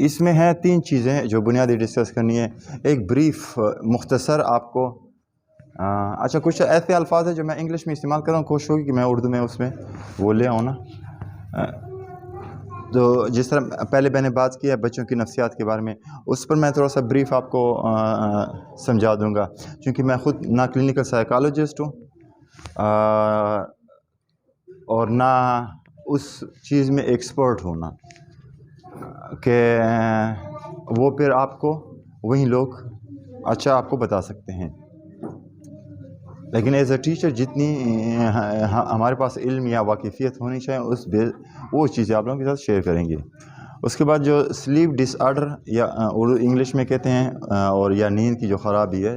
اس میں ہے 3 چیزیں جو بنیادی ڈسکس کرنی ہے. ایک بریف مختصر آپ کو اچھا کچھ ایسے الفاظ ہیں جو میں انگلش میں استعمال کر رہا ہوں، کوشش ہوگی کہ میں اردو میں اس میں وہ لے آؤں نا. تو جس طرح پہلے میں نے بات کی ہے بچوں کی نفسیات کے بارے میں، اس پر میں تھوڑا سا بریف آپ کو سمجھا دوں گا، کیونکہ میں خود نہ کلینکل سائیکالوجسٹ ہوں اور نہ اس چیز میں ایکسپرٹ ہوں، نہ کہ وہ پھر آپ کو وہی لوگ اچھا آپ کو بتا سکتے ہیں. لیکن ایز اے ٹیچر جتنی ہمارے پاس علم یا واقفیت ہونی چاہیے وہ چیزیں آپ لوگوں کے ساتھ شیئر کریں گے. اس کے بعد جو سلیپ ڈس آرڈر یا اردو انگلش میں کہتے ہیں اور یا نیند کی جو خرابی ہے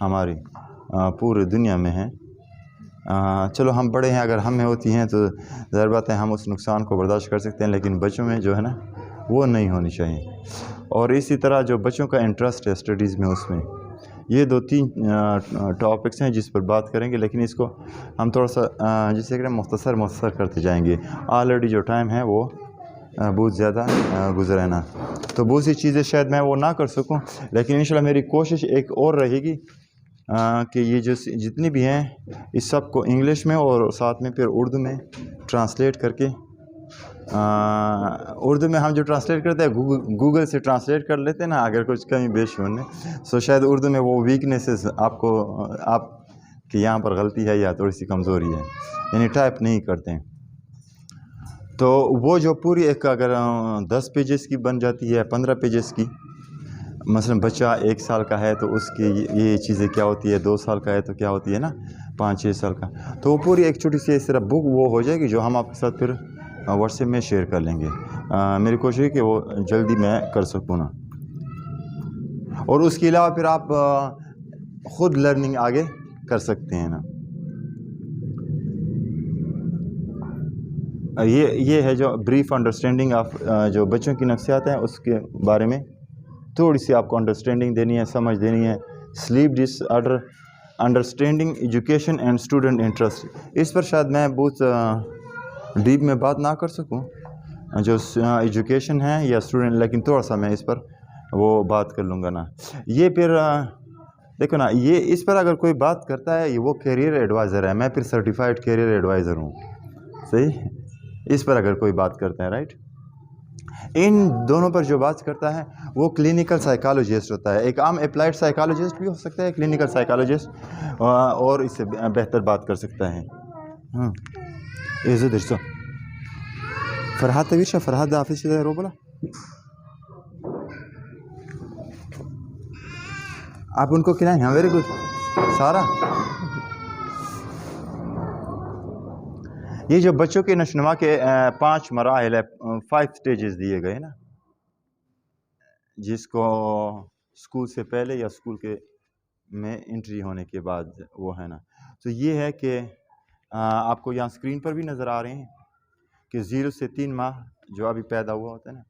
ہماری پوری دنیا میں ہے. چلو ہم بڑے ہیں، اگر ہم میں ہوتی ہیں تو ظاہر بات ہے ہم اس نقصان کو برداشت کر سکتے ہیں، لیکن بچوں میں جو ہے نا وہ نہیں ہونی چاہیے. اور اسی طرح جو بچوں کا انٹرسٹ ہے اسٹڈیز میں، اس میں یہ 2-3 ٹاپکس ہیں جس پر بات کریں گے، لیکن اس کو ہم تھوڑا سا جسے کہ مختصر کرتے جائیں گے. آلریڈی جو ٹائم ہے وہ بہت زیادہ گزرا ہے نا، تو بہت سی چیزیں شاید میں وہ نہ کر سکوں، لیکن انشاءاللہ میری کوشش ایک اور رہے گی کہ یہ جو جتنی بھی ہیں اس سب کو انگلش میں اور ساتھ میں پھر اردو میں ٹرانسلیٹ کر کے اردو میں ہم جو ٹرانسلیٹ کرتے ہیں گوگل سے ٹرانسلیٹ کر لیتے ہیں نا، اگر کچھ کمی بیشی ہونے سو شاید اردو میں وہ ویکنیسز آپ کی یہاں پر غلطی ہے یا تھوڑی سی کمزوری ہے، یعنی ٹائپ نہیں کرتے ہیں. تو وہ جو پوری ایک اگر 10 پیجز کی بن جاتی ہے، 15 پیجز کی، مثلا بچہ 1 سال کا ہے تو اس کی یہ چیزیں کیا ہوتی ہے، 2 سال کا ہے تو کیا ہوتی ہے نا، 5-6 سال کا، تو وہ پوری ایک چھوٹی سی اس طرح بک وہ ہو جائے گی جو ہم آپ کے ساتھ پھر واٹس ایپ میں شیئر کر لیں گے. میری کوشش ہے کہ وہ جلدی میں کر سکوں نا. اور اس کے علاوہ پھر آپ خود لرننگ آگے کر سکتے ہیں نا. یہ ہے جو بریف انڈرسٹینڈنگ آف جو بچوں کی نفسیات ہیں اس کے بارے میں تھوڑی سی آپ کو انڈرسٹینڈنگ دینی ہے، سمجھ دینی ہے. Sleep disorder, understanding education and student interest, اس پر شاید میں بہت ڈیپ میں بات نہ کر سکوں جو ایجوکیشن ہے یا اسٹوڈنٹ، لیکن تھوڑا سا میں اس پر وہ بات کر لوں گا نا. یہ پھر دیکھو نا، یہ اس پر اگر کوئی بات کرتا ہے وہ کیریئر ایڈوائزر ہے، میں پھر سرٹیفائڈ کیریئر ایڈوائزر ہوں، صحیح. اس پر اگر کوئی بات کرتا ہے رائٹ، ان دونوں پر جو بات کرتا ہے وہ کلینکل سائیکالوجسٹ ہوتا ہے. ایک عام اپلائیڈ سائیکالوجسٹ بھی ہو سکتا ہے، کلینکل سائیکالوجسٹ اور اس سے بہتر بات کر سکتا ہے. فرحات طویل شاہ فرحات حافظ سے رو بولا آپ ان کو کھلائیں. ہاں ویری گڈ. سارا یہ جو بچوں کے نشوونما کے 5 مراحل ہے، 5 سٹیجز دیے گئے نا، جس کو اسکول سے پہلے یا اسکول کے میں انٹری ہونے کے بعد وہ ہے نا. تو یہ ہے کہ آپ کو یہاں اسکرین پر بھی نظر آ رہے ہیں کہ 0 سے 3 ماہ جو ابھی پیدا ہوا ہوتا ہے نا،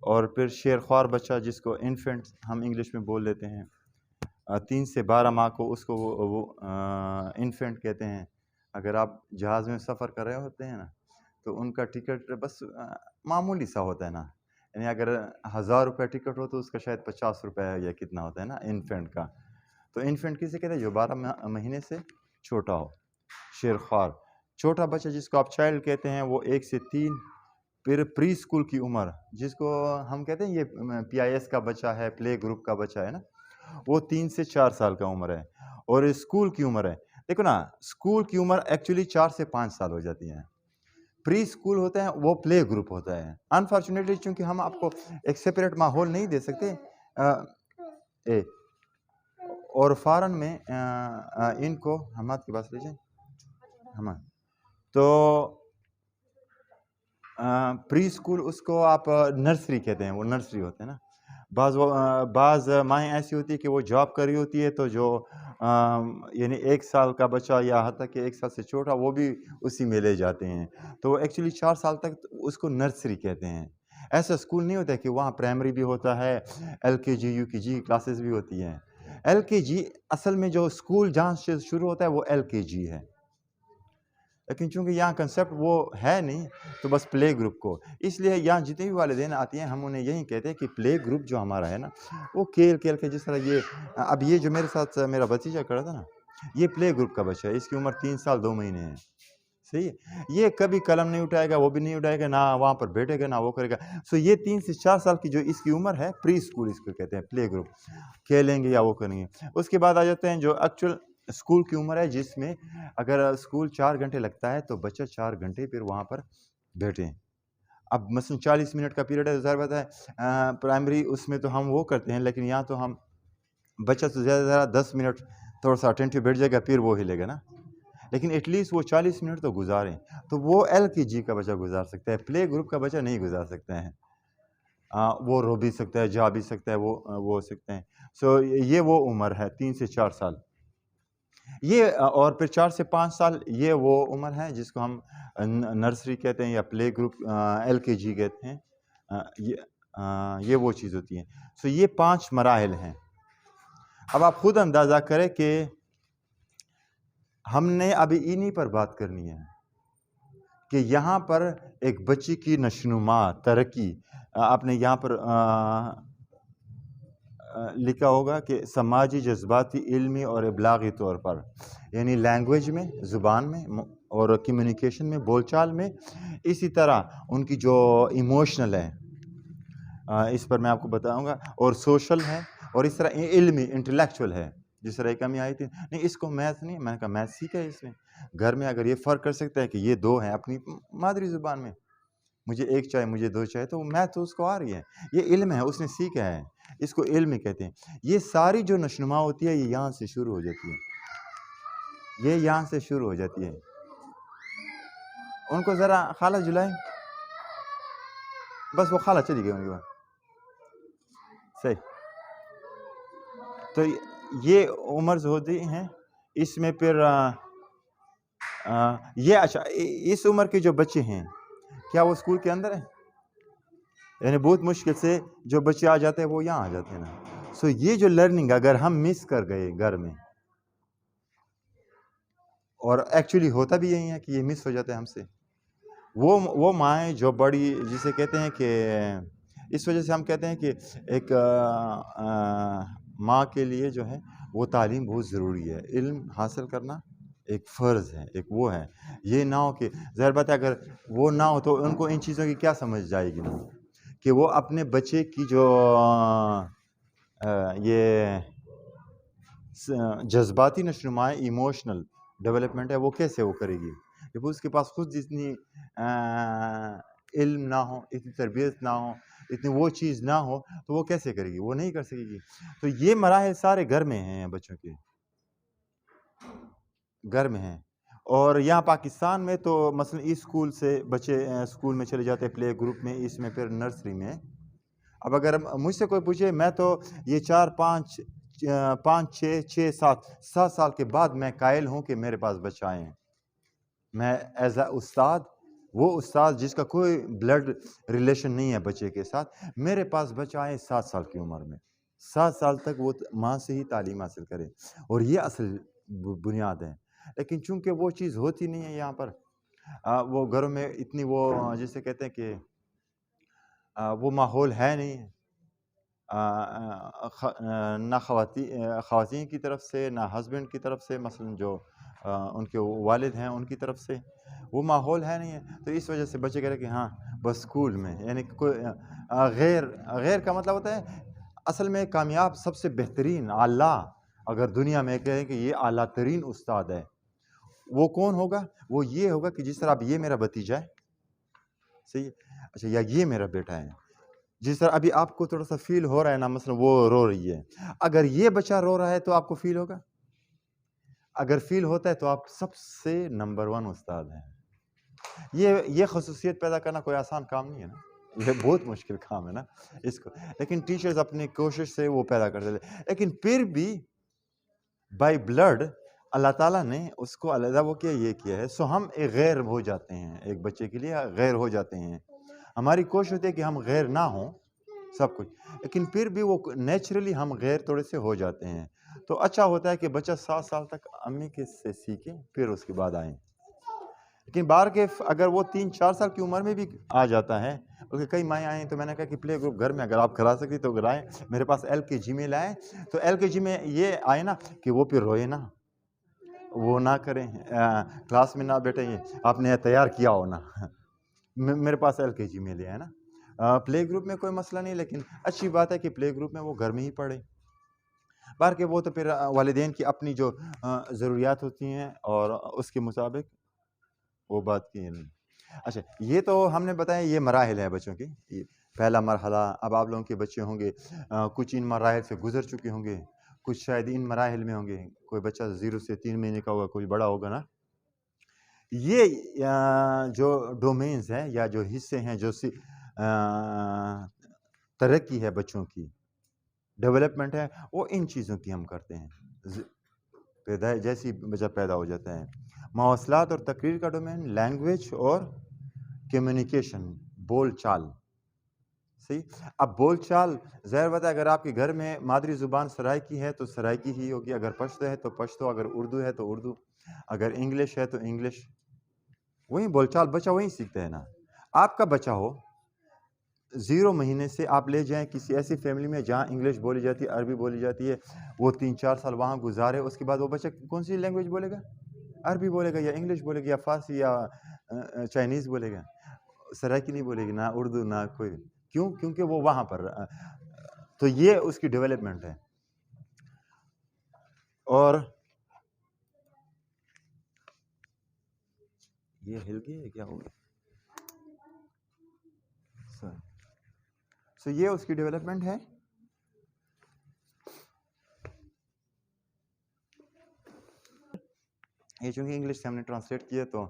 اور پھر شیر خوار بچہ جس کو انفینٹ ہم انگلش میں بول لیتے ہیں، 3 سے 12 ماہ کو اس کو وہ انفینٹ کہتے ہیں. اگر آپ جہاز میں سفر کر رہے ہوتے ہیں نا تو ان کا ٹکٹ بس معمولی سا ہوتا ہے نا، یعنی اگر 1000 روپے ٹکٹ ہو تو اس کا شاید 50 روپے یا کتنا ہوتا ہے نا انفینٹ کا. تو انفینٹ کسے کہتے ہیں؟ جو 12 مہینے سے چھوٹا ہو. شیر خوار چھوٹا بچہ جس کو آپ چائلڈ کہتے ہیں وہ 1 سے 3. پھر پری اسکول کی عمر جس کو ہم کہتے ہیں یہ PIS کا بچہ ہے، پلے گروپ کا بچہ ہے نا، وہ 3 سے 4 سال کا عمر ہے. اور اسکول کی عمر ہے، دیکھو نا، اسکول کی عمر ایکچولی 4 سے 5 سال ہو جاتی ہے. پری اسکول ہوتا ہے وہ پلے گروپ ہوتا ہے. انفارچونیٹلی چونکہ ہم آپ کو ایک سیپریٹ ماحول نہیں دے سکتے اور فارن میں ان کو حماد کے پاس لے جائیں حماد. تو پری اسکول اس کو آپ نرسری کہتے ہیں، وہ نرسری ہوتے ہیں نا. بعض مائیں ایسی ہوتی ہے کہ وہ جاب کر رہی ہوتی ہے تو جو یعنی 1 سال کا بچہ یا حتیٰ کہ 1 سال سے چھوٹا وہ بھی اسی میں لے جاتے ہیں. تو ایکچولی 4 سال تک اس کو نرسری کہتے ہیں. ایسا اسکول نہیں ہوتا ہے کہ وہاں پرائمری بھی ہوتا ہے، LKG UKG کلاسز بھی ہوتی ہیں. LKG اصل میں جو اسکول جہاں سے شروع ہوتا ہے وہ LKG ہے. لیکن چونکہ یہاں کنسیپٹ وہ ہے نہیں تو بس پلے گروپ کو، اس لیے یہاں جتنے بھی والدین آتی ہیں ہم انہیں یہی کہتے ہیں کہ پلے گروپ جو ہمارا ہے نا وہ کھیل کھیل کے، جس طرح اب یہ جو میرے ساتھ میرا بھتیجا کھڑا تھا نا، یہ پلے گروپ کا بچہ ہے، اس کی عمر 3 سال 2 مہینے ہے، صحیح ہے، یہ کبھی قلم نہیں اٹھائے گا، وہ بھی نہیں اٹھائے گا، نہ وہاں پر بیٹھے گا نہ وہ کرے گا. یہ 3 سے 4 سال کی جو اس کی عمر ہے، پری اسکول اس کو کہتے ہیں، پلے گروپ، کھیلیں گے یا وہ کریں گے. اس کے بعد آ جاتے ہیں جو ایکچوئل اسکول کی عمر ہے، جس میں اگر اسکول 4 گھنٹے لگتا ہے تو بچہ 4 گھنٹے پھر وہاں پر بیٹھیں. اب مثلا 40 منٹ کا پیریڈ ہے، ظاہر بات ہے پرائمری اس میں تو ہم وہ کرتے ہیں، لیکن یہاں تو ہم بچہ تو زیادہ سے زیادہ 10 منٹ تھوڑا سا اٹینٹیو بیٹھ جائے گا، پھر وہ ہلے گا نا، لیکن ایٹ لیسٹ وہ 40 منٹ تو گزاریں. تو وہ LKG کا بچہ گزار سکتا ہے، پلے گروپ کا بچہ نہیں گزار سکتا ہے. وہ رو بھی سکتا ہے، جا بھی سکتا ہے، وہ ہو سکتے ہیں. یہ وہ عمر ہے 3 سے 4 سال یہ، اور پھر 4 سے 5 سال یہ وہ عمر ہے جس کو ہم نرسری کہتے ہیں یا پلے گروپ LKG کہتے ہیں. یہ وہ چیز ہوتی ہے. یہ 5 مراحل ہیں. اب آپ خود اندازہ کریں کہ ہم نے ابھی انہی پر بات کرنی ہے کہ یہاں پر ایک بچی کی نشوونما ترقی، آپ نے یہاں پر لکھا ہوگا کہ سماجی، جذباتی، علمی اور ابلاغی طور پر، یعنی لینگویج میں، زبان میں، اور کمیونیکیشن میں، بول چال میں. اسی طرح ان کی جو ایموشنل ہے، اس پر میں آپ کو بتاؤں گا، اور سوشل ہے، اور اس طرح علمی انٹلیکچوئل ہے. جس طرح ایک امی آئی تھی، نہیں اس کو میتھ نہیں، میں نے کہا میتھ سیکھا ہے اس میں گھر میں، اگر یہ فرق کر سکتا ہے کہ یہ 2 ہیں اپنی مادری زبان میں، مجھے 1 چاہے مجھے 2 چاہے، تو میتھ تو اس کو آ رہی ہے. یہ علم ہے، اس نے سیکھا ہے، اس کو علم کہتے ہیں. یہ ساری جو نشوونما ہوتی ہے یہ یہاں سے شروع ہو جاتی ہے، یہ یہاں سے شروع ہو جاتی ہے. ان کو ذرا خالہ جلائیں، بس وہ خالہ چلی گئی ان کے بعد. صحیح. تو یہ عمر ہوتی ہیں. اس میں پھر یہ اچھا، اس عمر کے جو بچے ہیں کیا وہ اسکول کے اندر ہیں؟ یعنی بہت مشکل سے جو بچے آ جاتے ہیں وہ یہاں آ جاتے ہیں نا. یہ جو لرننگ اگر ہم مس کر گئے گھر میں، اور ایکچولی ہوتا بھی یہی ہے کہ یہ مس ہو جاتا ہے ہم سے، وہ مائیں جو بڑی، جسے کہتے ہیں کہ اس وجہ سے ہم کہتے ہیں کہ ایک ماں کے لیے جو ہے وہ تعلیم بہت ضروری ہے. علم حاصل کرنا ایک فرض ہے، ایک وہ ہے. یہ نہ ہو کہ ظاہر بات ہے اگر وہ نہ ہو تو ان کو ان چیزوں کی کیا سمجھ جائے گی نا، کہ وہ اپنے بچے کی جو یہ جذباتی نشوونما، ایموشنل ڈیولپمنٹ ہے، وہ کیسے وہ کرے گی جب اس کے پاس خود جتنی علم نہ ہو، اتنی تربیت نہ ہو، اتنی وہ چیز نہ ہو، تو وہ کیسے کرے گی؟ وہ نہیں کر سکے گی. تو یہ مراحل سارے گھر میں ہیں، بچوں کے گھر میں ہیں. اور یہاں پاکستان میں تو مثلا اس اسکول سے بچے اسکول میں چلے جاتے ہیں، پلے گروپ میں، اس میں پھر نرسری میں. اب اگر مجھ سے کوئی پوچھے، میں تو یہ 4 5 6 6 7 سال کے بعد میں قائل ہوں کہ میرے پاس بچہ آئے ہیں. میں ایز اے استاد، وہ استاد جس کا کوئی بلڈ ریلیشن نہیں ہے بچے کے ساتھ، میرے پاس بچہ آئے 7 سال کی عمر میں، 7 سال تک وہ ماں سے ہی تعلیم حاصل کرے، اور یہ اصل بنیاد ہے. لیکن چونکہ وہ چیز ہوتی نہیں ہے یہاں پر، وہ گھروں میں اتنی وہ جسے کہتے ہیں کہ وہ ماحول ہے نہیں، نہ خواتین کی طرف سے، نہ ہسبینڈ کی طرف سے، مثلا جو ان کے والد ہیں ان کی طرف سے وہ ماحول ہے نہیں ہے. تو اس وجہ سے بچے کہہ رہے کہ ہاں بس اسکول میں، یعنی کوئی غیر کا مطلب ہوتا ہے اصل میں کامیاب، سب سے بہترین اعلیٰ، اگر دنیا میں کہیں کہ یہ اعلیٰ ترین استاد ہے، وہ کون ہوگا؟ وہ یہ ہوگا کہ جس طرح اب یہ میرا بھتیجا ہے، صحیح ہے، اچھا، یا یہ میرا بیٹا ہے، جس طرح ابھی آپ کو تھوڑا سا فیل ہو رہا ہے نا، مثلا وہ رو رہی ہے، اگر یہ بچہ رو رہا ہے تو آپ کو فیل ہوگا؟ اگر فیل ہوتا ہے تو آپ سب سے نمبر 1 استاد ہیں. یہ خصوصیت پیدا کرنا کوئی آسان کام نہیں ہے نا، یہ بہت مشکل کام ہے نا اس کو، لیکن ٹیچرز اپنی کوشش سے وہ پیدا کرتے تھے. لیکن پھر بھی بائی بلڈ اللہ تعالیٰ نے اس کو علیحدہ وہ کیا، یہ کیا ہے. ہم ایک غیر ہو جاتے ہیں، ایک بچے کے لیے غیر ہو جاتے ہیں. ہماری کوشش ہوتی ہے کہ ہم غیر نہ ہوں سب کچھ، لیکن پھر بھی وہ نیچرلی ہم غیر تھوڑے سے ہو جاتے ہیں. تو اچھا ہوتا ہے کہ بچہ 7 سال تک امی کے سے سیکھے، پھر اس کے بعد آئیں. لیکن باہر کے اگر وہ 3-4 سال کی عمر میں بھی آ جاتا ہے، بلکہ کئی مائیں آئیں تو میں نے کہا کہ پلے گروپ گھر میں اگر آپ کرا سکتی تو کرائیں، میرے پاس LKG میں لائیں، تو LKG میں یہ آئے نا کہ وہ پھر روئے نا، وہ نہ کریں، کلاس میں نہ بیٹھیں، آپ نے تیار کیا ہو نا، میرے پاس LKG میں لے آئے نا۔ پلے گروپ میں کوئی مسئلہ نہیں، لیکن اچھی بات ہے کہ پلے گروپ میں وہ گھر میں ہی پڑھے، باہر کے وہ تو پھر والدین کی اپنی جو ضروریات ہوتی ہیں اور اس کے مطابق وہ بات کی۔ اچھا، یہ تو ہم نے بتایا یہ مراحل ہیں بچوں کی، پہلا مرحلہ، اب آپ لوگوں کے بچے ہوں گے کچھ ان مراحل سے گزر چکے ہوں گے، کچھ شاید ان مراحل میں ہوں گے، کوئی بچہ 0 سے 3 مہینے کا ہوگا، کوئی بڑا ہوگا نا۔ یہ جو ڈومینز ہیں یا جو حصے ہیں جو ترقی ہے بچوں کی، ڈیولپمنٹ ہے، وہ ان چیزوں کی ہم کرتے ہیں جیسی بچہ پیدا ہو جاتا ہے۔ مواصلات اور تقریر کا ڈومین، لینگویج اور کمیونیکیشن، بول چال، صحیح۔ اب بول چال ظاہر بات ہے اگر آپ کے گھر میں مادری زبان سرائکی ہے تو سرائکی ہی ہوگی، اگر پشتو ہے تو پشتو، اگر اردو ہے تو اردو، اگر انگلش ہے تو انگلش، وہی بول چال بچہ وہی سیکھتا ہے نا۔ آپ کا بچہ ہو 0 مہینے سے آپ لے جائیں کسی ایسی فیملی میں جہاں انگلش بولی جاتی ہے، عربی بولی جاتی ہے، وہ 3-4 سال وہاں گزارے، اس کے بعد وہ بچہ کون سی لینگویج بولے گا؟ عربی بولے گا یا انگلش بولے گا یا فارسی یا چائنیز بولے گا، سرائکی نہیں بولے گی، نہ اردو نہ کوئی۔ کیوں؟ کیونکہ وہ وہاں پر، تو یہ اس کی ڈیولپمنٹ ہے۔ اور یہ ہل گئی ہے کیا ہوگا؟ سو یہ اس کی ڈیولپمنٹ ہے۔ یہ چونکہ انگلش سے ہم نے ٹرانسلیٹ کیا تو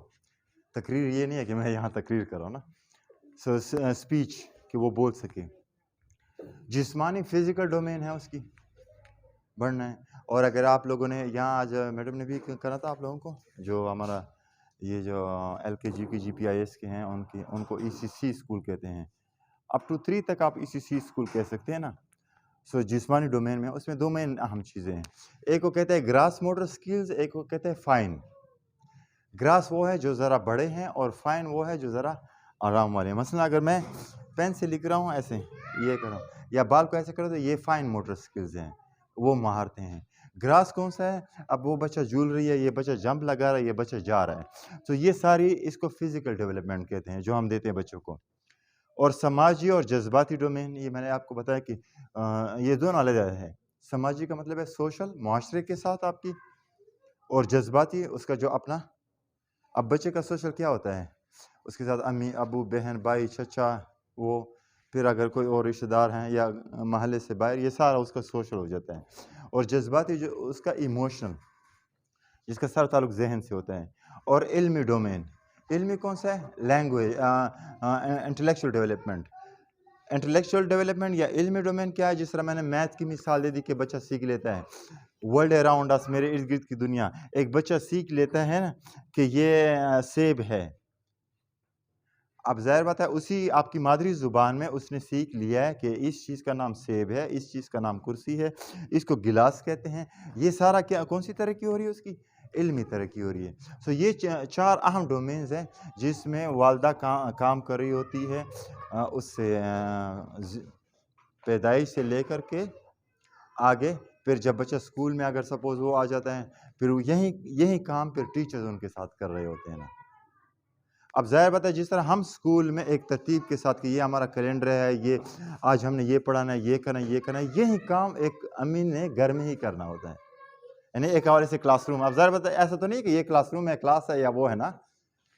تقریر یہ نہیں ہے کہ میں یہاں تقریر کروں نا، سو اسپیچ کہ وہ بول سکے۔ جسمانی فزیکل ڈومین ہے اس کی بڑھنا ہے۔ اور اگر آپ لوگوں نے یہاں آج میڈم نے بھی کرا تھا آپ لوگوں کو، جو ہمارا یہ جو LKG کی GPIS کے ہیں ان کو ECC اسکول کہتے ہیں، اپ ٹو 3 تک آپ ECC اسکول کہہ سکتے ہیں نا۔ سو جسمانی ڈومین میں اس میں 2 مین اہم چیزیں ہیں، ایک کو کہتے ہیں گراس موٹر سکلز، ایک کو کہتے ہیں فائن۔ گراس وہ ہے جو ذرا بڑے ہیں اور فائن وہ ہے جو ذرا آرام والے ہیں۔ مثلا اگر میں پین سے لکھ رہا ہوں ایسے یہ کر رہا ہوں یا بال کو ایسے کروں تو یہ فائن موٹر سکلز ہیں، وہ مہارتیں ہیں۔ گراس کون سا ہے؟ اب وہ بچہ جھول رہی ہے، یہ بچہ جمپ لگا رہا ہے، یہ بچہ جا رہا ہے، تو یہ ساری اس کو فزیکل ڈیولپمنٹ کہتے ہیں جو ہم دیتے ہیں بچوں کو۔ اور سماجی اور جذباتی ڈومین، یہ میں نے آپ کو بتایا کہ یہ دونوں علیحدہ ہے۔ سماجی کا مطلب ہے سوشل، معاشرے کے ساتھ آپ کی، اور جذباتی اس کا جو اپنا۔ اب بچے کا سوشل کیا ہوتا ہے؟ اس کے ساتھ امی، ابو، بہن، بھائی، چچا، وہ پھر اگر کوئی اور رشتہ دار ہیں یا محلے سے باہر، یہ سارا اس کا سوشل ہو جاتا ہے۔ اور جذباتی جو اس کا ایموشنل، جس کا سارا تعلق ذہن سے ہوتا ہے۔ اور علمی ڈومین، علمی کون سا ہے؟ Language, intellectual development. Intellectual development یا علمی ڈومین کیا ہے؟ جس طرح میں نے میتھ کی مثال دے دی کہ بچہ سیکھ لیتا ہے ورلڈ اراؤنڈ اس، میرے ارد گرد کی دنیا، ایک بچہ سیکھ لیتا ہے نا کہ یہ سیب ہے۔ اب ظاہر بات ہے اسی آپ کی مادری زبان میں اس نے سیکھ لیا ہے کہ اس چیز کا نام سیب ہے، اس چیز کا نام کرسی ہے، اس کو گلاس کہتے ہیں۔ یہ سارا کیا کون سی ترقی ہو رہی ہے؟ اس کی علمی ترقی ہو رہی ہے۔ سو یہ 4 اہم ڈومینز ہیں جس میں والدہ کام کر رہی ہوتی ہے، اس سے پیدائش سے لے کر کے آگے، پھر جب بچہ اسکول میں اگر سپوز وہ آ جاتا ہے، پھر یہی کام پھر ٹیچرز ان کے ساتھ کر رہے ہوتے ہیں نا۔ اب ظاہر بات ہے جس طرح ہم اسکول میں ایک ترتیب کے ساتھ کہ یہ ہمارا کیلنڈر ہے، یہ آج ہم نے یہ پڑھانا ہے، یہ کرنا ہے، یہ کرنا ہے، یہی کام ایک امی نے گھر میں ہی کرنا ہوتا ہے، یعنی ایک حوالے سے کلاس روم۔ اب ظاہر بات ہے ایسا تو نہیں کہ یہ کلاس روم ہے، کلاس ہے یا وہ ہے نا،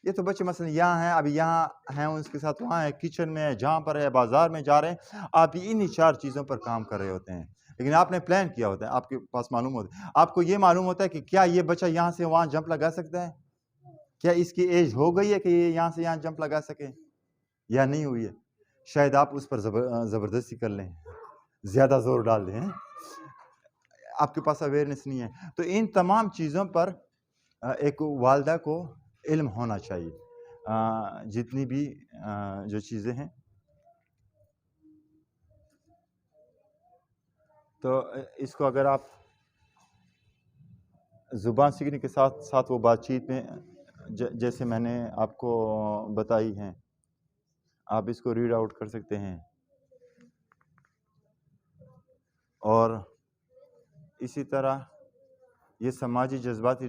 یہ تو بچے مثلا یہاں ہیں، ابھی یہاں ہیں اس کے ساتھ، وہاں ہے، کچن میں ہے، جہاں پر ہے، بازار میں جا رہے ہیں، آپ انہی 4 چیزوں پر کام کر رہے ہوتے ہیں۔ لیکن آپ نے پلان کیا ہوتا ہے، آپ کے پاس معلوم ہوتا ہے، آپ کو یہ معلوم ہوتا ہے کہ کیا یہ بچہ یہاں سے وہاں جمپ لگا سکتا ہے، کیا اس کی ایج ہو گئی ہے کہ یہ یہاں سے یہاں جمپ لگا سکے یا نہیں ہوئی ہے۔ شاید آپ اس پر زبردستی کر لیں، زیادہ زور ڈال دیں، آپ کے پاس اویئرنیس نہیں ہے۔ تو ان تمام چیزوں پر ایک والدہ کو علم ہونا چاہیے، جتنی بھی جو چیزیں ہیں۔ تو اس کو اگر آپ زبان سیکھنے کے ساتھ ساتھ وہ بات چیت میں جیسے میں نے آپ کو بتائی ہیں، آپ اس کو ریڈ آؤٹ کر سکتے ہیں. اور اسی طرح یہ سماجی جذباتی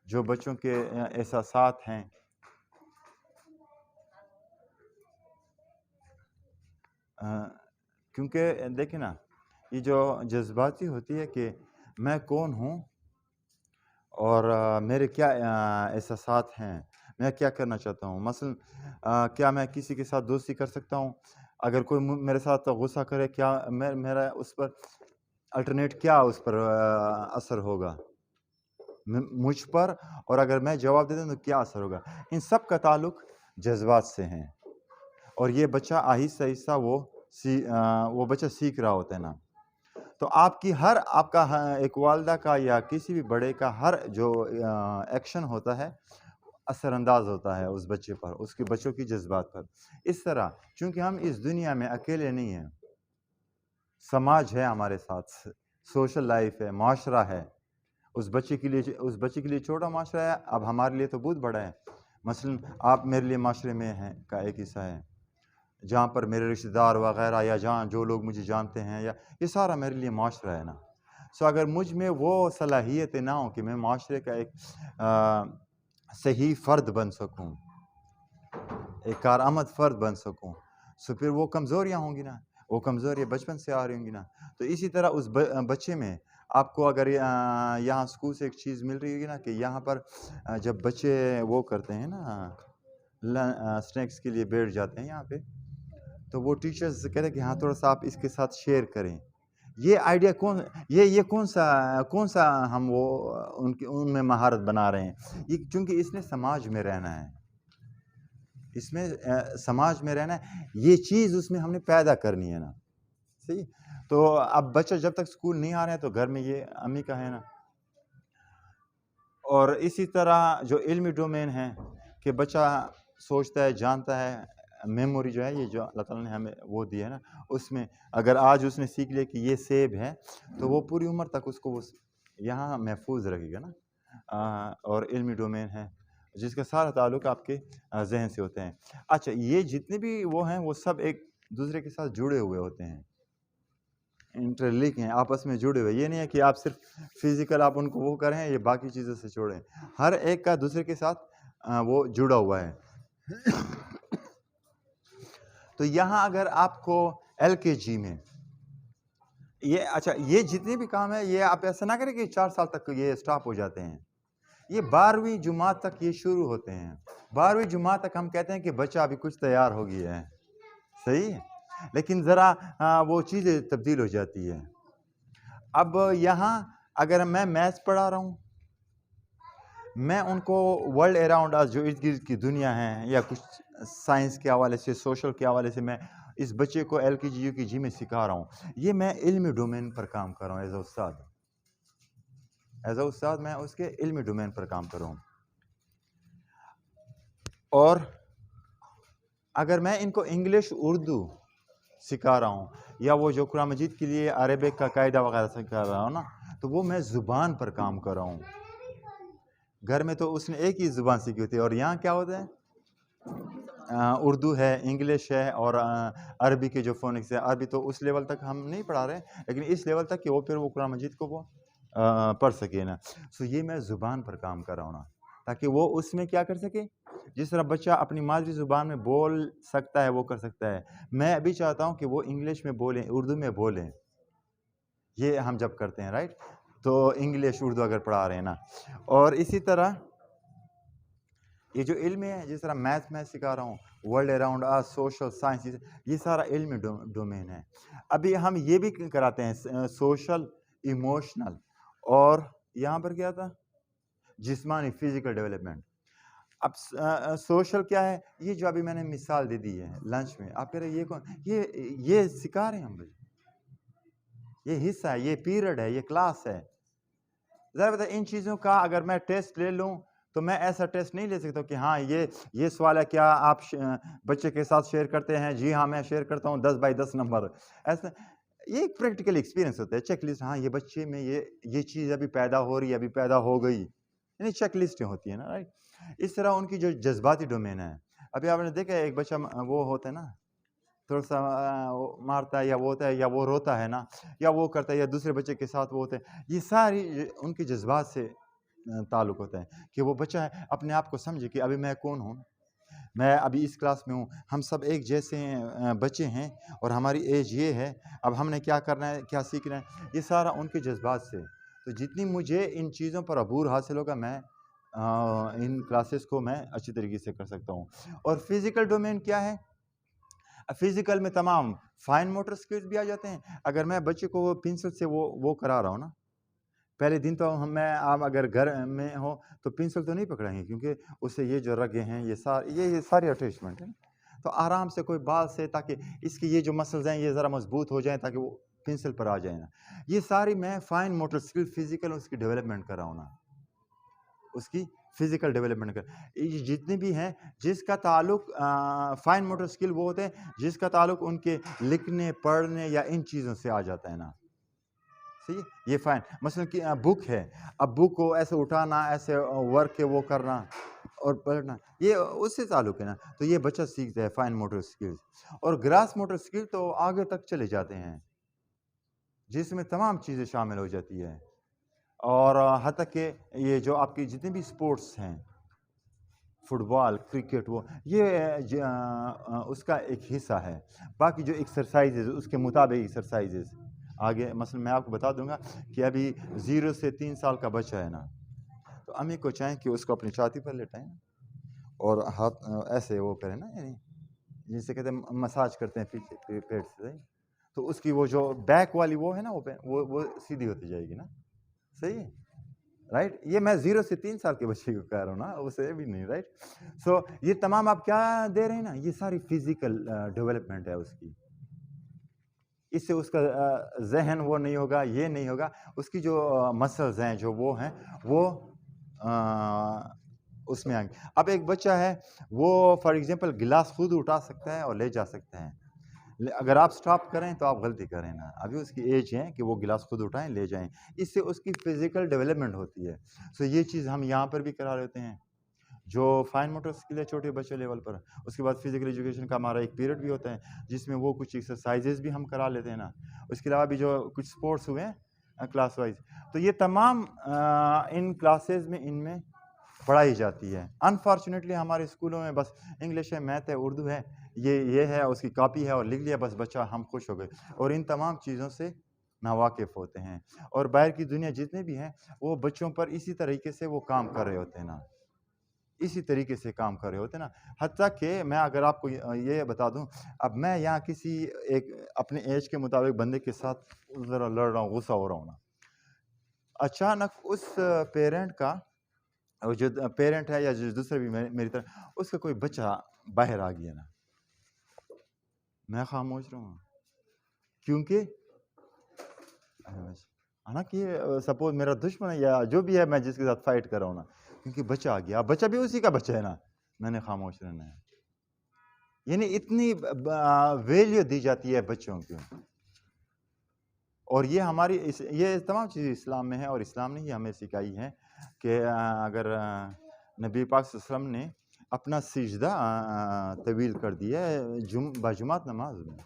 جو بچوں کے احساسات ہیں، کیونکہ دیکھیں نا، یہ جو جذباتی ہوتی ہے کہ میں کون ہوں اور میرے کیا احساسات ہیں، میں کیا کرنا چاہتا ہوں. مثلا کیا میں کسی کے ساتھ دوستی کر سکتا ہوں؟ اگر کوئی میرے ساتھ غصہ کرے، کیا میرا اس پر الٹرنیٹ کیا اس پر اثر ہوگا مجھ پر، اور اگر میں جواب دے دوں تو کیا اثر ہوگا. ان سب کا تعلق جذبات سے ہیں، اور یہ بچہ آہستہ آہستہ وہ بچہ سیکھ رہا ہوتا ہے نا. تو آپ کا ایک والدہ کا یا کسی بھی بڑے کا ہر جو ایکشن ہوتا ہے اثر انداز ہوتا ہے اس بچے پر، اس کے بچوں کی جذبات پر. اس طرح چونکہ ہم اس دنیا میں اکیلے نہیں ہیں، سماج ہے ہمارے ساتھ، سوشل لائف ہے، معاشرہ ہے. اس بچے کے لیے چھوٹا معاشرہ ہے، اب ہمارے لیے تو بہت بڑا ہے. مثلا آپ میرے لیے معاشرے میں ہیں کا ایک حصہ ہے، جہاں پر میرے رشتہ دار وغیرہ یا جہاں جو لوگ مجھے جانتے ہیں، یا یہ سارا میرے لیے معاشرہ ہے نا. سو اگر مجھ میں وہ صلاحیتیں نہ ہوں کہ میں معاشرے کا ایک صحیح فرد بن سکوں، ایک کارآمد فرد بن سکوں، سو پھر وہ کمزوریاں ہوں گی نا، وہ کمزوریاں بچپن سے آ رہی ہوں گی نا. تو اسی طرح اس بچے میں آپ کو اگر یہاں اسکول سے ایک چیز مل رہی ہوگی نا، کہ یہاں پر جب بچے وہ کرتے ہیں نا، سنیکس کے لیے بیٹھ جاتے ہیں یہاں پہ، تو وہ ٹیچرز کہتے ہیں کہ ہاں تھوڑا سا آپ اس کے ساتھ شیئر کریں. یہ آئیڈیا کون سا ہم وہ ان میں مہارت بنا رہے ہیں؟ یہ چونکہ اس نے سماج میں رہنا ہے، اس میں سماج میں رہنا ہے، یہ چیز اس میں ہم نے پیدا کرنی ہے نا. صحیح. تو اب بچہ جب تک اسکول نہیں آ رہا ہے تو گھر میں یہ امی کا ہے نا. اور اسی طرح جو علمی ڈومین ہے کہ بچہ سوچتا ہے، جانتا ہے، میموری جو ہے، یہ جو اللہ تعالیٰ نے ہمیں وہ دی ہے نا، اس میں اگر آج اس نے سیکھ لیا کہ یہ سیب ہے، تو وہ پوری عمر تک اس کو یہاں محفوظ رکھے گا نا. اور علمی ڈومین ہے جس کا سارا تعلق آپ کے ذہن سے ہوتے ہیں. اچھا، یہ جتنے بھی وہ ہیں وہ سب ایک دوسرے کے ساتھ جڑے ہوئے ہوتے ہیں، انٹرلنک ہیں، آپس میں جڑے ہوئے. یہ نہیں ہے کہ آپ صرف فزیکل آپ ان کو وہ کریں، یہ باقی چیزوں سے جوڑیں. ہر ایک کا دوسرے کے ساتھ وہ جڑا ہوا ہے. تو یہاں اگر آپ کو LKG میں یہ جتنے بھی کام ہے، یہ آپ ایسا نہ کریں کہ 4 سال تک یہ سٹاپ ہو جاتے ہیں. یہ 12ویں جماعت تک یہ شروع ہوتے ہیں. 12ویں جماعت تک ہم کہتے ہیں کہ بچہ ابھی کچھ تیار ہو گیا ہے، صحیح ہے، لیکن ذرا وہ چیزیں تبدیل ہو جاتی ہے. اب یہاں اگر میں میتھس پڑھا رہا ہوں، میں ان کو ورلڈ اراؤنڈ جو ارد گرد کی دنیا ہے، یا کچھ سائنس کے حوالے سے، سوشل کے حوالے سے، میں اس بچے کو LKG UKG میں سکھا رہا ہوں. یہ میں علمی ڈومین پر کام کر رہا ہوں. ایز اے استاد میں اس کے علمی ڈومین پر کام کر رہا ہوں. اور اگر میں ان کو انگلش اردو سکھا رہا ہوں، یا وہ جو قرآن مجید کے لیے عربک کا قاعدہ وغیرہ سکھا رہا ہوں نا، تو وہ میں زبان پر کام کر رہا ہوں. گھر میں تو اس نے ایک ہی زبان سیکھی ہوتی ہے، اور یہاں کیا ہوتا ہے؟ اردو ہے، انگلش ہے، اور عربی کے جو فونکس ہے. عربی تو اس لیول تک ہم نہیں پڑھا رہے ہیں، لیکن اس لیول تک کہ وہ پھر وہ قرآن مجید کو وہ پڑھ سکے نا. سو یہ میں زبان پر کام کر رہا ہوں نا، تاکہ وہ اس میں کیا کر سکے. جس طرح بچہ اپنی مادری زبان میں بول سکتا ہے، وہ کر سکتا ہے. میں ابھی چاہتا ہوں کہ وہ انگلش میں بولیں، اردو میں بولیں. یہ ہم جب کرتے ہیں، رائٹ، تو انگلش اردو اگر پڑھا رہے ہیں نا. اور اسی طرح یہ جو علم ہے، جس طرح میتھ میں سکھا رہا ہوں، world around us, social science, یہ سارا علمی ڈومین ہے. ابھی ہم یہ بھی کراتے ہیں سوشل، ایموشنل، اور یہاں پر کیا تھا، جسمانی، فزیکل ڈیولپمنٹ. اب سوشل کیا ہے؟ یہ جو ابھی میں نے مثال دے دی ہے لنچ میں، آپ کہہ رہے یہ سکھا رہے ہیں ہم، یہ حصہ ہے، یہ پیریڈ ہے، یہ کلاس ہے. ذرا بتا، ان چیزوں کا اگر میں ٹیسٹ لے لوں تو میں ایسا ٹیسٹ نہیں لے سکتا کہ ہاں یہ سوال ہے، کیا آپ بچے کے ساتھ شیئر کرتے ہیں؟ جی ہاں میں شیئر کرتا ہوں، 10x10 نمبر. ایسا یہ ایک پریکٹیکل ایکسپیرینس ہوتا ہے، چیک لسٹ. ہاں یہ بچے میں یہ چیز ابھی پیدا ہو رہی ہے، ابھی پیدا ہو گئی، یعنی چیک لسٹیں ہوتی ہیں نا، رائٹ. اس طرح ان کی جو جذباتی ڈومین ہے، ابھی آپ نے دیکھا ہے ایک بچہ وہ ہوتا ہے نا تھوڑا سا مارتا ہے یا وہ ہوتا ہے یا وہ روتا ہے نا یا وہ کرتا ہے یا دوسرے بچے کے ساتھ وہ ہوتے ہیں، یہ ساری ان کے جذبات سے تعلق ہوتا ہے کہ وہ بچہ اپنے آپ کو سمجھے کہ ابھی میں کون ہوں، میں ابھی اس کلاس میں ہوں، ہم سب ایک جیسے بچے ہیں اور ہماری ایج یہ ہے، اب ہم نے کیا کرنا ہے، کیا سیکھنا ہے، یہ سارا ان کے جذبات سے. تو جتنی مجھے ان چیزوں پر عبور حاصل ہوگا میں ان کلاسز کو میں اچھی طریقے سے کر سکتا ہوں. اور فزیکل ڈومین کیا ہے؟ فزیکل میں تمام فائن موٹر اسکلز بھی آ جاتے ہیں. اگر میں بچے کو پنسل سے وہ کرا رہا ہوں نا، پہلے دن تو میں آپ اگر گھر میں ہو تو پنسل تو نہیں پکڑیں گے، کیونکہ اس سے یہ جو رگیں ہیں یہ ساری اٹیچمنٹ ہیں، تو آرام سے کوئی بال سے تاکہ اس کی یہ جو مسلز ہیں یہ ذرا مضبوط ہو جائیں تاکہ وہ پنسل پر آ جائیں نا. یہ ساری میں فائن موٹر اسکل فزیکل اس کی ڈیولپمنٹ کر رہا ہوں نا، اس کی فزیکل ڈیولپمنٹ جتنے بھی ہیں جس کا تعلق فائن موٹر اسکل وہ ہوتے ہیں جس کا تعلق ان کے لکھنے پڑھنے یا ان چیزوں سے آ جاتا ہے نا. صحیح، یہ فائن مثلا کہ بک ہے، اب بک کو ایسے اٹھانا، ایسے ورک کے وہ کرنا اور پڑھنا، یہ اس سے تعلق ہے نا. تو یہ بچہ سیکھتا ہے فائن موٹر اسکلز. اور گراس موٹر اسکل تو آگے تک چلے جاتے ہیں جس میں تمام چیزیں شامل ہو جاتی ہے، اور حتیٰ کہ یہ جو آپ کی جتنے بھی اسپورٹس ہیں، فٹ بال، کرکٹ، وہ یہ اس کا ایک حصہ ہے. باقی جو ایکسرسائزز اس کے مطابق ایکسرسائزز آگے مثلا میں آپ کو بتا دوں گا کہ ابھی 0 سے 3 سال کا بچہ ہے نا، تو امی کو چاہیں کہ اس کو اپنی چھاتی پر لٹائیں اور ہاتھ ایسے وہ کریں نا، یعنی جسے کہتے ہیں مساج کرتے ہیں پیچھے پیٹ سے، تو اس کی وہ جو بیک والی وہ ہے نا وہ سیدھی ہوتی جائے گی نا. صحیح ہے، رائٹ. یہ میں 0 سے 3 سال کے بچے کو کہہ رہا ہوں نا، اسے بھی نہیں، رائٹ. سو یہ تمام آپ کیا دے رہے ہیں نا، یہ ساری فزیکل ڈیولپمنٹ ہے اس کی. اس سے اس کا ذہن وہ نہیں ہوگا، یہ نہیں ہوگا، اس کی جو مسلز ہیں جو وہ ہیں وہ اس میں آئیں گے. اب ایک بچہ ہے وہ فار ایگزامپل گلاس خود اٹھا سکتا ہے اور لے جا سکتا ہے، اگر آپ سٹاپ کریں تو آپ غلطی کریں نا. ابھی اس کی ایج ہے کہ وہ گلاس خود اٹھائیں لے جائیں، اس سے اس کی فزیکل ڈیولپمنٹ ہوتی ہے. سو یہ چیز ہم یہاں پر بھی کرا لیتے ہیں جو فائن موٹر اسکل ہے چھوٹے بچے لیول پر. اس کے بعد فزیکل ایجوکیشن کا ہمارا ایک پیریڈ بھی ہوتا ہے جس میں وہ کچھ ایکسرسائزز بھی ہم کرا لیتے ہیں نا. اس کے علاوہ بھی جو کچھ اسپورٹس ہوئے ہیں کلاس وائز، تو یہ تمام ان کلاسز میں ان میں پڑھائی جاتی ہے. انفارچونیٹلی ہمارے اسکولوں میں بس انگلش ہے، میتھ ہے، اردو ہے، یہ ہے، اس کی کاپی ہے اور لکھ لیا بس بچہ، ہم خوش ہو گئے اور ان تمام چیزوں سے ناواقف ہوتے ہیں. اور باہر کی دنیا جتنے بھی ہیں وہ بچوں پر اسی طریقے سے وہ کام کر رہے ہوتے ہیں نا، اسی طریقے سے کام کر رہے ہوتے ہیں نا. حتیٰ کہ میں اگر آپ کو یہ بتا دوں، اب میں یہاں کسی ایک اپنے ایج کے مطابق بندے کے ساتھ ذرا لڑ رہا ہوں، غصہ ہو رہا ہوں نا، اچانک اس پیرنٹ کا جو پیرنٹ ہے یا جو دوسرے بھی میری طرح اس کا کوئی بچہ باہر آ گیا نا، میں خاموش رہا ہوں کیونکہ حالانکہ سپوز میرا دشمن ہے یا جو بھی ہے میں جس کے ساتھ فائٹ کر رہا ہوں نا، کیونکہ بچہ آ گیا، بچہ بھی اسی کا بچہ ہے نا، میں نے خاموش رہنا ہے. یعنی اتنی ویلیو دی جاتی ہے بچوں کی. اور یہ ہماری یہ تمام چیزیں اسلام میں ہے، اور اسلام نے ہی ہمیں سکھائی ہے کہ اگر نبی پاک صلی اللہ علیہ وسلم نے اپنا سجدہ طویل کر دیا ہے باجماعت نماز میں،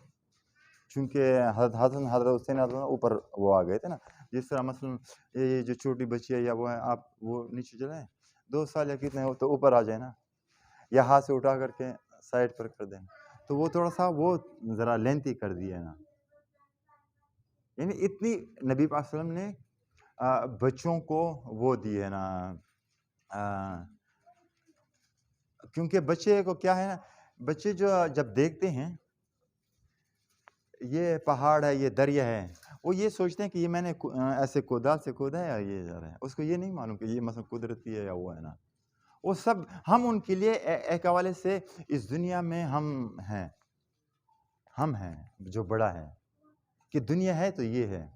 چونکہ حضرت حسین اوپر وہ آ گئے تھے نا. جس طرح مثلا یہ جو چھوٹی بچی ہے یا وہ ہے، آپ وہ نیچے چلائیں 2 سال یا کتنے ہو تو اوپر آ جائے نا، یا ہاتھ سے اٹھا کر کے سائڈ پر کر دیں، تو وہ تھوڑا سا وہ ذرا لینتھی کر دیا ہے نا. یعنی اتنی نبی پاک صلی اللہ علیہ وسلم نے بچوں کو وہ دی ہے نا، کیونکہ بچے کو کیا ہے نا، بچے جو جب دیکھتے ہیں یہ پہاڑ ہے، یہ دریا ہے، وہ یہ سوچتے ہیں کہ یہ میں نے ایسے کودال سے کودا ہے یا یہ جا رہا ہے. اس کو یہ نہیں معلوم کہ یہ مثلا قدرتی ہے یا وہ ہے نا. وہ سب ہم ان کے لیے ایک حوالے سے اس دنیا میں ہم ہیں جو بڑا ہے کہ دنیا ہے تو یہ ہے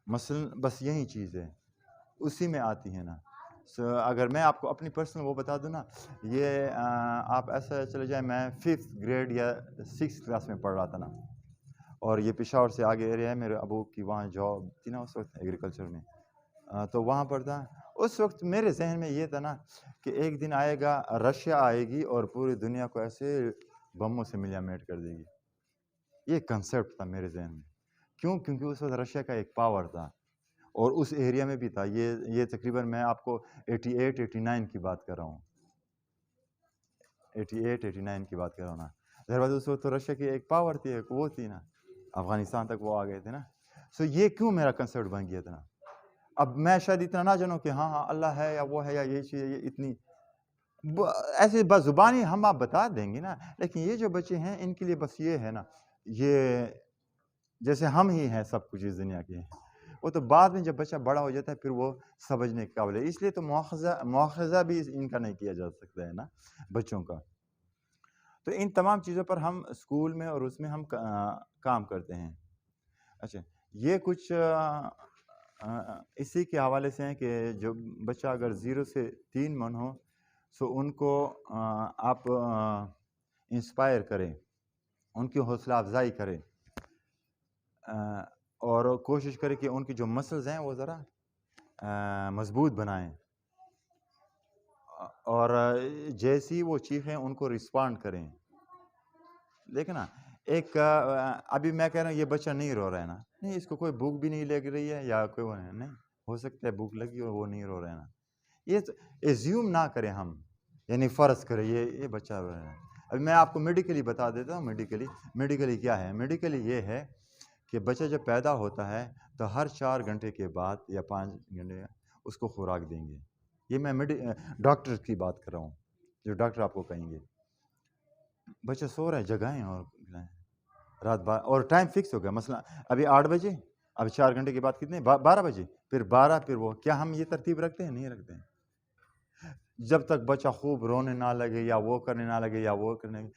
مثلا، بس یہی چیز ہے اسی میں آتی ہے نا. اگر میں آپ کو اپنی پرسنل وہ بتا دوں نا، یہ آپ ایسا چلے جائیں، میں 5th گریڈ یا 6th کلاس میں پڑھ رہا تھا نا، اور یہ پشاور سے آگے ایریا ہے، میرے ابو کی وہاں جاب تھی نا اس وقت ایگریکلچر میں، تو وہاں پر تھا. اس وقت میرے ذہن میں یہ تھا نا کہ ایک دن آئے گا رشیا آئے گی اور پوری دنیا کو ایسے بموں سے ملیا میٹ کر دے گی. یہ کنسیپٹ تھا میرے ذہن میں. کیوں؟ کیونکہ اس وقت رشیا کا ایک پاور تھا اور اس ایریا میں بھی تھا. یہ تقریباً میں آپ کو 88-89 کی بات کر رہا ہوں. 88-89 کی بات کر رہا ہوں نا. ظاہر بات اس وقت تو رشیا کی ایک پاور تھی, ایک وہ تھی نا, افغانستان تک وہ آ گئے تھے نا. سو یہ کیوں میرا کنسیپٹ بن گیا تھا نا. اب میں شاید اتنا نہ جانوں کہ ہاں اللہ ہے یا وہ ہے یا یہ چیز, یہ اتنی ایسے بس زبانی ہم آپ بتا دیں گے نا, لیکن یہ جو بچے ہیں ان کے لیے بس یہ ہے نا, یہ جیسے ہم ہی ہیں سب کچھ اس دنیا کے. وہ تو بعد میں جب بچہ بڑا ہو جاتا ہے پھر وہ سمجھنے کے قابل ہے. اس لیے تو مواخذہ بھی ان کا نہیں کیا جا سکتا ہے نا بچوں کا. تو ان تمام چیزوں پر ہم اسکول میں اور اس میں ہم کام کرتے ہیں. اچھا, یہ کچھ اسی کے حوالے سے ہیں کہ جو بچہ اگر 0 سے 3 من ہو سو ان کو آپ انسپائر کریں, ان کی حوصلہ افزائی کریں اور کوشش کریں کہ ان کی جو مسلز ہیں وہ ذرا مضبوط بنائیں, اور جیسی وہ چیخیں ان کو رسپانڈ کریں. دیکھنا ایک ابھی میں کہہ رہا ہوں یہ بچہ نہیں رو رہا ہے نا, نہیں اس کو کوئی بھوک بھی نہیں لگ رہی ہے یا کوئی وہ نہیں, ہو سکتا ہے بھوک لگی اور وہ نہیں رو رہا ہے نا. یہ ایزیوم نہ کریں ہم, یعنی فرض کریں یہ بچہ رو رہا ہے. ابھی میں آپ کو میڈیکلی بتا دیتا ہوں. میڈیکلی کیا ہے؟ میڈیکلی یہ ہے کہ بچہ جب پیدا ہوتا ہے تو ہر 4 گھنٹے کے بعد یا 5 گھنٹے اس کو خوراک دیں گے. یہ میں ڈاکٹر کی بات کر رہا ہوں, جو ڈاکٹر آپ کو کہیں گے. بچہ سو رہا ہے جگائیں اور رات بار اور ٹائم فکس ہو گیا, مثلا ابھی 8 بجے, اب 4 گھنٹے کے بعد کتنے, 12 بجے, پھر 12, پھر وہ. کیا ہم یہ ترتیب رکھتے ہیں؟ نہیں رکھتے ہیں. جب تک بچہ خوب رونے نہ لگے یا وہ کرنے نہ لگے یا وہ کرنے.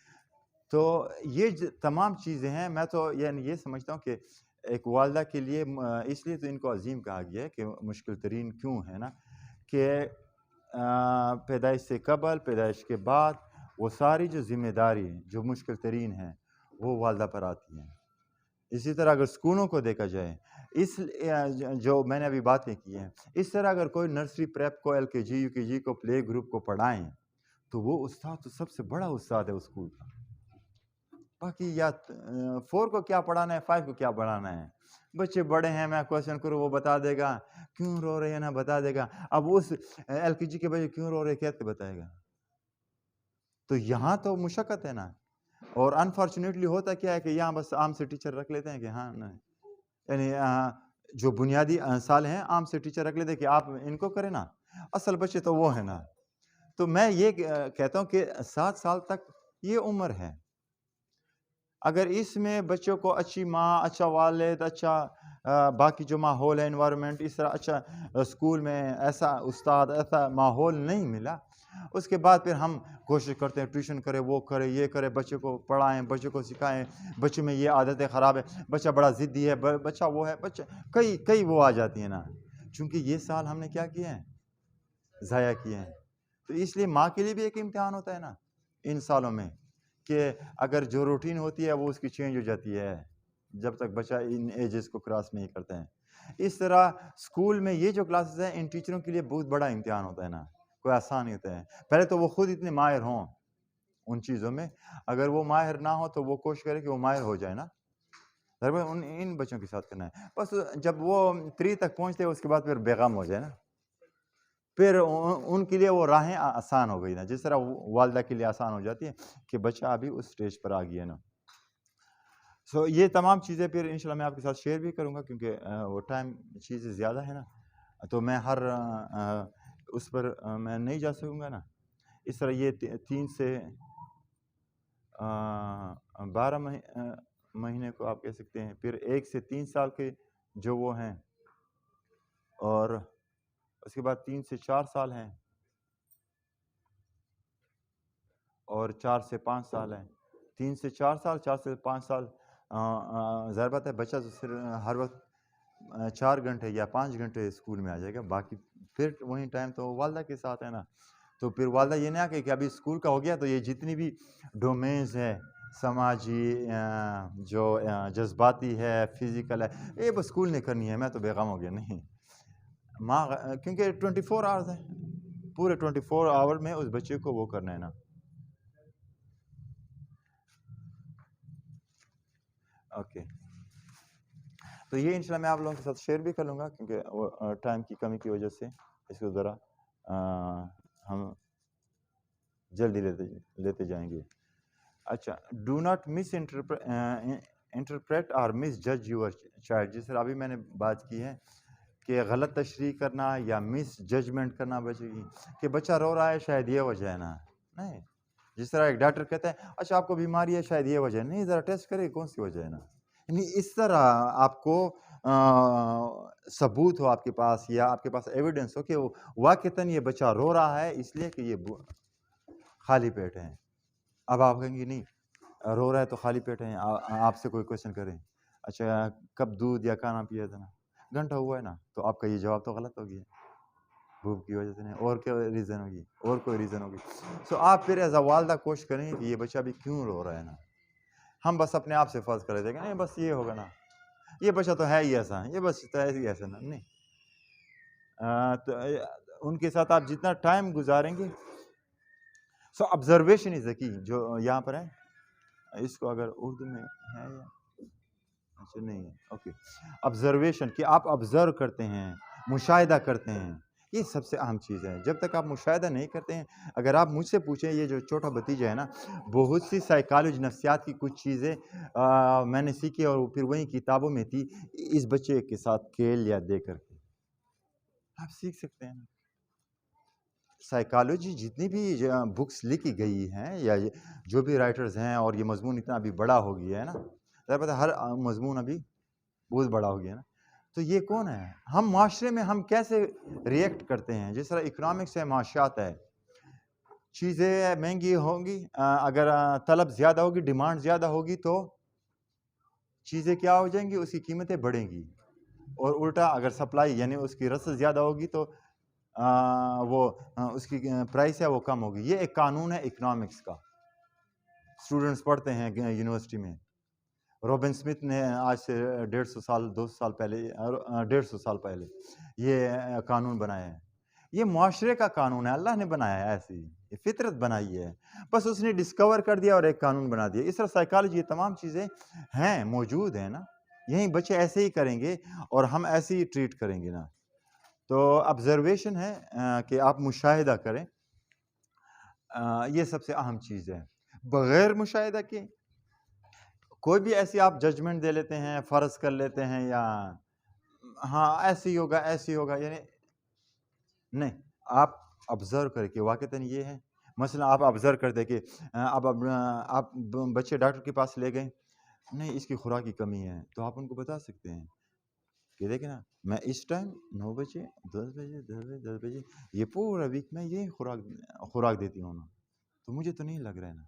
تو یہ تمام چیزیں ہیں. میں تو یعنی یہ سمجھتا ہوں کہ ایک والدہ کے لیے, اس لیے تو ان کو عظیم کہا گیا ہے کہ مشکل ترین کیوں ہے نا, کہ پیدائش سے قبل, پیدائش کے بعد, وہ ساری جو ذمہ داری جو مشکل ترین ہیں وہ والدہ پر آتی ہیں. اسی طرح اگر اسکولوں کو دیکھا جائے, اس جو میں نے ابھی باتیں کی ہیں, اس طرح اگر کوئی نرسری پریپ کو, LKG UKG کو, پلے گروپ کو پڑھائیں تو وہ استاد تو سب سے بڑا استاد ہے اسکول کا. باقی یا 4 کو کیا پڑھانا ہے, 5 کو کیا پڑھانا ہے. بچے بڑے ہیں, میں کوشچن کروں وہ بتا دے گا, کیوں رو رہے ہیں نا بتا دے گا. اب اس LKG کے بچے کیوں رو رہے کیسے بتائے گا؟ تو یہاں تو مشقت ہے نا. اور انفارچونیٹلی ہوتا کیا ہے کہ یہاں بس عام سے ٹیچر رکھ لیتے ہیں کہ ہاں یعنی جو بنیادی سال ہیں عام سے ٹیچر رکھ لیتے ہیں کہ آپ ان کو کریں نا. اصل بچے تو وہ ہیں نا. تو میں یہ کہتا ہوں کہ 7 سال تک یہ عمر ہے. اگر اس میں بچوں کو اچھی ماں, اچھا والد, اچھا باقی جو ماحول ہے, انوائرمنٹ, اس طرح اچھا اسکول میں ایسا استاد, ایسا ماحول نہیں ملا, اس کے بعد پھر ہم کوشش کرتے ہیں ٹیوشن کرے, وہ کرے, یہ کرے, بچے کو پڑھائیں, بچے کو سکھائیں, بچے میں یہ عادتیں خراب ہے, بچہ بڑا ضدی ہے, بچہ وہ ہے, بچہ کئی وہ آ جاتی ہیں نا. چونکہ یہ سال ہم نے کیا کیے ہیں, ضائع کیے ہیں. تو اس لیے ماں کے لیے بھی ایک امتحان ہوتا ہے نا ان سالوں میں, کہ اگر جو روٹین ہوتی ہے وہ اس کی چینج ہو جاتی ہے جب تک بچہ ان ایجز کو کراس نہیں کرتا ہے. اس طرح اسکول میں یہ جو کلاسز ہیں ان ٹیچروں کے لیے بہت بڑا امتحان ہوتا ہے نا, کوئی آسان نہیں ہوتا ہے. پہلے تو وہ خود اتنے ماہر ہوں ان چیزوں میں, اگر وہ ماہر نہ ہو تو وہ کوشش کرے کہ وہ ماہر ہو جائے نا. ان بچوں کے ساتھ کرنا ہے. بس جب وہ 3 تک پہنچتے ہیں اس کے بعد پھر بیغام ہو جائے نا, پھر ان کے لیے وہ راہیں آسان ہو گئی نا, جس طرح والدہ کے لیے آسان ہو جاتی ہے کہ بچہ ابھی اس سٹیج پر آ گیا نا. سو یہ تمام چیزیں پھر انشاءاللہ میں آپ کے ساتھ شیئر بھی کروں گا, کیونکہ وہ ٹائم چیزیں زیادہ ہے نا, تو میں ہر اس پر میں نہیں جا سکوں گا نا. اس طرح یہ 3 سے 12 مہینے کو آپ کہہ سکتے ہیں, پھر 1 سے 3 سال کے جو وہ ہیں, اور اس کے بعد 3 سے 4 سال ہیں, اور 4 سے 5 سال ہیں. 3 سے 4 سال, 4 سے 5 سال. ظاہر بات ہے بچہ تو صرف ہر وقت 4 گھنٹے یا 5 گھنٹے اسکول میں آ جائے گا, باقی پھر وہی ٹائم تو والدہ کے ساتھ ہے نا. تو پھر والدہ یہ نہیں آ کہ ابھی اسکول کا ہو گیا تو یہ جتنی بھی ڈومینز ہے, سماجی, جو جذباتی ہے, فزیکل ہے, یہ بس اسکول نہیں کرنی ہے, میں تو بیغام ہو گیا. نہیں, ماں کیونکہ 24 آورز ہیں، پورے 24 آور میں اس بچے کو وہ کرنا ہے نا. اوکے، تو یہ انشاءاللہ میں آپ لوگوں کے ساتھ شیئر بھی کر لوں گا، کیونکہ ٹائم کی کمی کی وجہ سے اس کو ذرا ہم جلدی لیتے جائیں گے. اچھا، ڈو ناٹ مس انٹرپریٹ اور مس جج یور چائلڈ. جس طرح ابھی میں نے بات کی ہے کہ غلط تشریح کرنا یا مس ججمنٹ کرنا بچے کی، کہ بچہ رو رہا ہے شاید یہ وجہ ہے نا. نہیں، جس طرح ایک ڈاکٹر کہتا ہے اچھا آپ کو بیماری ہے شاید یہ وجہ ہے، نہیں ذرا ٹیسٹ کرے کون سی وجہ ہے نا. یعنی اس طرح آپ کو ثبوت ہو آپ کے پاس، یا آپ کے پاس ایویڈنس ہو کہ واقعتاً یہ بچہ رو رہا ہے اس لیے کہ یہ خالی پیٹ ہے. اب آپ کہیں گے نہیں رو رہا ہے تو خالی پیٹ ہے، آپ سے کوئی کویشچن کریں اچھا کب دودھ یا کھانا پیا تھا نا، گھنٹہ ہوا ہے نا، تو آپ کا یہ جواب تو غلط ہو گیا، بھوک کی وجہ سے نہیں، اور کیا ریزن ہوگی، اور کوئی ریزن ہوگی. سو آپ پھر ایز اے والدہ کوشش کریں کہ یہ بچہ بھی کیوں رو رہا ہے نا. ہم بس اپنے آپ سے فرض کر لیتے ہیں کہ نہیں بس یہ ہوگا نا، یہ بچہ تو ہے ہی ایسا، یہ بس تو ہے ہی ایسا نا. نہیں، تو ان کے ساتھ آپ جتنا ٹائم گزاریں گے. سو آبزرویشن از دا کی، جو یہاں پر ہے اس کو اگر اردو میں ہے یا اچھا نہیں ہے، اوکے. آبزرویشن کہ آپ آبزرو کرتے ہیں، مشاہدہ کرتے ہیں، یہ سب سے اہم چیز ہے. جب تک آپ مشاہدہ نہیں کرتے ہیں، اگر آپ مجھ سے پوچھیں یہ جو چھوٹا بھتیجا ہے نا، بہت سی سائیکالوجی نفسیات کی کچھ چیزیں میں نے سیکھی اور پھر وہی کتابوں میں تھی. اس بچے کے ساتھ کھیل یا دے کر کے آپ سیکھ سکتے ہیں. سائیکالوجی جتنی بھی بکس لکھی گئی ہیں یا جو بھی رائٹرز ہیں، اور یہ مضمون اتنا ابھی بڑا ہو گیا ہے نا، پتہ ہر مضمون ابھی بہت بڑا ہو گیا نا. تو یہ کون ہے؟ ہم معاشرے میں ہم کیسے ریئیکٹ کرتے ہیں. جس طرح اکنامکس ہے، معاشیات ہے، چیزیں مہنگی ہوں گی، اگر طلب زیادہ ہوگی، ڈیمانڈ زیادہ ہوگی تو چیزیں کیا ہو جائیں گی، اس کی قیمتیں بڑھیں گی. اور الٹا اگر سپلائی یعنی اس کی رسد زیادہ ہوگی تو وہ اس کی پرائس ہے وہ کم ہوگی. یہ ایک قانون ہے اکنامکس کا، اسٹوڈنٹس پڑھتے ہیں یونیورسٹی میں. روبن اسمتھ نے آج سے 150 سال 200 سال پہلے 150 سال پہلے یہ قانون بنایا ہے. یہ معاشرے کا قانون ہے، اللہ نے بنایا ہے ایسے ہی، یہ فطرت بنائی ہے، بس اس نے ڈسکور کر دیا اور ایک قانون بنا دیا. اس طرح سائیکالوجی یہ تمام چیزیں ہیں، موجود ہیں نا. یہیں بچے ایسے ہی کریں گے اور ہم ایسے ہی ٹریٹ کریں گے نا. تو آبزرویشن ہے کہ آپ مشاہدہ کریں، یہ سب سے اہم چیز ہے. بغیر مشاہدہ کے کوئی بھی ایسی آپ ججمنٹ دے لیتے ہیں، فرض کر لیتے ہیں، یا ہاں ایسے ہی ہوگا ایسے ہی ہوگا، یعنی نہیں. آپ آبزرو کریں کہ واقعتاً یہ ہے. مثلا آپ آبزرو کرتے کہ اب آپ بچے ڈاکٹر کے پاس لے گئے، نہیں اس کی خوراک کی کمی ہے، تو آپ ان کو بتا سکتے ہیں کہ دیکھیں نا میں اس ٹائم 9 بجے 10 بجے 10 بجے یہ پورا ویک میں یہی خوراک دیتی ہوں نا، تو مجھے تو نہیں لگ رہا ہے نا.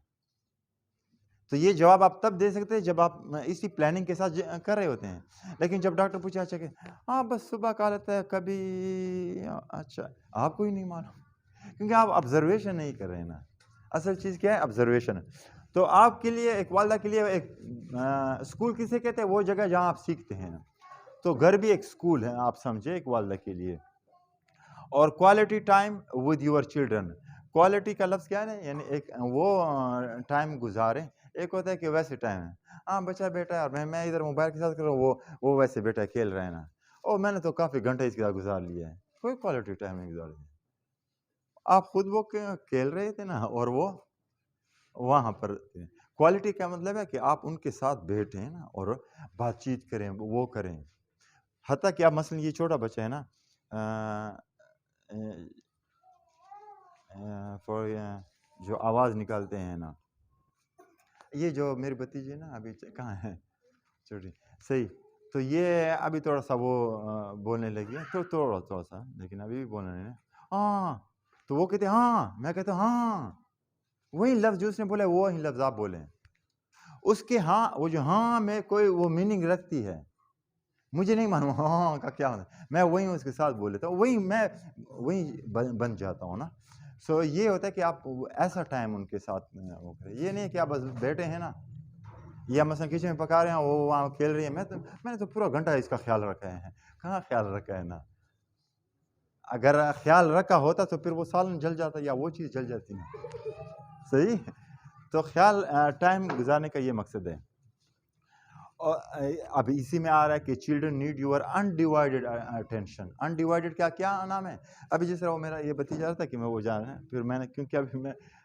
تو یہ جواب آپ تب دے سکتے ہیں جب آپ اسی پلاننگ کے ساتھ کر رہے ہوتے ہیں. لیکن جب ڈاکٹر پوچھا اچھا کہ ہاں بس صبح کھا لیتا ہے کبھی، اچھا آپ کو ہی نہیں معلوم کیونکہ آپ آبزرویشن نہیں کر رہے ہیں نا. اصل چیز کیا ہے؟ آبزرویشن. تو آپ کے لیے ایک والدہ کے لیے ایک اسکول کسے کہتے ہیں؟ وہ جگہ جہاں آپ سیکھتے ہیں نا. تو گھر بھی ایک اسکول ہے، آپ سمجھے، ایک والدہ کے لیے. اور quality time with your children. Quality کا لفظ کیا ہے؟ یعنی ایک وہ ٹائم گزاریں. ایک ہوتا ہے کہ ویسے ٹائم ہے، ہاں بچہ بیٹا ہے اور میں ادھر موبائل کے ساتھ کر رہا ہوں، وہ ویسے بیٹا کھیل رہے ہیں نا، اور میں نے تو کافی گھنٹے اس کے ساتھ گزار لیا ہے. کوئی کوالٹی ٹائم نہیں گزار دیا. آپ خود وہ کھیل رہے تھے نا اور وہ وہاں پر تھے. کوالٹی کا مطلب ہے کہ آپ ان کے ساتھ بیٹھیں نا اور بات چیت کریں، وہ کریں. حتیٰ کہ آپ مثلا یہ چھوٹا بچہ ہے نا، جو آواز نکالتے ہیں نا، یہ جو میری بھتیجی نا ابھی کہاں ہے چھوٹی، صحیح. تو یہ ابھی تھوڑا سا وہ بولنے لگی ہے، تو تھوڑا سا، لیکن ابھی بھی بولنے نہیں. ہاں تو وہ کہتے ہیں ہاں، میں کہتا ہوں ہاں، وہی لفظ جو اس نے بولا وہی لفظ آپ بولیں. اس کے ہاں، وہ جو ہاں میں کوئی وہ میننگ رکھتی ہے، مجھے نہیں معلوم ہاں کا کیا ہوتا ہے، میں وہی اس کے ساتھ بول لیتا ہوں، وہی بن جاتا ہوں نا. سو یہ ہوتا ہے کہ آپ ایسا ٹائم ان کے ساتھ وہ کریں. یہ نہیں کہ آپ بس بیٹھے ہیں نا، یا مثلا کچن میں پکا رہے ہیں، وہ وہاں کھیل رہی ہے، میں نے تو پورا گھنٹہ اس کا خیال رکھا ہے. کہاں خیال رکھا ہے نا. اگر خیال رکھا ہوتا تو پھر وہ سالن جل جاتا یا وہ چیز جل جاتی نا. صحیح. تو خیال ٹائم گزارنے کا یہ مقصد ہے. اور اب اسی میں آ رہا ہے کہ children need your undivided attention. Undivided کیا نام ہے؟ ابھی جس طرح وہ میرا یہ بتیجا رہا تھا کہ میں وہ جان رہا پھر میں نے کیونکہ ابھی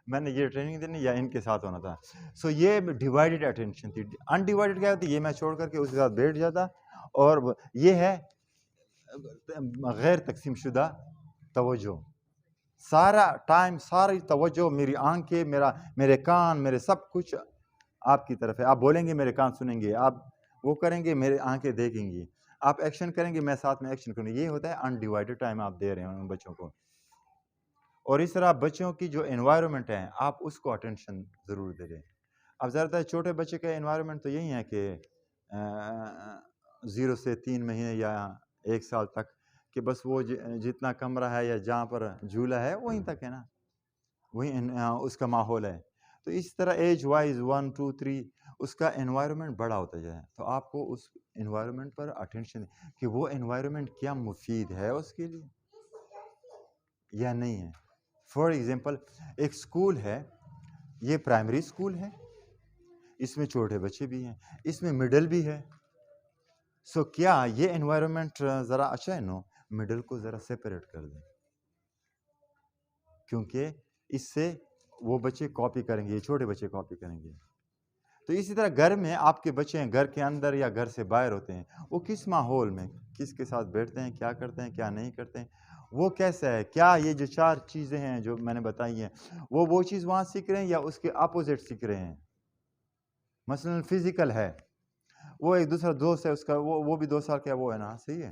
میں نے یہ ٹریننگ دینی یا ان کے ساتھ ہونا تھا. سو یہ ڈیوائڈیڈ اٹینشن تھی. انڈیوائڈیڈ کیا ہوتی ہے؟ یہ میں چھوڑ کر کے اس کے ساتھ بیٹھ جاتا. اور یہ ہے غیر تقسیم شدہ توجہ. سارا ٹائم ساری توجہ میری آنکھیں میرے کان میرے سب کچھ آپ کی طرف ہے. آپ بولیں گے میرے کان سنیں گے, آپ وہ کریں گے میرے آنکھیں دیکھیں گی, آپ ایکشن کریں گے میں ساتھ میں ایکشن کروں گی. یہ ہوتا ہے انڈیوائڈیڈ ٹائم آپ دے رہے ہیں ان بچوں کو. اور اس طرح بچوں کی جو انوائرمنٹ ہے آپ اس کو اٹینشن ضرور دے رہے ہیں. اب زیادہ تر چھوٹے بچے کا انوائرمنٹ تو یہی ہے کہ 0 سے 3 مہینے یا 1 سال تک کہ بس وہ جتنا کمرہ ہے یا جہاں پر جھولا ہے وہیں تک ہے نا, وہی اس کا ماحول ہے. تو اس طرح ایج وائز 1 2 3 اس کا انوائرمنٹ بڑا ہوتا جائے. تو آپ کو اس انوائرمنٹ پر اٹینشن کہ وہ انوائرمنٹ کیا مفید ہے اس کے لیے یا نہیں ہے. فار ایگزامپل ایک اسکول ہے, یہ پرائمری اسکول ہے, اس میں چھوٹے بچے بھی ہیں, اس میں مڈل بھی ہے. سو کیا یہ انوائرمنٹ ذرا اچھا ہے؟ نو, مڈل کو ذرا سیپریٹ کر دیں کیونکہ اس سے وہ بچے کاپی کریں گے, یہ چھوٹے بچے کاپی کریں گے. تو اسی طرح گھر میں آپ کے بچے ہیں, گھر کے اندر یا گھر سے باہر ہوتے ہیں, وہ کس ماحول میں کس کے ساتھ بیٹھتے ہیں, کیا کرتے ہیں کیا نہیں کرتے ہیں, وہ کیسا ہے. کیا یہ جو 4 چیزیں ہیں جو میں نے بتائی ہیں وہ چیز وہاں سیکھ رہے ہیں یا اس کے اپوزٹ سیکھ رہے ہیں. مثلا فزیکل ہے, وہ ایک دوسرا دوست ہے اس کا, وہ بھی 2 سال کا وہ ہے نا, صحیح ہے,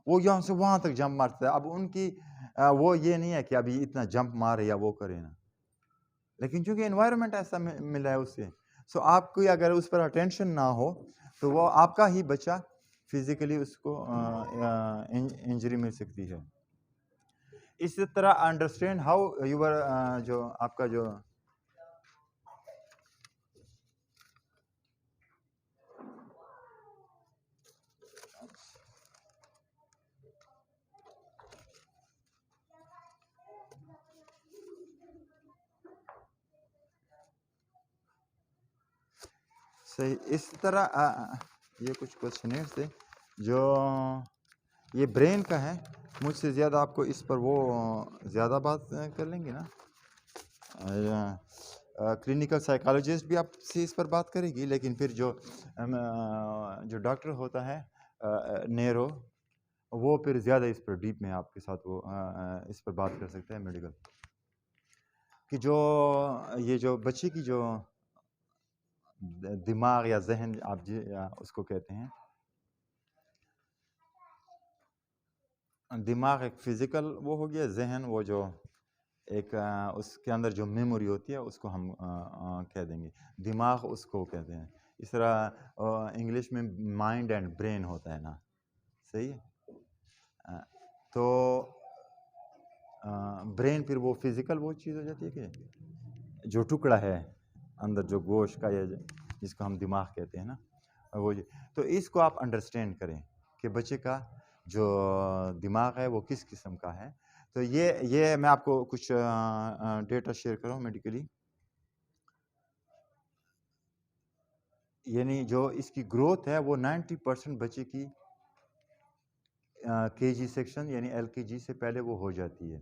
وہ یہاں سے وہاں تک جمپ مارتا ہے. اب ان کی وہ یہ نہیں ہے کہ ابھی اتنا جمپ مارے یا وہ کرے نا, لیکن چونکہ انوائرمنٹ ایسا ملا ہے اس سے. سو آپ کو اگر اس پر اٹینشن نہ ہو تو وہ آپ کا ہی بچہ فزیکلی اس کو انجری مل سکتی ہے. اسی طرح انڈرسٹینڈ ہاؤ یور جو آپ کا جو صحیح. اس طرح یہ کچھ کوشچنیئرس تھے جو یہ برین کا ہے. مجھ سے زیادہ آپ کو اس پر وہ زیادہ بات کر لیں گے نا, کلینکل سائیکالوجسٹ بھی آپ سے اس پر بات کرے گی, لیکن پھر جو ڈاکٹر ہوتا ہے نیرو, وہ پھر زیادہ اس پر ڈیپ میں آپ کے ساتھ وہ اس پر بات کر سکتے ہیں میڈیکل کہ جو یہ جو بچے کی جو دماغ یا ذہن آپ اس کو کہتے ہیں, دماغ ایک فزیکل وہ ہو گیا, ذہن وہ جو ایک اس کے اندر جو میموری ہوتی ہے اس کو ہم کہہ دیں گے دماغ, اس کو کہتے ہیں. اس طرح انگلش میں مائنڈ اینڈ برین ہوتا ہے نا, صحیح ہے. تو برین پھر وہ فزیکل وہ چیز ہو جاتی ہے کہ جو ٹکڑا ہے اندر جو گوشت کا یا جس کو ہم دماغ کہتے ہیں نا, وہ تو اس کو آپ انڈرسٹینڈ کریں کہ بچے کا جو دماغ ہے وہ کس قسم کا ہے. تو یہ میں آپ کو کچھ ڈیٹا شیئر کروں میڈیکلی, یعنی جو اس کی گروتھ ہے وہ 90% بچے کی کے جی سیکشن یعنی ایل کے جی سے پہلے وہ ہو جاتی ہے,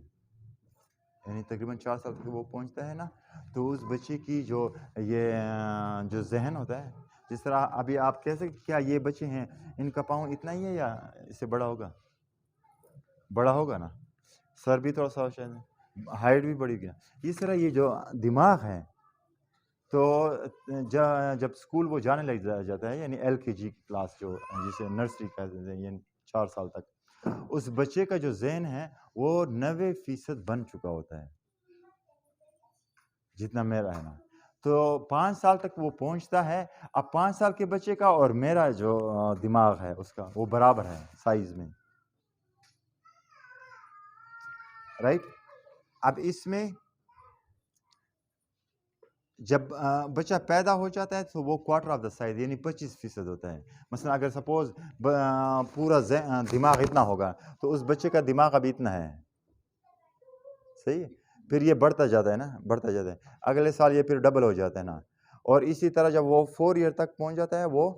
یعنی تقریباً 4 سال تک وہ پہنچتا ہے نا. تو اس بچے کی جو یہ جو ذہن ہوتا ہے, جس طرح ابھی آپ کہہ سکتے کیا یہ بچے ہیں ان کا پاؤں اتنا ہی ہے یا اس سے بڑا ہوگا نا, سر بھی تھوڑا سا شاید ہائٹ بھی بڑی گیا. اس طرح یہ جو دماغ ہے تو جب اسکول وہ جانے لگ جاتا ہے یعنی ایل کے جی کلاس جو جسے نرسری کہتے ہیں یعنی 4 سال تک, اس بچے کا جو ذہن ہے وہ 90% بن چکا ہوتا ہے جتنا میرا ہے نا. تو 5 سال تک وہ پہنچتا ہے. اب 5 سال کے بچے کا اور میرا جو دماغ ہے اس کا وہ برابر ہے سائز میں, رائٹ. اب اس میں جب بچہ پیدا ہو جاتا ہے تو وہ کوارٹر آف دا سائز یعنی 25% ہوتا ہے. مثلا اگر سپوز پورا دماغ اتنا ہوگا تو اس بچے کا دماغ ابھی اتنا ہے. صحیح ہے. پھر یہ بڑھتا جاتا ہے نا، بڑھتا جاتا ہے. اگلے سال یہ پھر ڈبل ہو جاتا ہے نا. اور اسی طرح جب وہ 4 ایئر تک پہنچ جاتا ہے وہ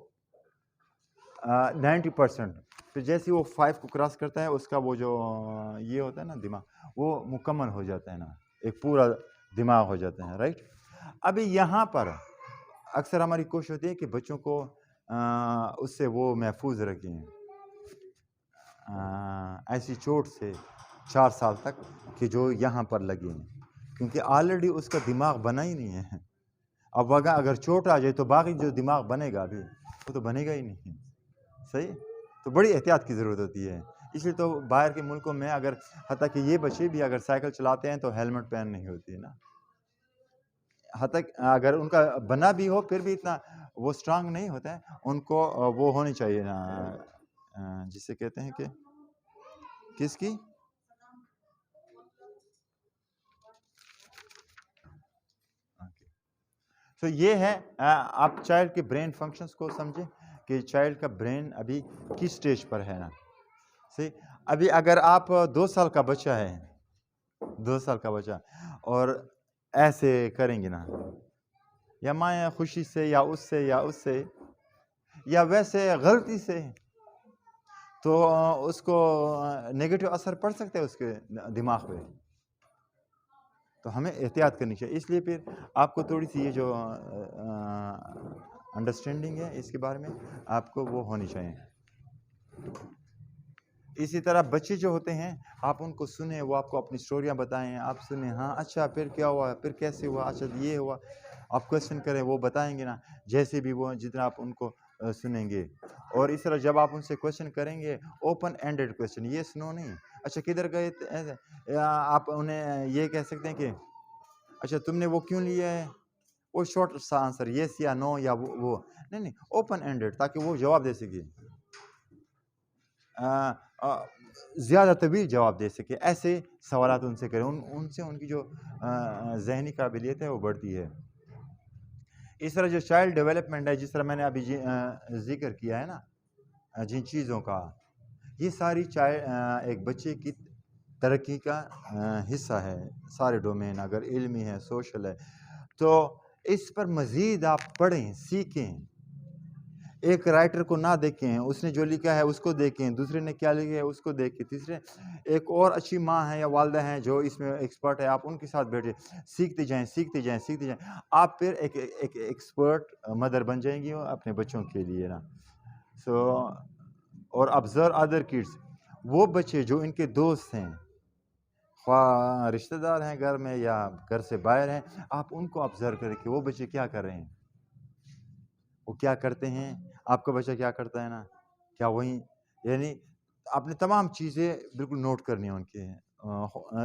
90%. پھر جیسے وہ 5 کو کراس کرتا ہے اس کا وہ جو یہ ہوتا ہے نا دماغ وہ مکمل ہو جاتا ہے نا، ایک پورا دماغ ہو جاتا ہے. رائٹ. ابھی یہاں پر اکثر ہماری کوشش ہوتی ہے کہ بچوں کو اس سے وہ محفوظ رکھیں ایسی چوٹ سے 4 سال تک کہ جو یہاں پر لگے ہیں، کیونکہ آلریڈی اس کا دماغ بنا ہی نہیں ہے. اب اگر چوٹ آ جائے تو باقی جو دماغ بنے گا ابھی وہ تو بنے گا ہی نہیں. صحیح. تو بڑی احتیاط کی ضرورت ہوتی ہے. اس لیے تو باہر کے ملکوں میں اگر حتیٰ کہ یہ بچے بھی اگر سائیکل چلاتے ہیں تو ہیلمٹ پہن نہیں ہوتی ہے نا. حتیٰ اگر ان کا بنا بھی ہو پھر بھی اتنا وہ سٹرانگ نہیں ہوتا ہے. ان کو وہ ہونی چاہیے جسے کہتے ہیں کہ کس کی تو یہ ہے. آپ چائلڈ کے برین فنکشنز کو سمجھیں کہ چائلڈ کا برین ابھی کس سٹیج پر ہے نا. صحیح. ابھی اگر آپ 2 سال کا بچہ ہے، 2 سال کا بچہ اور ایسے کریں گے نا یا ماں خوشی سے یا اس سے یا ویسے غلطی سے تو اس کو نیگیٹو اثر پڑ سکتا ہے اس کے دماغ پہ. تو ہمیں احتیاط کرنی چاہیے. اس لیے پھر آپ کو تھوڑی سی یہ جو انڈرسٹینڈنگ ہے اس کے بارے میں آپ کو وہ ہونی چاہیے. اسی طرح بچے جو ہوتے ہیں آپ ان کو سنیں، وہ آپ کو اپنی سٹوریاں بتائیں، آپ سنیں ہاں اچھا پھر کیا ہوا، پھر کیسے ہوا، اچھا یہ ہوا. آپ کویسچن کریں وہ بتائیں گے نا جیسے بھی وہ جتنا آپ ان کو سنیں گے. اور اس طرح جب آپ ان سے کویسچن کریں گے اوپن اینڈڈ کویسچن، یہ سنو نہیں اچھا کدھر گئے، آپ انہیں یہ کہہ سکتے ہیں کہ اچھا تم نے وہ کیوں لیا ہے، وہ شارٹ سا آنسر یس یا نو یا وہ نہیں اوپن اینڈڈ تاکہ وہ جواب دے سکے، زیادہ طویل جواب دے سکے. ایسے سوالات ان سے کریں، ان سے ان کی جو ذہنی قابلیت ہے وہ بڑھتی ہے. اس طرح جو چائلڈ ڈیولپمنٹ ہے جس طرح میں نے ابھی ذکر کیا ہے نا جن چیزوں کا، یہ ساری ایک بچے کی ترقی کا حصہ ہے. سارے ڈومین اگر علمی ہے سوشل ہے تو اس پر مزید آپ پڑھیں سیکھیں. ایک رائٹر کو نہ دیکھیں اس نے جو لکھا ہے اس کو دیکھیں، دوسرے نے کیا لکھا ہے اس کو دیکھیں، تیسرے ایک اور اچھی ماں ہے یا والدہ ہیں جو اس میں ایکسپرٹ ہے، آپ ان کے ساتھ بیٹھے سیکھتے جائیں. آپ پھر ایک ایکسپرٹ مدر بن جائیں گی اپنے بچوں کے لیے نا. اور آبزرو ادر کڈس، وہ بچے جو ان کے دوست ہیں خواہ رشتہ دار ہیں گھر میں یا گھر سے باہر ہیں، آپ ان کو آبزرو کریں کہ وہ بچے کیا کر رہے ہیں، وہ کیا کرتے ہیں، آپ کا بچہ کیا کرتا ہے نا، کیا وہیں یعنی آپ نے تمام چیزیں بالکل نوٹ کرنی ہیں ان کے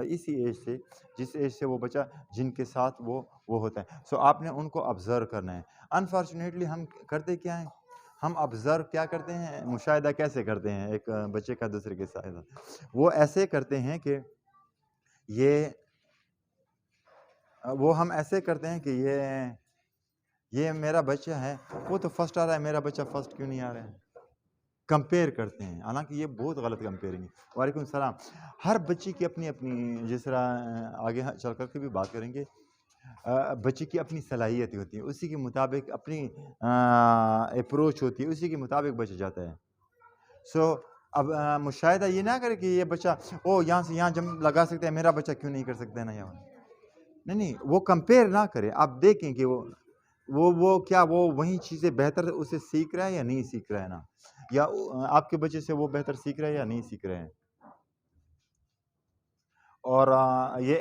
اسی ایج سے، جس ایج سے وہ بچہ جن کے ساتھ وہ ہوتا ہے. سو آپ نے ان کو آبزرو کرنا ہے. انفارچونیٹلی ہم کرتے کیا ہیں، ہم آبزرو کیا کرتے ہیں، مشاہدہ کیسے کرتے ہیں ایک بچے کا دوسرے کے ساتھ، وہ ایسے کرتے ہیں کہ ہم ایسے کرتے ہیں کہ یہ میرا بچہ ہے وہ تو فرسٹ آ رہا ہے، میرا بچہ فرسٹ کیوں نہیں آ رہا ہے. کمپیئر کرتے ہیں، حالانکہ یہ بہت غلط کمپیئرنگ ہے. وعلیکم السلام. ہر بچے کی اپنی جس طرح آگے چل کر کے بھی بات کریں گے، بچے کی اپنی صلاحیت ہوتی ہے، اسی کے مطابق اپنی اپروچ ہوتی ہے، اسی کے مطابق بچہ جاتا ہے. سو اب مشاہدہ یہ نہ کرے کہ یہ بچہ یہاں سے یہاں جمپ لگا سکتا ہے، میرا بچہ کیوں نہیں کر سکتا ہے نا یہاں. نہیں وہ کمپیئر نہ کرے. آپ دیکھیں کہ وہ کیا وہ وہی چیزیں بہتر اسے سیکھ رہا ہے یا نہیں سیکھ رہا ہے نا، یا آپ کے بچے سے وہ بہتر سیکھ رہا ہے یا نہیں سیکھ رہے ہیں. اور یہ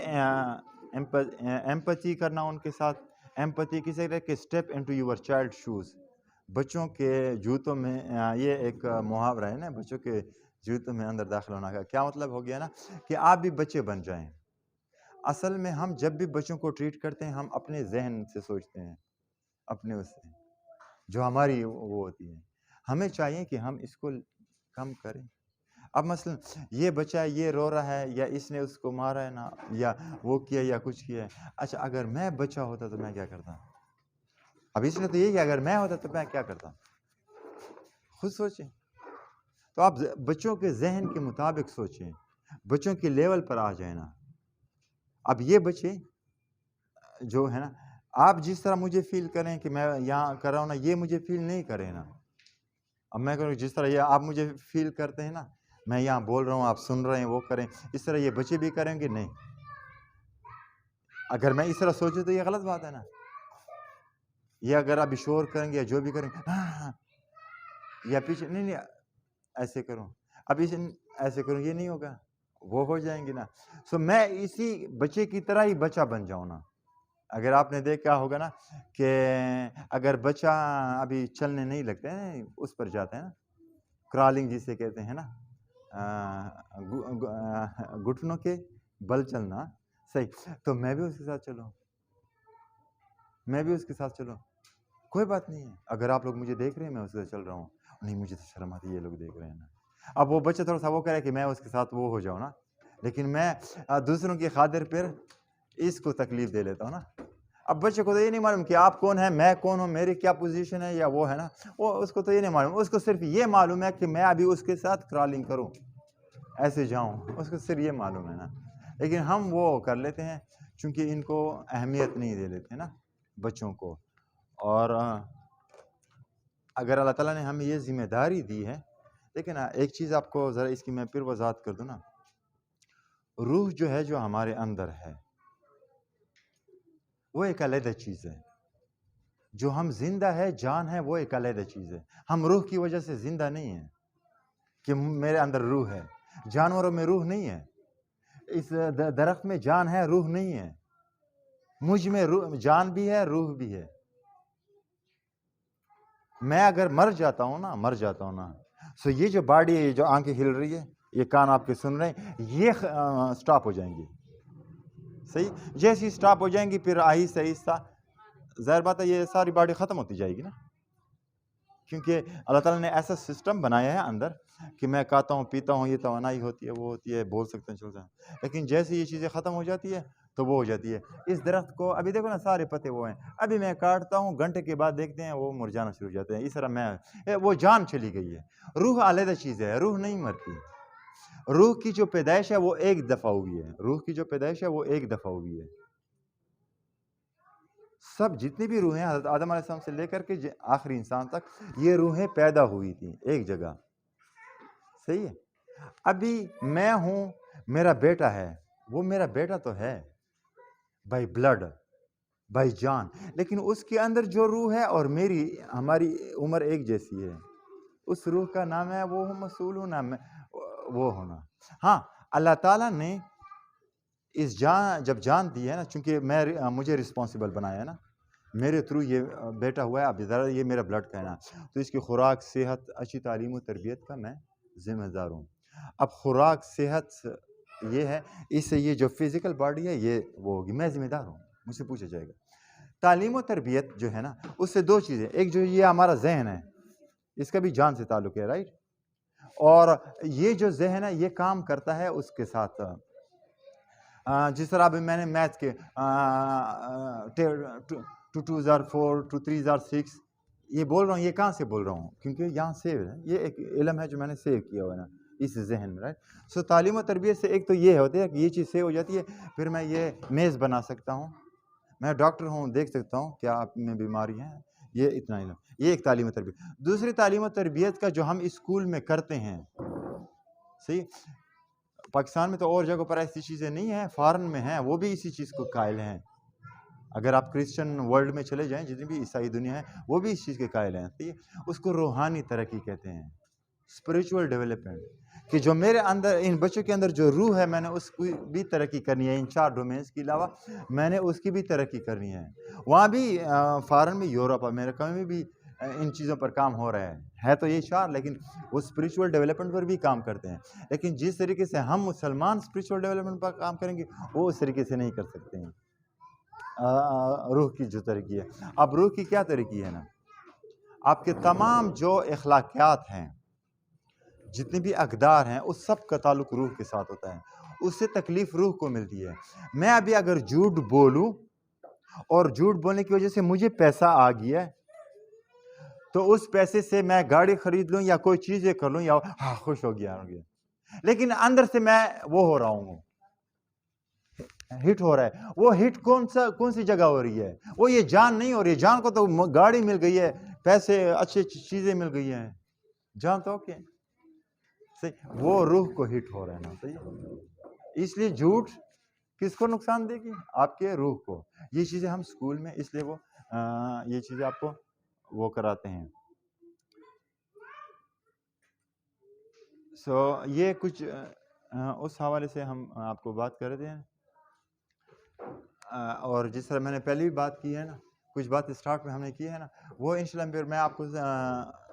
ایمپتھی کرنا ان کے ساتھ، ایمپتھی کسے کہتے ہیں کہ step into your child shoes, بچوں کے جوتوں میں. یہ ایک محاورہ ہے نا، بچوں کے جوتوں میں اندر داخل ہونا کا کیا مطلب ہو گیا نا کہ آپ بھی بچے بن جائیں. اصل میں ہم جب بھی بچوں کو ٹریٹ کرتے ہیں ہم اپنے ذہن سے سوچتے ہیں، اپنے اس سے جو ہماری وہ ہوتی ہے. ہمیں چاہیے کہ ہم اس کو کم کریں. اب مثلا یہ بچہ یہ رو رہا ہے یا اس نے اس کو مارا ہے نا یا وہ کیا یا کچھ کیا ہے. اچھا اگر میں بچہ ہوتا تو میں کیا کرتا؟ اب اس نے تو یہ کہ اگر میں ہوتا تو میں کیا کرتا؟ خود سوچیں. تو آپ بچوں کے ذہن کے مطابق سوچیں, بچوں کے لیول پر آ جائیں نا. اب یہ بچے جو ہے نا, آپ جس طرح مجھے فیل کریں کہ میں یہاں کر رہا ہوں نا, یہ مجھے فیل نہیں کرے نا. اب میں کروں جس طرح یہ آپ مجھے فیل کرتے ہیں نا, میں یہاں بول رہا ہوں آپ سن رہے ہیں وہ کریں, اس طرح یہ بچے بھی کریں گے نہیں. اگر میں اس طرح سوچوں تو یہ غلط بات ہے نا. یہ اگر ابھی شور کریں گے یا جو بھی کریں گے یا پیچھے نہیں ایسے کروں, اب ایسے کروں, یہ نہیں ہوگا, وہ ہو جائیں گے نا. سو میں اسی بچے کی طرح ہی بچہ بن جاؤں نا. اگر آپ نے دیکھا ہوگا نا کہ اگر بچہ ابھی چلنے نہیں لگتے ہیں, اس پر جاتے ہیں نا, کرالنگ جسے کہتے ہیں نا, گھٹنوں کے بل چلنا, صحیح, تو میں بھی اس کے ساتھ چلوں, میں بھی اس کے ساتھ چلوں, کوئی بات نہیں ہے. اگر آپ لوگ مجھے دیکھ رہے ہیں میں اس کے ساتھ چل رہا ہوں, نہیں مجھے تو شرم آتی ہے یہ لوگ دیکھ رہے ہیں نا. اب وہ بچہ تھوڑا سا وہ کرے کہ میں اس کے ساتھ وہ ہو جاؤں نا, لیکن میں دوسروں کی خاطر پھر اس کو تکلیف دے لیتا ہوں نا. اب بچے کو تو یہ نہیں معلوم کہ آپ کون ہیں, میں کون ہوں, میری کیا پوزیشن ہے یا وہ ہے نا, وہ اس کو تو یہ نہیں معلوم. اس کو صرف یہ معلوم ہے کہ میں ابھی اس کے ساتھ کرالنگ کروں, ایسے جاؤں, اس کو صرف یہ معلوم ہے نا. لیکن ہم وہ کر لیتے ہیں چونکہ ان کو اہمیت نہیں دے لیتے نا بچوں کو. اور اگر اللہ تعالیٰ نے ہمیں یہ ذمہ داری دی ہے, دیکھیں نا ایک چیز آپ کو ذرا اس کی میں پھر وضاحت کر دوں نا. روح جو ہے جو ہمارے اندر ہے وہ ایک علیحدہ چیز ہے. جو ہم زندہ ہے, جان ہے, وہ ایک علیحدہ چیز ہے. ہم روح کی وجہ سے زندہ نہیں ہیں کہ میرے اندر روح ہے. جانوروں میں روح نہیں ہے, اس درخت میں جان ہے, روح نہیں ہے. مجھ میں جان بھی ہے, روح بھی ہے. میں اگر مر جاتا ہوں نا, سو یہ جو باڈی ہے, یہ جو آنکھیں ہل رہی ہے, یہ کان آپ کے سن رہے ہیں, یہ سٹاپ ہو جائیں گی. صحیح, جیسی سٹاپ ہو جائیں گی پھر آہستہ آہستہ ظاہر بات ہے یہ ساری باڈی ختم ہوتی جائے گی نا. کیونکہ اللہ تعالیٰ نے ایسا سسٹم بنایا ہے اندر کہ میں کھاتا ہوں, پیتا ہوں, یہ توانائی ہوتی ہے, وہ ہوتی ہے, بول سکتے ہیں, چلتا ہے. لیکن جیسے یہ چیزیں ختم ہو جاتی ہے تو وہ ہو جاتی ہے. اس درخت کو ابھی دیکھو نا, سارے پتے وہ ہیں, ابھی میں کاٹتا ہوں, گھنٹے کے بعد دیکھتے ہیں وہ مرجانا شروع ہو جاتے ہیں. اس طرح وہ جان چلی گئی ہے. روح علیحدہ چیز ہے, روح نہیں مرتی. روح کی جو پیدائش ہے وہ ایک دفعہ ہوئی ہے, روح کی جو پیدائش ہے وہ ایک دفعہ ہوئی ہے. سب جتنی بھی روحیں حضرت آدم علیہ السلام سے لے کر کے آخری انسان تک, یہ روحیں پیدا ہوئی تھیں ایک جگہ. صحیح ہے. ابھی میں ہوں, میرا بیٹا ہے, وہ میرا بیٹا تو ہے بائی بلڈ, بائی جان, لیکن اس کے اندر جو روح ہے اور ہماری عمر ایک جیسی ہے. اس روح کا نام ہے وہ مسئول ہونا, وہ ہونا. ہاں, اللہ تعالیٰ نے اس جب جان دی ہے نا, چونکہ مجھے رسپانسبل بنایا ہے نا, میرے تھرو یہ بیٹا ہوا ہے, اب ذرا یہ میرا بلڈ کا ہے نا, تو اس کی خوراک, صحت, اچھی تعلیم و تربیت کا میں ذمہ دار ہوں. اب خوراک, صحت یہ ہے, اس سے یہ جو فزیکل باڈی ہے یہ وہ ہوگی, میں ذمہ دار ہوں, مجھ سے پوچھا جائے گا. تعلیم و تربیت جو ہے نا, اس سے دو چیزیں, ایک جو یہ ہمارا ذہن ہے, اس کا بھی جان سے تعلق ہے, رائٹ. اور یہ جو ذہن ہے یہ کام کرتا ہے اس کے ساتھ, جس طرح ابھی میں نے میتھ کے 2 2 are 4 2 3 are 6 یہ بول رہا ہوں, یہ کہاں سے بول رہا ہوں, کیونکہ یہاں سیو ہے, یہ ایک علم ہے جو میں نے سیو کیا ہوا ہے نا اس ذہن میں, رائٹ. سو تعلیم و تربیت سے ایک تو یہ ہوتا ہے کہ یہ چیز سیو ہو جاتی ہے, پھر میں یہ میز بنا سکتا ہوں, میں ڈاکٹر ہوں, دیکھ سکتا ہوں کیا آپ میں بیماری ہیں, یہ اتنا علم, یہ ایک تعلیم و تربیت. دوسری تعلیم و تربیت کا جو ہم اسکول میں کرتے ہیں, صحیح, پاکستان میں تو اور جگہوں پر ایسی چیزیں نہیں ہیں, فارن میں ہیں, وہ بھی اسی چیز کو قائل ہیں. اگر آپ کرسچن ورلڈ میں چلے جائیں, جتنی بھی عیسائی دنیا ہے, وہ بھی اس چیز کے قائل ہیں. اس کو روحانی ترقی کہتے ہیں, اسپریچول ڈیولپمنٹ, کہ جو میرے اندر, ان بچوں کے اندر جو روح ہے, میں نے اس کی بھی ترقی کرنی ہے. ان 4 ڈومینس کے علاوہ میں نے اس کی بھی ترقی کرنی ہے. وہاں بھی فارن میں, یورپ, امریکہ میں بھی ان چیزوں پر کام ہو رہا ہے تو یہ 4, لیکن وہ اسپریچول ڈیولپمنٹ پر بھی کام کرتے ہیں. لیکن جس طریقے سے ہم مسلمان اسپریچول ڈیولپمنٹ پر کام کریں گے, وہ اس طریقے سے نہیں کر سکتے ہیں. روح کی جو ترقی ہے, اب روح کی کیا ترقی ہے نا, آپ کے تمام جو اخلاقیات ہیں, جتنے بھی اقدار ہیں اس سب کا تعلق روح کے ساتھ ہوتا ہے. اس سے تکلیف روح کو ملتی ہے. میں ابھی اگر جھوٹ بولوں اور جھوٹ بولنے کی وجہ سے مجھے پیسہ آ گیا تو اس پیسے سے میں گاڑی خرید لوں یا کوئی چیزیں کر لوں یا خوش ہو گیا, لیکن اندر سے میں وہ ہو رہا ہوں, ہٹ ہو رہا ہے. وہ ہٹ کون سی جگہ ہو رہی ہے؟ وہ یہ جان نہیں ہو رہی ہے. جان کو تو گاڑی مل گئی ہے, پیسے اچھی چیزیں مل گئی ہیں, جان تو اوکے صحیح, وہ روح کو ہٹ ہو رہا ہے نا. صحیح, اس لیے جھوٹ کس کو نقصان دے گی؟ آپ کے روح کو. یہ چیزیں ہم اسکول میں اس لیے وہ یہ چیزیں آپ کو وہ کراتے ہیں. یہ کچھ اس حوالے سے ہم آپ کو بات کر رہے ہیں. اور جس طرح میں نے پہلے بھی بات کی ہے نا, کچھ بات اسٹارٹ میں ہم نے کی ہے نا, وہ انشاءاللہ پھر میں آپ کو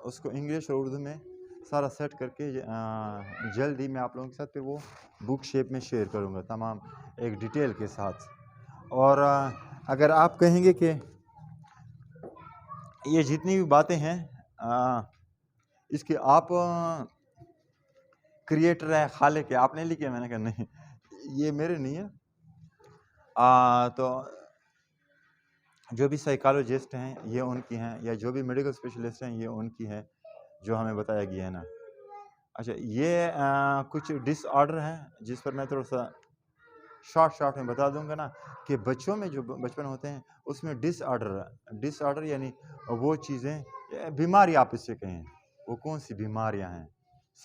اس کو انگلش اور اردو میں سارا سیٹ کر کے جلد ہی میں آپ لوگوں کے ساتھ پھر وہ بک شیپ میں شیئر کروں گا تمام ایک ڈیٹیل کے ساتھ. اور اگر آپ کہیں گے کہ یہ جتنی بھی باتیں ہیں اس کے آپ کریٹر ہے, خالق ہے, آپ نے لکھے, میں نے کہا نہیں یہ میرے نہیں ہے. تو جو بھی سائیکالوجسٹ ہیں یہ ان کی ہیں, یا جو بھی میڈیکل اسپیشلسٹ ہیں یہ ان کی ہے جو ہمیں بتایا گیا ہے نا. اچھا, یہ کچھ ڈس آرڈر ہیں جس پر میں تھوڑا سا شارٹ میں بتا دوں گا نا, کہ بچوں میں جو بچپن ہوتے ہیں اس میں ڈس آرڈر یعنی وہ چیزیں, بیماری آپ اس سے کہیں, وہ کون سی بیماریاں ہیں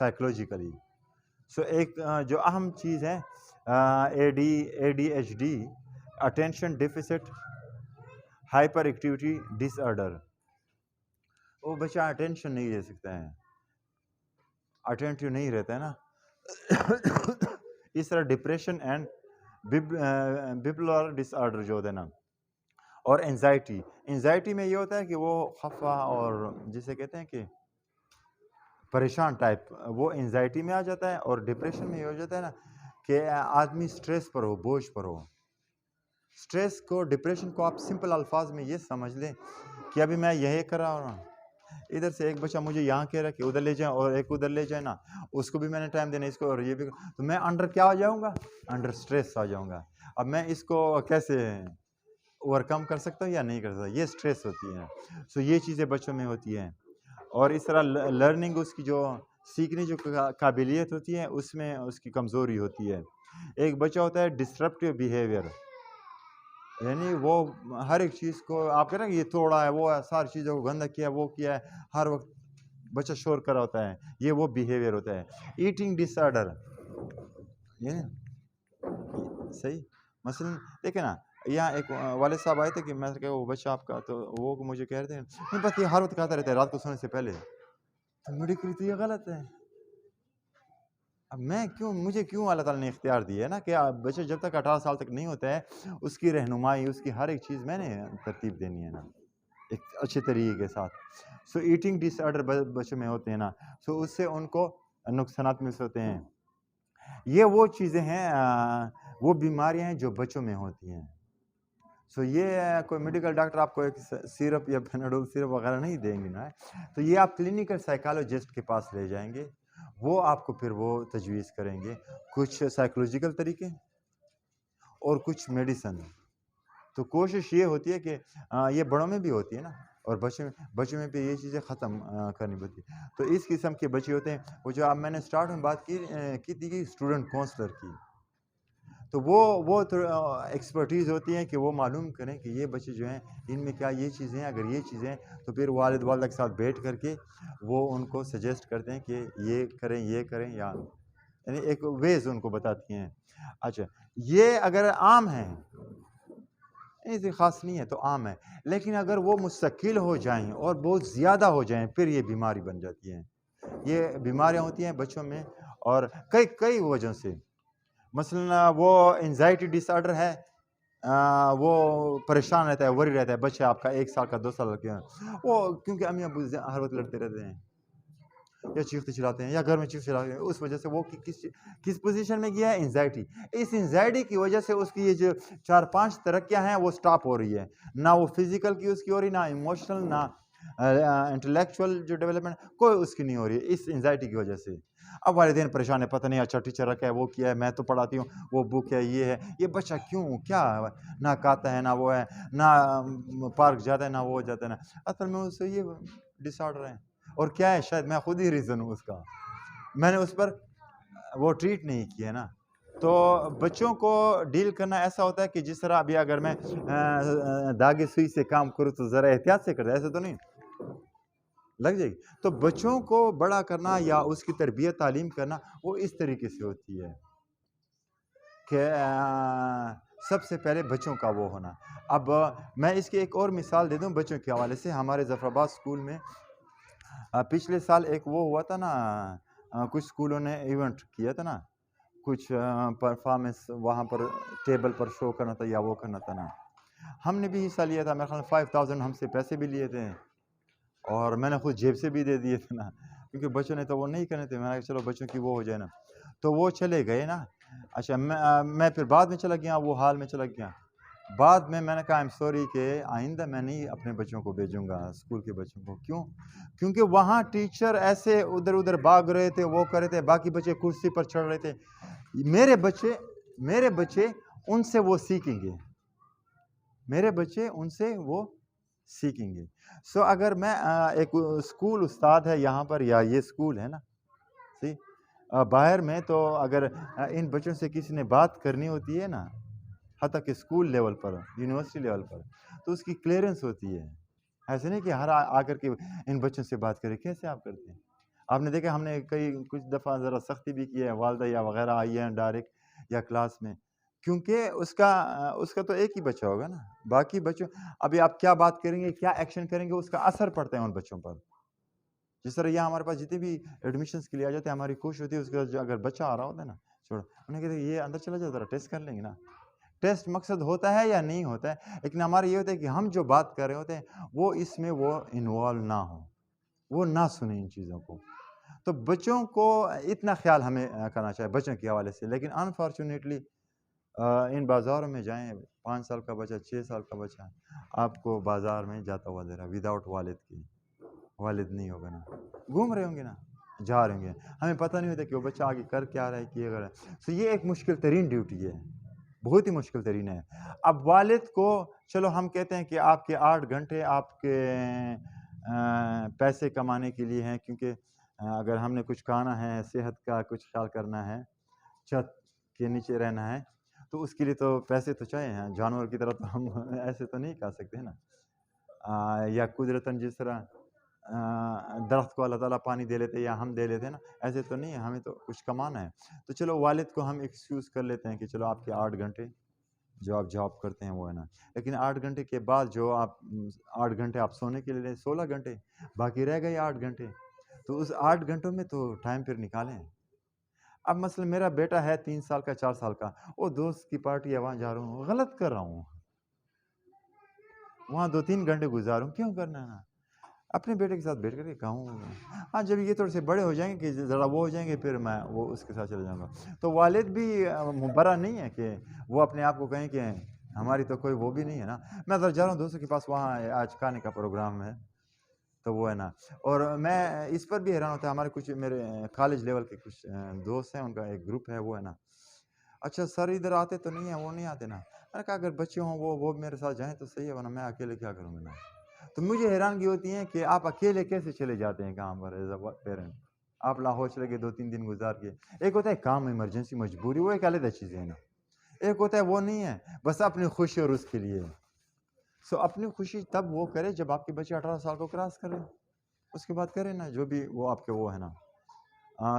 سائیکولوجیکلی. ایک جو اہم چیز ہے ADHD, attention deficit hyperactivity disorder. وہ بچہ اٹینشن نہیں لے سکتا ہے, اٹینٹیو نہیں رہتا ہے نا. اس طرح ڈپریشن اینڈ بپولر ڈس آرڈر جو ہوتا ہے نا, اور انزائٹی میں یہ ہوتا ہے کہ وہ خفا اور جسے کہتے ہیں کہ پریشان ٹائپ, وہ انزائٹی میں آ جاتا ہے. اور ڈپریشن میں یہ ہو جاتا ہے نا کہ آدمی سٹریس پر ہو, بوجھ پر ہو. سٹریس کو, ڈپریشن کو آپ سمپل الفاظ میں یہ سمجھ لیں کہ ابھی میں یہی کر رہا ہوں, ادھر سے ایک بچہ مجھے یہاں کہہ رہا ہے کہ ادھر لے جائیں اور ایک ادھر لے جائیں نا, اس کو بھی میں نے ٹائم دینا, اس کو, اور یہ بھی, تو میں انڈر کیا آ جاؤں گا؟ انڈر سٹریس آ جاؤں گا. اب میں اس کو کیسے اوور کم کر سکتا ہوں یا نہیں کر سکتا؟ یہ سٹریس ہوتی ہے. یہ چیزیں بچوں میں ہوتی ہیں. اور اس طرح لرننگ, اس کی جو سیکھنے جو قابلیت ہوتی ہے اس میں اس کی کمزوری ہوتی ہے. ایک بچہ ہوتا ہے ڈسٹرپٹیو بیہیویئر, یعنی وہ ہر ایک چیز کو آپ کہہ رہے ہیں کہ یہ توڑا ہے, وہ ساری چیزوں کو گندہ کیا, وہ کیا ہے, ہر وقت بچہ شور کر رہا ہوتا ہے, یہ وہ بیہیویئر ہوتا ہے. ایٹنگ ڈس آرڈر, صحیح. مثلا دیکھیں نا, یہاں ایک والد صاحب آئے تھے کہ میں کہ وہ بچہ آپ کا, تو وہ مجھے کہہ رہے تھے نہیں بس یہ ہر وقت کہتا رہتا ہے رات کو سونے سے پہلے. تو میڈیکلی تو یہ غلط ہے. اب مجھے کیوں اللہ تعالیٰ نے اختیار دیا ہے نا کہ بچہ جب تک 18 سال تک نہیں ہوتا ہے اس کی رہنمائی, اس کی ہر ایک چیز میں نے ترتیب دینی ہے نا ایک اچھے طریقے کے ساتھ. ایٹنگ ڈس آرڈر بچوں میں ہوتے ہیں نا, اس سے ان کو نقصانات مل ہوتے ہیں. یہ وہ چیزیں ہیں, وہ بیماریاں ہیں جو بچوں میں ہوتی ہیں. یہ کوئی میڈیکل ڈاکٹر آپ کو ایک سیرپ یا پیناڈول سیرپ وغیرہ نہیں دیں گے نا, تو یہ آپ کلینیکل سائیکالوجسٹ کے پاس لے جائیں گے, وہ آپ کو پھر وہ تجویز کریں گے, کچھ سائیکولوجیکل طریقے اور کچھ میڈیسن. تو کوشش یہ ہوتی ہے کہ یہ بڑوں میں بھی ہوتی ہے نا, اور بچوں میں بھی یہ چیزیں ختم کرنی پڑتی ہے. تو اس قسم کے بچے ہوتے ہیں, وہ جو اب میں نے سٹارٹ میں بات کی تھی کہ اسٹوڈنٹ کونسلر کی, تو وہ ایکسپرٹیز ہوتی ہیں کہ وہ معلوم کریں کہ یہ بچے جو ہیں ان میں کیا یہ چیزیں ہیں. اگر یہ چیزیں ہیں تو پھر والد والدہ کے ساتھ بیٹھ کر کے وہ ان کو سجیسٹ کرتے ہیں کہ یہ کریں, یا یعنی ایک ویز ان کو بتاتی ہیں. اچھا, یہ اگر عام ہیں, ایسی خاص نہیں ہے تو عام ہے, لیکن اگر وہ مستقل ہو جائیں اور بہت زیادہ ہو جائیں پھر یہ بیماری بن جاتی ہیں. یہ بیماریاں ہوتی ہیں بچوں میں اور کئی وجہوں سے. مثلا وہ انزائٹی ڈس آرڈر ہے, وہ پریشان رہتا ہے, وری رہتا ہے, بچہ آپ کا 1 سال کا 2 سال کا, وہ کیونکہ امی ابو ہر وقت لڑتے رہتے ہیں یا چیختے چلاتے ہیں یا گھر میں چیخ چلاتے ہیں, اس وجہ سے وہ کس پوزیشن میں گیا ہے؟ انزائٹی. اس انزائٹی کی وجہ سے اس کی یہ جو 4-5 ترقیاں ہیں وہ سٹاپ ہو رہی ہے, نہ وہ فزیکل کی اس کی ہو رہی, نہ ایموشنل, نہ انٹلیکچوئل جو ڈیولپمنٹ کوئی اس کی نہیں ہو رہی ہے اس انزائٹی کی وجہ سے. اب والدین پریشان ہے، پتہ نہیں اچھا ٹیچر رکھا ہے، وہ کیا ہے، میں تو پڑھاتی ہوں، وہ بک ہے، یہ ہے، یہ بچہ کیوں کیا نہ کھاتا ہے، نہ وہ ہے، نہ پارک جاتا ہے، نہ وہ جاتا ہے، نہ اصل میں اس سے یہ ڈس آرڈر ہے. اور کیا ہے، شاید میں خود ہی ریزن ہوں اس کا، میں نے اس پر وہ ٹریٹ نہیں کیا ہے نا. تو بچوں کو ڈیل کرنا ایسا ہوتا ہے کہ جس طرح ابھی اگر میں داغی سوئی سے کام کروں تو ذرا احتیاط سے کرتا ہے، ایسا تو نہیں لگ جائے گی. تو بچوں کو بڑا کرنا یا اس کی تربیت تعلیم کرنا وہ اس طریقے سے ہوتی ہے کہ سب سے پہلے بچوں کا وہ ہونا. اب میں اس کی ایک اور مثال دے دوں بچوں کے حوالے سے. ہمارے ظفر آباد اسکول میں پچھلے سال ایک وہ ہوا تھا نا، کچھ اسکولوں نے ایونٹ کیا تھا نا، کچھ پرفارمنس وہاں پر ٹیبل پر شو کرنا تھا یا وہ کرنا تھا نا. ہم نے بھی حصہ لیا تھا، میرے خیال 5000 ہم سے پیسے بھی لیے تھے اور میں نے خود جیب سے بھی دے دیے تھے نا، کیونکہ بچوں نے تو وہ نہیں کرنے تھے. میں نے کہا چلو بچوں کی وہ ہو جائے نا، تو وہ چلے گئے نا. اچھا میں پھر بعد میں چلا گیا، وہ حال میں چلا گیا. بعد میں نے کہا ایم سوری کہ آئندہ میں نہیں اپنے بچوں کو بھیجوں گا اسکول کے بچوں کو. کیوں؟ کیونکہ وہاں ٹیچر ایسے ادھر ادھر بھاگ رہے تھے، وہ کر رہے تھے، باقی بچے کرسی پر چڑھ رہے تھے. میرے بچے ان سے وہ سیکھیں گے، میرے بچے ان سے وہ سیکھیں گے. سو اگر میں ایک اسکول استاد ہے یہاں پر یا یہ اسکول ہے نا باہر میں، تو اگر ان بچوں سے کسی نے بات کرنی ہوتی ہے نا، حتیٰ کہ اسکول لیول پر، یونیورسٹی لیول پر، تو اس کی کلیئرنس ہوتی ہے. ایسے نہیں کہ ہر آ کر کے ان بچوں سے بات کرے. کیسے آپ کرتے ہیں؟ آپ نے دیکھا ہم نے کچھ دفعہ ذرا سختی بھی کی ہے، والدہ یا وغیرہ آئی ہیں ڈائریکٹ یا کلاس میں، کیونکہ اس کا تو ایک ہی بچہ ہوگا نا. باقی بچوں ابھی آپ کیا بات کریں گے، کیا ایکشن کریں گے، اس کا اثر پڑتا ہے ان بچوں پر. جس طرح یہاں ہمارے پاس جتنے بھی ایڈمیشنس کے لیے آ جاتے ہیں، ہماری کوشش ہوتی ہے اس کا جو اگر بچہ آ رہا ہوتا ہے نا، چھوڑو انہیں کہتے ہیں یہ اندر چلا جاؤ ذرا ٹیسٹ کر لیں گے نا. ٹیسٹ مقصد ہوتا ہے یا نہیں ہوتا ہے، لیکن ہمارا یہ ہوتا ہے کہ ہم جو بات کر رہے ہوتے ہیں وہ اس میں وہ انوالو نہ ہو، وہ نہ سنیں ان چیزوں کو. تو بچوں کو اتنا خیال ہمیں کرنا چاہیے بچوں کے حوالے سے. لیکن انفارچونیٹلی ان بازاروں میں جائیں، 5 سال کا بچہ، 6 سال کا بچہ آپ کو بازار میں جاتا ہوا دے رہا وداؤٹ والد کے. والد نہیں ہوگا نا، گھوم رہے ہوں گے نا، جا رہے ہوں گے، ہمیں پتہ نہیں ہوتا کہ وہ بچہ آگے کر کیا رہا ہے، کیا کر رہا ہے. تو یہ ایک مشکل ترین ڈیوٹی ہے، بہت ہی مشکل ترین ہے. اب والد کو چلو ہم کہتے ہیں کہ آپ کے 8 گھنٹے آپ کے پیسے کمانے کے لیے ہیں، کیونکہ اگر ہم نے کچھ کھانا ہے، صحت کا کچھ خیال کرنا ہے، چھت کے نیچے رہنا ہے، تو اس کے لیے تو پیسے تو چاہیے ہیں. جانور کی طرح تو ہم ایسے تو نہیں کھا سکتے نا. یا قدرتاً جس طرح درخت کو اللہ تعالیٰ پانی دے لیتے یا ہم دے لیتے ہیں نا، ایسے تو نہیں ہے، ہمیں تو کچھ کمانا ہے. تو چلو والد کو ہم ایکسکیوز کر لیتے ہیں کہ چلو آپ کے 8 گھنٹے جو آپ جاب کرتے ہیں وہ ہے نا، لیکن 8 گھنٹے کے بعد جو آپ 8 گھنٹے آپ سونے کے لیے لیں، 16 گھنٹے باقی رہ گئے 8 گھنٹے. تو اس 8 گھنٹوں میں تو ٹائم پھر نکالیں. اب مثلا میرا بیٹا ہے 3 سال کا، 4 سال کا، وہ دوست کی پارٹی ہے وہاں جا رہا ہوں، غلط کر رہا ہوں، وہاں 2-3 گھنٹے گزاروں، کیوں کرنا ہے نا. اپنے بیٹے کے ساتھ بیٹھ کر کے کہوں. ہاں جب یہ تھوڑے سے بڑے ہو جائیں گے کہ ذرا وہ ہو جائیں گے، پھر میں وہ اس کے ساتھ چلا جاؤں گا. تو والد بھی برا نہیں ہے کہ وہ اپنے آپ کو کہیں کہ ہماری تو کوئی وہ بھی نہیں ہے نا. میں ذرا جا رہا ہوں دوستوں کے پاس، وہاں آج کھانے کا پروگرام ہے، تو وہ ہے نا. اور میں اس پر بھی حیران ہوتا ہے، ہمارے کچھ میرے کالج لیول کے کچھ دوست ہیں، ان کا ایک گروپ ہے، وہ ہے نا، اچھا سر ادھر آتے تو نہیں ہیں، وہ نہیں آتے نا. میں نے کہا اگر بچے ہوں وہ میرے ساتھ جائیں تو صحیح ہے، ورنہ میں اکیلے کیا کروں گا نا. تو مجھے حیرانگی ہوتی ہے کہ آپ اکیلے کیسے چلے جاتے ہیں کام پر ایز اے پیرنٹ. آپ لاہور چلے گئے 2-3 دن گزار کے. ایک ہوتا ہے کام، ایمرجنسی، مجبوری، وہ ایک علیحدہ چیز ہے نا. ایک ہوتا ہے وہ نہیں ہے، بس اپنی خوشی اور اس کے لیے. سو اپنی خوشی تب وہ کرے جب آپ کے بچے 18 سال کو کراس کریں، اس کے بعد کریں نا جو بھی وہ آپ کے وہ ہے نا.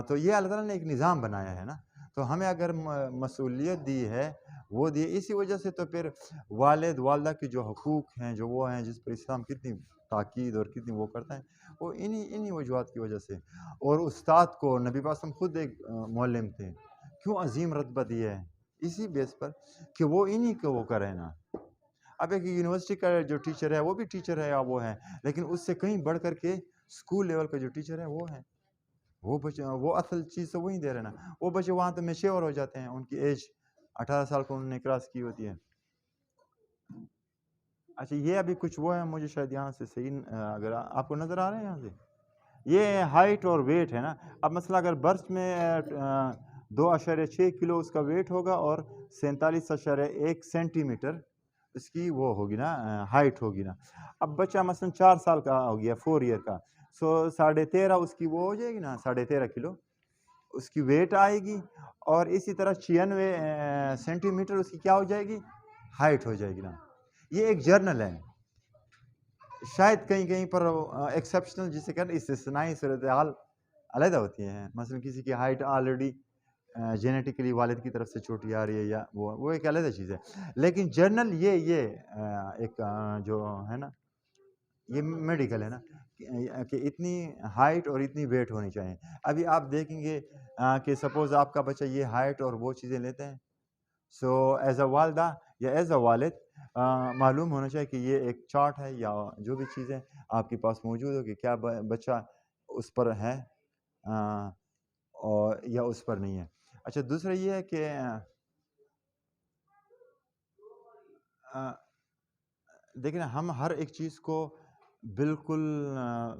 تو یہ اللہ تعالیٰ نے ایک نظام بنایا ہے نا. تو ہمیں اگر مسئولیت دی ہے، وہ دی ہے، اسی وجہ سے تو پھر والد والدہ کی جو حقوق ہیں، جو وہ ہیں جس پر اسلام کتنی تاکید اور کتنی وہ کرتا ہے، وہ انہی وجوہات کی وجہ سے. اور استاد کو نبی پاک صلی اللہ علیہ وسلم خود ایک معلم تھے، کیوں عظیم رتبہ دیا ہے؟ اسی بیس پر کہ وہ انہی کو وہ کرے نا. اب ایک یونیورسٹی کا جو ٹیچر ہے وہ بھی ٹیچر ہے یا وہ ہے، لیکن اس سے کہیں بڑھ کر کے اسکول لیول کا جو ٹیچر ہے وہ ہے. وہ بچے، وہ اصل چیز تو وہی دے رہے نا. وہ بچے وہاں تو میچور ہو جاتے ہیں، ان کی ایج 18 سال کو انہوں نے کراس کی ہوتی ہے. اچھا یہ ابھی کچھ وہ ہے، مجھے شاید یہاں سے صحیح اگر آپ کو نظر آ رہے ہیں یہاں سے، یہ ہائٹ اور ویٹ ہے نا. اب مثلا اگر برس میں 2.6 کلو اس کا ویٹ ہوگا اور 47.1 سینٹی میٹر اس کی وہ ہوگی نا ہائٹ ہوگی نا. اب بچہ مثلا 4 سال کا ہو گیا 4 ایئر کا، سو 13.5 اس کی وہ ہو جائے گی نا، 13.5 کلو اس کی ویٹ آئے گی، اور اسی طرح 96 سینٹی میٹر اس کی کیا ہو جائے گی، ہائٹ ہو جائے گی نا. یہ ایک جرنل ہے، شاید کہیں کہیں پر ایکسیپشنل جسے کہتے ہیں استثنائی صورتحال علیحدہ ہوتی ہیں. مثلا کسی کی ہائٹ آلریڈی جینیٹیکلی والد کی طرف سے چھوٹی آ رہی ہے یا وہ ایک علیحدہ چیز ہے. لیکن جرنل یہ ایک جو ہے نا یہ میڈیکل ہے نا کہ اتنی ہائٹ اور اتنی ویٹ ہونی چاہیے. ابھی آپ دیکھیں گے کہ سپوز آپ کا بچہ یہ ہائٹ اور وہ چیزیں لیتے ہیں، سو ایز اے والدہ یا ایز اے والد معلوم ہونا چاہیے کہ یہ ایک چارٹ ہے یا جو بھی چیزیں آپ کے پاس موجود ہو کہ کیا بچہ اس پر ہے اور یا اس پر نہیں ہے. اچھا دوسرا یہ ہے کہ دیکھیں ہم ہر ایک چیز کو بالکل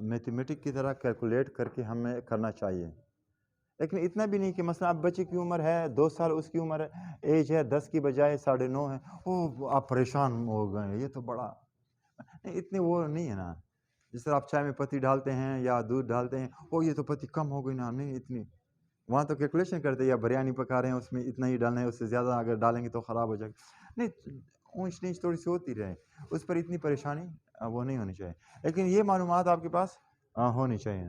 میتھمیٹک کی طرح کیلکولیٹ کر کے ہمیں کرنا چاہیے، لیکن اتنا بھی نہیں کہ مثلا اب بچے کی عمر ہے 2 سال، اس کی عمر ایج ہے 10 کی بجائے 9.5 ہے، وہ آپ پریشان ہو گئے، یہ تو بڑا نہیں، اتنے وہ نہیں ہے نا. جس طرح آپ چائے میں پتی ڈالتے ہیں یا دودھ ڈالتے ہیں، وہ یہ تو پتی کم ہو گئی نا، نہیں اتنی، وہاں تو کیلکولیشن کرتے ہیں، یا بریانی پکا رہے ہیں اس میں اتنا ہی ڈالنا ہے، اس سے زیادہ اگر ڈالیں گے تو خراب ہو جائے گا. نہیں، اونچ نیچ تھوڑی سی ہوتی رہے، اس پر اتنی پریشانی وہ نہیں ہونی چاہیے، لیکن یہ معلومات آپ کے پاس ہونی چاہیے.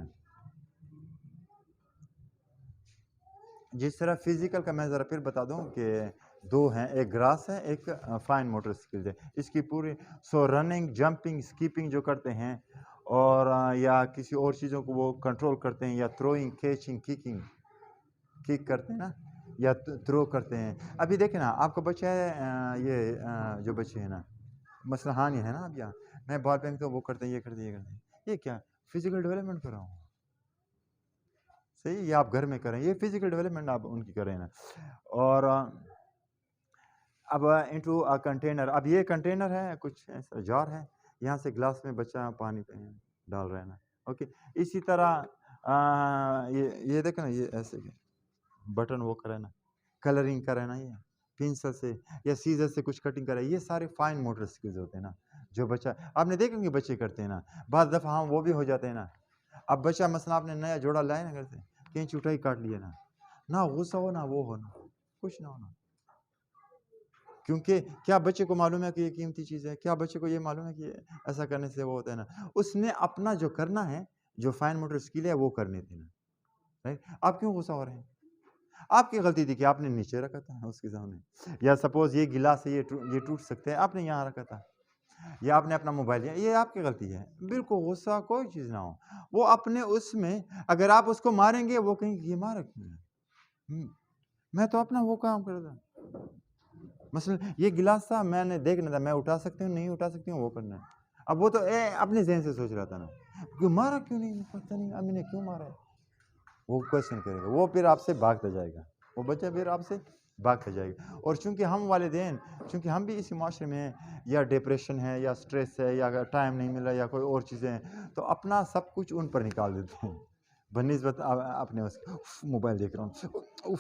جس طرح فزیکل کا میں ذرا پھر بتا دوں کہ 2 ہیں، ایک گراس ہے، ایک فائن موٹر اسکلز ہے. اس کی پوری سو رننگ، جمپنگ، اسکیپنگ جو کرتے ہیں اور یا کسی اور چیزوں کو وہ کنٹرول کرتے ہیں، یا تھروئنگ، کیچنگ، کک کرتے ہیں نا، یا تھرو کرتے ہیں. ابھی دیکھیں نا آپ کا بچہ ہے، یہ جو بچے ہیں نا مثلا ہانی ہے نا، اب یہاں میں بال پھینکتا ہوں، وہ کرتے ہیں، یہ کرتے ہیں، یہ کرتے ہیں، یہ کیا فزیکل ڈیولپمنٹ کر رہا ہوں. صحیح، یہ آپ گھر میں کریں، یہ فزیکل ڈیولپمنٹ آپ ان کی کریں نا. اور اب انٹو کنٹینر، اب یہ کنٹینر ہے، کچھ ایسا جار ہے، یہاں سے گلاس میں بچہ پانی ڈال رہا ہے نا. اوکے، اسی طرح یہ دیکھیں نا، یہ ایسے بٹن وہ کرے نا، کلرنگ کرے نا، یہ پنسل سے یا سیزر سے کچھ کٹنگ کرے، یہ سارے فائن موٹر اسکلز ہوتے ہیں نا جو بچہ آپ نے دیکھیں گے بچے کرتے ہیں نا. بعض دفعہ ہاں وہ بھی ہو جاتے ہیں نا. اب بچہ مثلا آپ نے نیا جوڑا لائے نا گھر سے، کہیں چوٹائی کاٹ لیا نا، نہ غصہ ہو نہ وہ ہونا، کچھ نہ ہونا، کیونکہ کیا بچے کو معلوم ہے کہ یہ قیمتی چیز ہے؟ کیا بچے کو یہ معلوم ہے کہ ایسا کرنے سے وہ ہوتا ہے نا؟ اس نے اپنا جو کرنا ہے، جو فائن موٹر اسکل ہے وہ کرنے تھے نا. رائٹ، آپ کیوں غصہ ہو رہے ہیں؟ آپ کی غلطی تھی کہ آپ نے نیچے رکھا تھا اس کے سامنے، یا سپوز یہ گلاس ہے، یہ ٹوٹ سکتے ہیں، آپ نے یہاں رکھا تھا، یا آپ نے اپنا موبائل لیا، یہ آپ کی غلطی ہے. بالکل غصہ کوئی چیز نہ ہو، وہ اپنے اس میں اگر آپ اس کو ماریں گے وہ کہیں یہ مارا کیوں ہے، میں تو اپنا وہ کام کر رہا. مثلا یہ گلاس تھا، میں نے دیکھنا تھا، میں اٹھا سکتی ہوں نہیں اٹھا سکتی ہوں وہ کرنا ہے. اب وہ تو اپنے ذہن سے سوچ رہا تھا نا، کیوں مارا کیوں نہیں، پتہ نہیں امی نے کیوں مارا ہے، وہ کوشچن کرے گا، وہ پھر آپ سے بھاگتا جائے گا، وہ بچہ پھر آپ سے بھاگتا جائے گا. اور چونکہ ہم والدین، چونکہ ہم بھی اسی معاشرے میں ہیں، یا ڈپریشن ہے یا سٹریس ہے یا ٹائم نہیں ملا یا کوئی اور چیزیں ہیں، تو اپنا سب کچھ ان پر نکال دیتے ہیں بنسبت اپنے اس موبائل دیکھ رہا ہوں،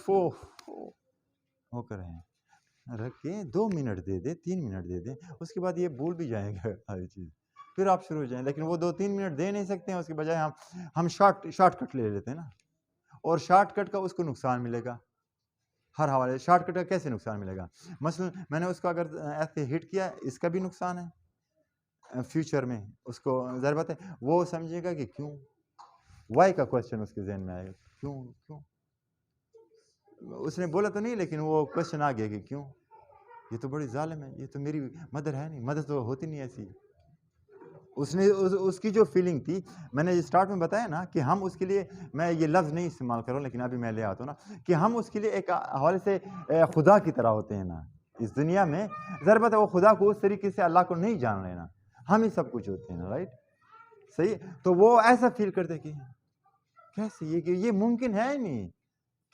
وہ کر رہے ہیں، رکھ کے 2 منٹ دے دے، 3 منٹ دے دے، اس کے بعد یہ بھول بھی جائیں گے ہر چیز، پھر آپ شروع ہو جائیں. لیکن وہ 2-3 منٹ دے نہیں سکتے ہیں، اس کے بجائے ہم شارٹ کٹ لے لیتے ہیں نا. اور شارٹ کٹ کا اس کو نقصان ملے گا ہر حوالے. شارٹ کٹ کا کیسے نقصان ملے گا؟ مثلا میں نے اس کو اگر ایسے ہٹ کیا، اس کا بھی نقصان ہے فیوچر میں، اس کو ظاہر بات ہے وہ سمجھے گا کہ کیوں، وائی کا کوشچن اس کے ذہن میں آئے گا، کیوں اس نے بولا تو نہیں، لیکن وہ کوشچن آ گیا کہ کیوں، یہ تو بڑی ظالم ہے، یہ تو میری مدر ہے نہیں، مدر تو ہوتی نہیں ایسی. اس کی جو فیلنگ تھی، میں نے اسٹارٹ میں بتایا نا کہ ہم اس کے لیے، میں یہ لفظ نہیں استعمال کروں لیکن ابھی میں لے آتا ہوں نا، کہ ہم اس کے لیے ایک حوالے سے خدا کی طرح ہوتے ہیں نا اس دنیا میں. ضرورت ہے وہ خدا کو اس طریقے سے اللہ کو نہیں جان رہے نا، ہم ہی سب کچھ ہوتے ہیں نا. رائٹ، صحیح. تو وہ ایسا فیل کرتے کہ کیسے یہ ممکن ہے نہیں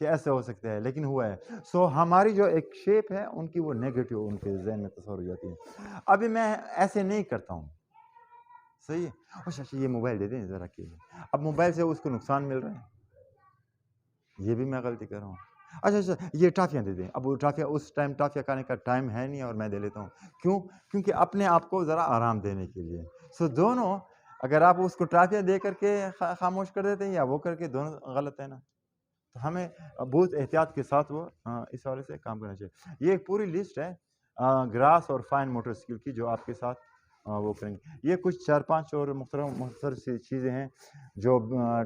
کہ ایسے ہو سکتا ہے، لیکن ہوا ہے. سو ہماری جو ایک شیپ ہے ان کی وہ نیگیٹو ان کے ذہن میں تصور ہو جاتی ہے. ابھی میں ایسے نہیں کرتا ہوں، صحیح ہے. اچھا یہ موبائل دے دیں ذرا کے، اب موبائل سے اس کو نقصان مل رہا ہے، یہ بھی میں غلطی کر رہا ہوں. اچھا یہ ٹافیاں دے دیں، اب وہ ٹافیاں اس ٹائم ٹافیاں کھانے کا ٹائم ہے نہیں اور میں دے لیتا ہوں. کیوں؟ کیونکہ اپنے آپ کو ذرا آرام دینے کے لیے. سو دونوں، اگر آپ اس کو ٹافیاں دے کر کے خاموش کر دیتے ہیں یا وہ کر کے، دونوں غلط ہے نا. تو ہمیں بہت احتیاط کے ساتھ وہ اس حوالے سے کام کرنا چاہیے. یہ ایک پوری لسٹ ہے گراس اور فائن موٹر اسکل کی جو آپ کے ساتھ وہ کریں گے. یہ کچھ 4-5 اور مختصر سی چیزیں ہیں جو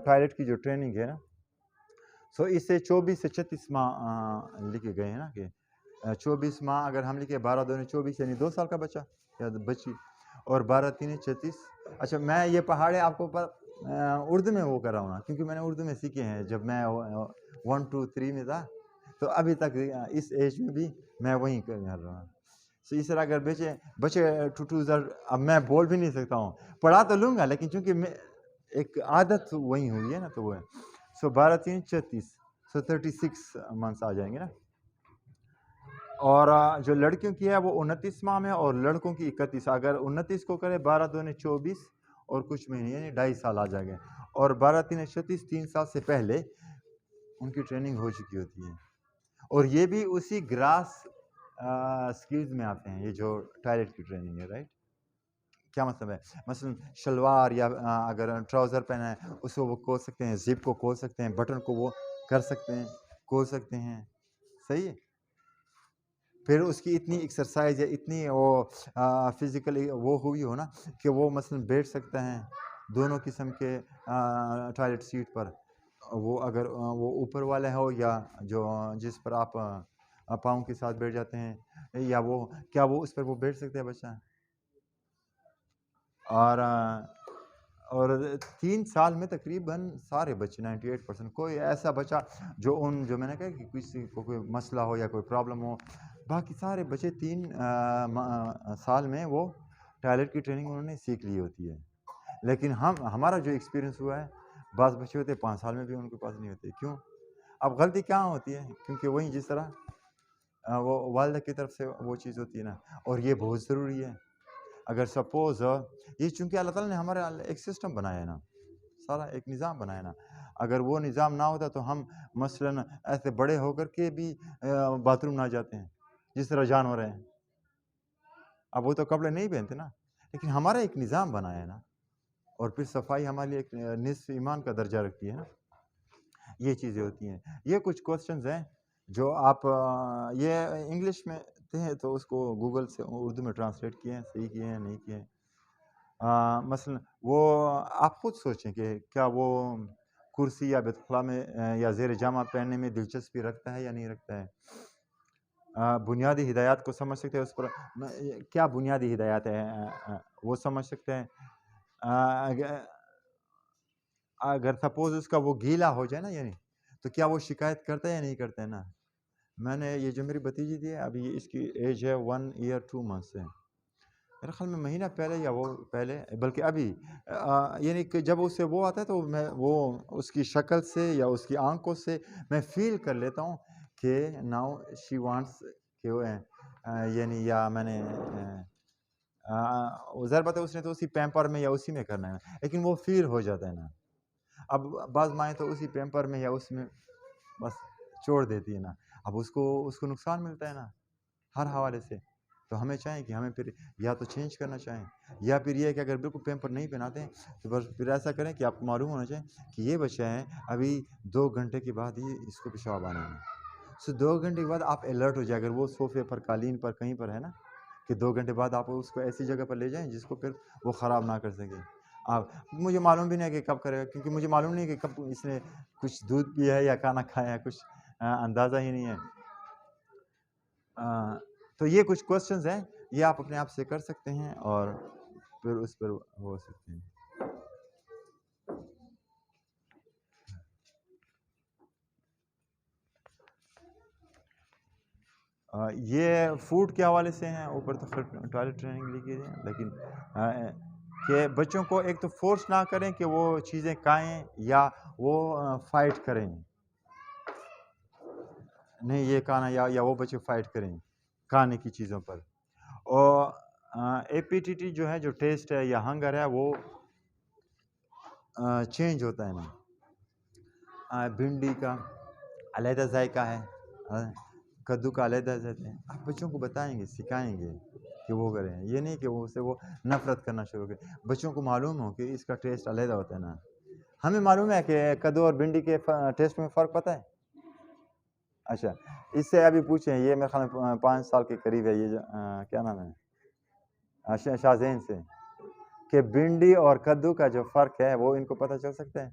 ٹائلٹ کی جو ٹریننگ ہے نا. سو اس سے 24 سے 36 ماہ لکھے گئے ہیں نا، کہ 24 ماہ اگر ہم لکھے 12 دو 24 یعنی 2 سال کا بچہ یا بچی، اور 12 3 36. اچھا میں یہ پہاڑے آپ کو اردو میں وہ کر رہا ہوں نا، کیونکہ میں نے اردو میں سیکھے ہیں جب میں 1 2 3 میں تھا، تو ابھی تک اس ایج میں بھی میں وہیں کر رہا ہوں. سو اس طرح اگر بچے اب میں بول بھی نہیں سکتا ہوں، پڑھا تو لوں گا لیکن چونکہ میں ایک عادت وہیں ہوئی ہے نا، تو وہ ہے. سو 12 3 36، سو 36 منتھس آ جائیں گے نا. اور جو لڑکیوں کی ہے وہ 29 ماہ میں، اور لڑکوں کی 31. اگر 29 کو کرے 12 2 24 اور کچھ مہینے یعنی 2.5 سال آ جائیں گے. اور 12 3 36 3 سال سے پہلے ان کی ٹریننگ ہو چکی ہوتی ہے. اور یہ بھی اسی گراس سکلز میں آتے ہیں، یہ جو ٹائلٹ کی ٹریننگ ہے. رائٹ، کیا مطلب ہے؟ مثلا شلوار یا اگر ٹراؤزر پہنا ہے اس کو وہ کھول سکتے ہیں، زپ کو کھول سکتے ہیں، بٹن کو وہ کر سکتے ہیں، کھول سکتے ہیں. صحیح ہے. پھر اس کی اتنی ایکسرسائز یا اتنی وہ فزیکلی وہ ہوئی ہو نا کہ وہ مثلا بیٹھ سکتا ہے دونوں قسم کے ٹوائلٹ سیٹ پر. وہ اگر وہ اوپر والا ہو یا جو جس پر آپ پاؤں کے ساتھ بیٹھ جاتے ہیں، یا وہ کیا وہ اس پر وہ بیٹھ سکتے ہیں بچہ. اور 3 سال میں تقریباً سارے بچے 98%، کوئی ایسا بچہ جو میں نے کہا کہ کسی کو کوئی مسئلہ ہو یا کوئی پرابلم ہو، باقی سارے بچے 3 سال میں وہ ٹائلٹ کی ٹریننگ انہوں نے سیکھ لی ہوتی ہے. لیکن ہمارا جو ایکسپیرینس ہوا ہے، بعض بچے ہوتے 5 سال میں بھی ان کے پاس نہیں ہوتے. کیوں؟ اب غلطی کہاں ہوتی ہے؟ کیونکہ وہیں جس طرح وہ والدہ کی طرف سے وہ چیز ہوتی ہے نا. اور یہ بہت ضروری ہے. اگر سپوز یہ چونکہ اللہ تعالیٰ نے ہمارا ایک سسٹم بنایا ہے نا، سارا ایک نظام بنایا نا، اگر وہ نظام نہ ہوتا تو ہم مثلاً ایسے بڑے ہو کر کے بھی باتھ روم نہ جاتے ہیں جس طرح جانور ہیں. اب وہ تو کپڑے نہیں پہنتے نا، لیکن ہمارا ایک نظام بنایا ہے نا. اور پھر صفائی ہمارے لیے ایک نصف ایمان کا درجہ رکھتی ہے نا. یہ چیزیں ہوتی ہیں. یہ کچھ کوسچنز ہیں جو آپ یہ انگلش میں تھے تو اس کو گوگل سے اردو میں ٹرانسلیٹ کیے ہیں، صحیح کیے ہیں نہیں کیے ہیں. مثلا وہ آپ خود سوچیں کہ کیا وہ کرسی یا بیت الخلاء میں یا زیر جامع پہننے میں دلچسپی رکھتا ہے یا نہیں رکھتا ہے. بنیادی ہدایات کو سمجھ سکتے ہیں، اس پر کیا بنیادی ہدایات ہے وہ سمجھ سکتے ہیں. اگر سپوز اس کا وہ گیلا ہو جائے نا، یعنی تو کیا وہ شکایت کرتا ہے یا نہیں کرتا ہے نا. میں نے یہ جو میری بھتیجی تھی ابھی اس کی ایج ہے 1 year 2 months سے، میرے خیال میں مہینہ پہلے یا وہ پہلے بلکہ ابھی یعنی کہ جب اس سے وہ آتا ہے تو میں وہ اس کی شکل سے یا اس کی آنکھوں سے میں فیل کر لیتا ہوں کہ ناؤ شی وانٹس کہ یعنی یا میں نے ظاہر بات ہے اس نے تو اسی پیمپر میں یا اسی میں کرنا ہے، لیکن وہ فیل ہو جاتا ہے نا. اب بعض مائیں تو اسی پیمپر میں یا اس میں بس چھوڑ دیتی ہے نا. اب اس کو نقصان ملتا ہے نا ہر حوالے سے. تو ہمیں چاہیں کہ ہمیں پھر یا تو چینج کرنا چاہیں، یا پھر یہ کہ اگر بالکل پیمپر نہیں پہناتے ہیں تو بس پھر ایسا کریں کہ آپ کو معلوم ہونا چاہیے کہ یہ بچہ ہے ابھی 2 گھنٹے کے بعد ہی اس کو پیشاب آنا ہے. سو 2 گھنٹے کے بعد آپ الرٹ ہو جائے. اگر وہ صوفے پر قالین پر کہیں پر ہے نا کہ 2 گھنٹے بعد آپ اس کو ایسی جگہ پر لے جائیں جس کو پھر وہ خراب نہ کر سکے. مجھے معلوم بھی نہیں ہے کہ کب کرے گا، کیونکہ مجھے معلوم نہیں کہ کب اس نے کچھ دودھ پیا ہے یا کھانا کھایا ہے، کچھ اندازہ ہی نہیں ہے. تو یہ کچھ کوسچنز ہیں، یہ آپ اپنے آپ سے کر سکتے ہیں اور پھر اس پر ہو سکتے ہیں. یہ فوڈ کے حوالے سے ہیں، اوپر تو ٹوائلٹ ٹریننگ لکھی ہے، لیکن کہ بچوں کو ایک تو فورس نہ کریں کہ وہ چیزیں کھائیں یا وہ فائٹ کریں. نہیں یہ کھانا یا وہ بچے فائٹ کریں کھانے کی چیزوں پر. اور ایپیٹیٹی جو ہے جو ٹیسٹ ہے یا ہنگر ہے وہ چینج ہوتا ہے نا. بھنڈی کا علیحدہ ذائقہ ہے, کدو کا علیحدہ ذائقہ ہے. آپ بچوں کو بتائیں گے, سکھائیں گے کہ وہ کریں, یہ نہیں کہ وہ نفرت کرنا شروع کریں. بچوں کو معلوم ہو کہ اس کا ٹیسٹ علیحدہ ہوتا ہے نا. ہمیں معلوم ہے کہ کدو اور بھنڈی کے ٹیسٹ میں فرق پتہ ہے. اچھا اس سے ابھی پوچھیں, یہ میرے خیال میں 5 سال کے قریب ہے, یہ کیا نام ہے شاہزین سے, کہ بھنڈی اور کدو کا جو فرق ہے وہ ان کو پتہ چل سکتا ہے.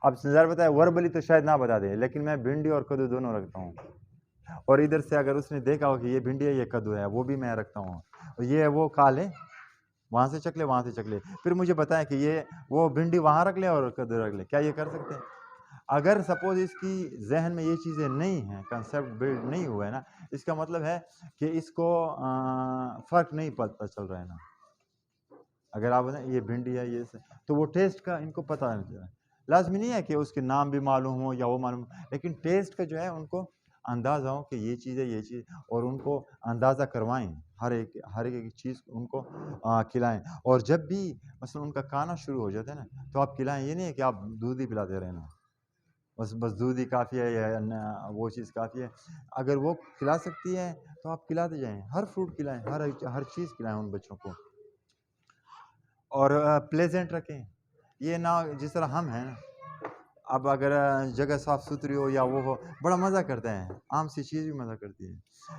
اب ظاہر بتائے وربلی تو شاید نہ بتا دے, لیکن میں بھنڈی اور کدو دونوں رکھتا ہوں. اور ادھر سے اگر اس نے دیکھا ہو کہ یہ بھنڈی ہے یہ کدو ہے, وہ بھی میں رکھتا ہوں. یہ وہ کھا لے, وہاں سے چکھ لے, وہاں سے چکھ لے, پھر مجھے بتائیں کہ یہ وہ بھنڈی وہاں رکھ لے اور کدو رکھ لے. کیا یہ کر سکتے ہیں؟ اگر سپوز اس کی ذہن میں یہ چیزیں نہیں ہیں, کنسیپٹ بلڈ نہیں ہوا ہے نا, اس کا مطلب ہے کہ اس کو فرق نہیں پتہ چل رہا ہے نا. اگر آپ بتائیں یہ بھنڈی ہے یہ تو وہ ٹیسٹ کا ان کو پتہ نہیں چل رہا ہے. لازمی نہیں ہے کہ اس کے نام بھی معلوم ہو یا وہ معلوم ہو, لیکن ٹیسٹ کا جو ہے ان کو اندازہ ہو کہ یہ چیز ہے یہ چیز, اور ان کو اندازہ کروائیں, ہر ایک چیز ان کو کھلائیں. اور جب بھی مثلا ان کا کھانا شروع ہو جاتا ہے نا تو آپ کھلائیں, یہ نہیں ہے کہ آپ دودھ ہی پلاتے رہنا, بس دودھ ہی کافی ہے یا وہ چیز کافی ہے. اگر وہ کھلا سکتی ہے تو آپ کھلاتے جائیں, ہر فروٹ کھلائیں, ہر چیز کھلائیں ان بچوں کو, اور پلیزنٹ رکھیں. یہ نہ جس طرح ہم ہیں نا, اب اگر جگہ صاف ستھری ہو یا وہ ہو, بڑا مزہ کرتے ہیں, عام سی چیز بھی مزہ کرتی ہے,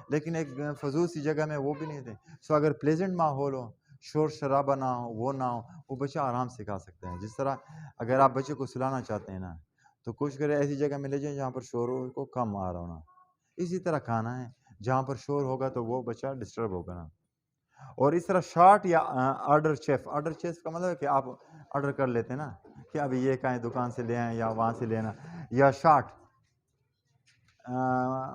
لیکن ایک فضول سی جگہ میں وہ بھی نہیں تھے. سو اگر پلیزنٹ ماحول ہو, شور شرابہ نہ ہو, وہ نہ ہو, وہ بچہ آرام سے کھا سکتا ہے. جس طرح اگر آپ بچے کو سلانا چاہتے ہیں نا تو کوشش کریں ایسی جگہ میں لے جائیں جہاں پر شور ہو, کو کم آ رہا ہونا. اسی طرح کھانا ہے, جہاں پر شور ہوگا تو وہ بچہ ڈسٹرب ہوگا نا. اور اس طرح شارٹ یا آرڈر چیف کا مطلب ہے کہ آپ آرڈر کر لیتے ہیں نا کہ ابھی یہ کہیں دکان سے لے آئیں یا وہاں سے لینا, یا شارٹ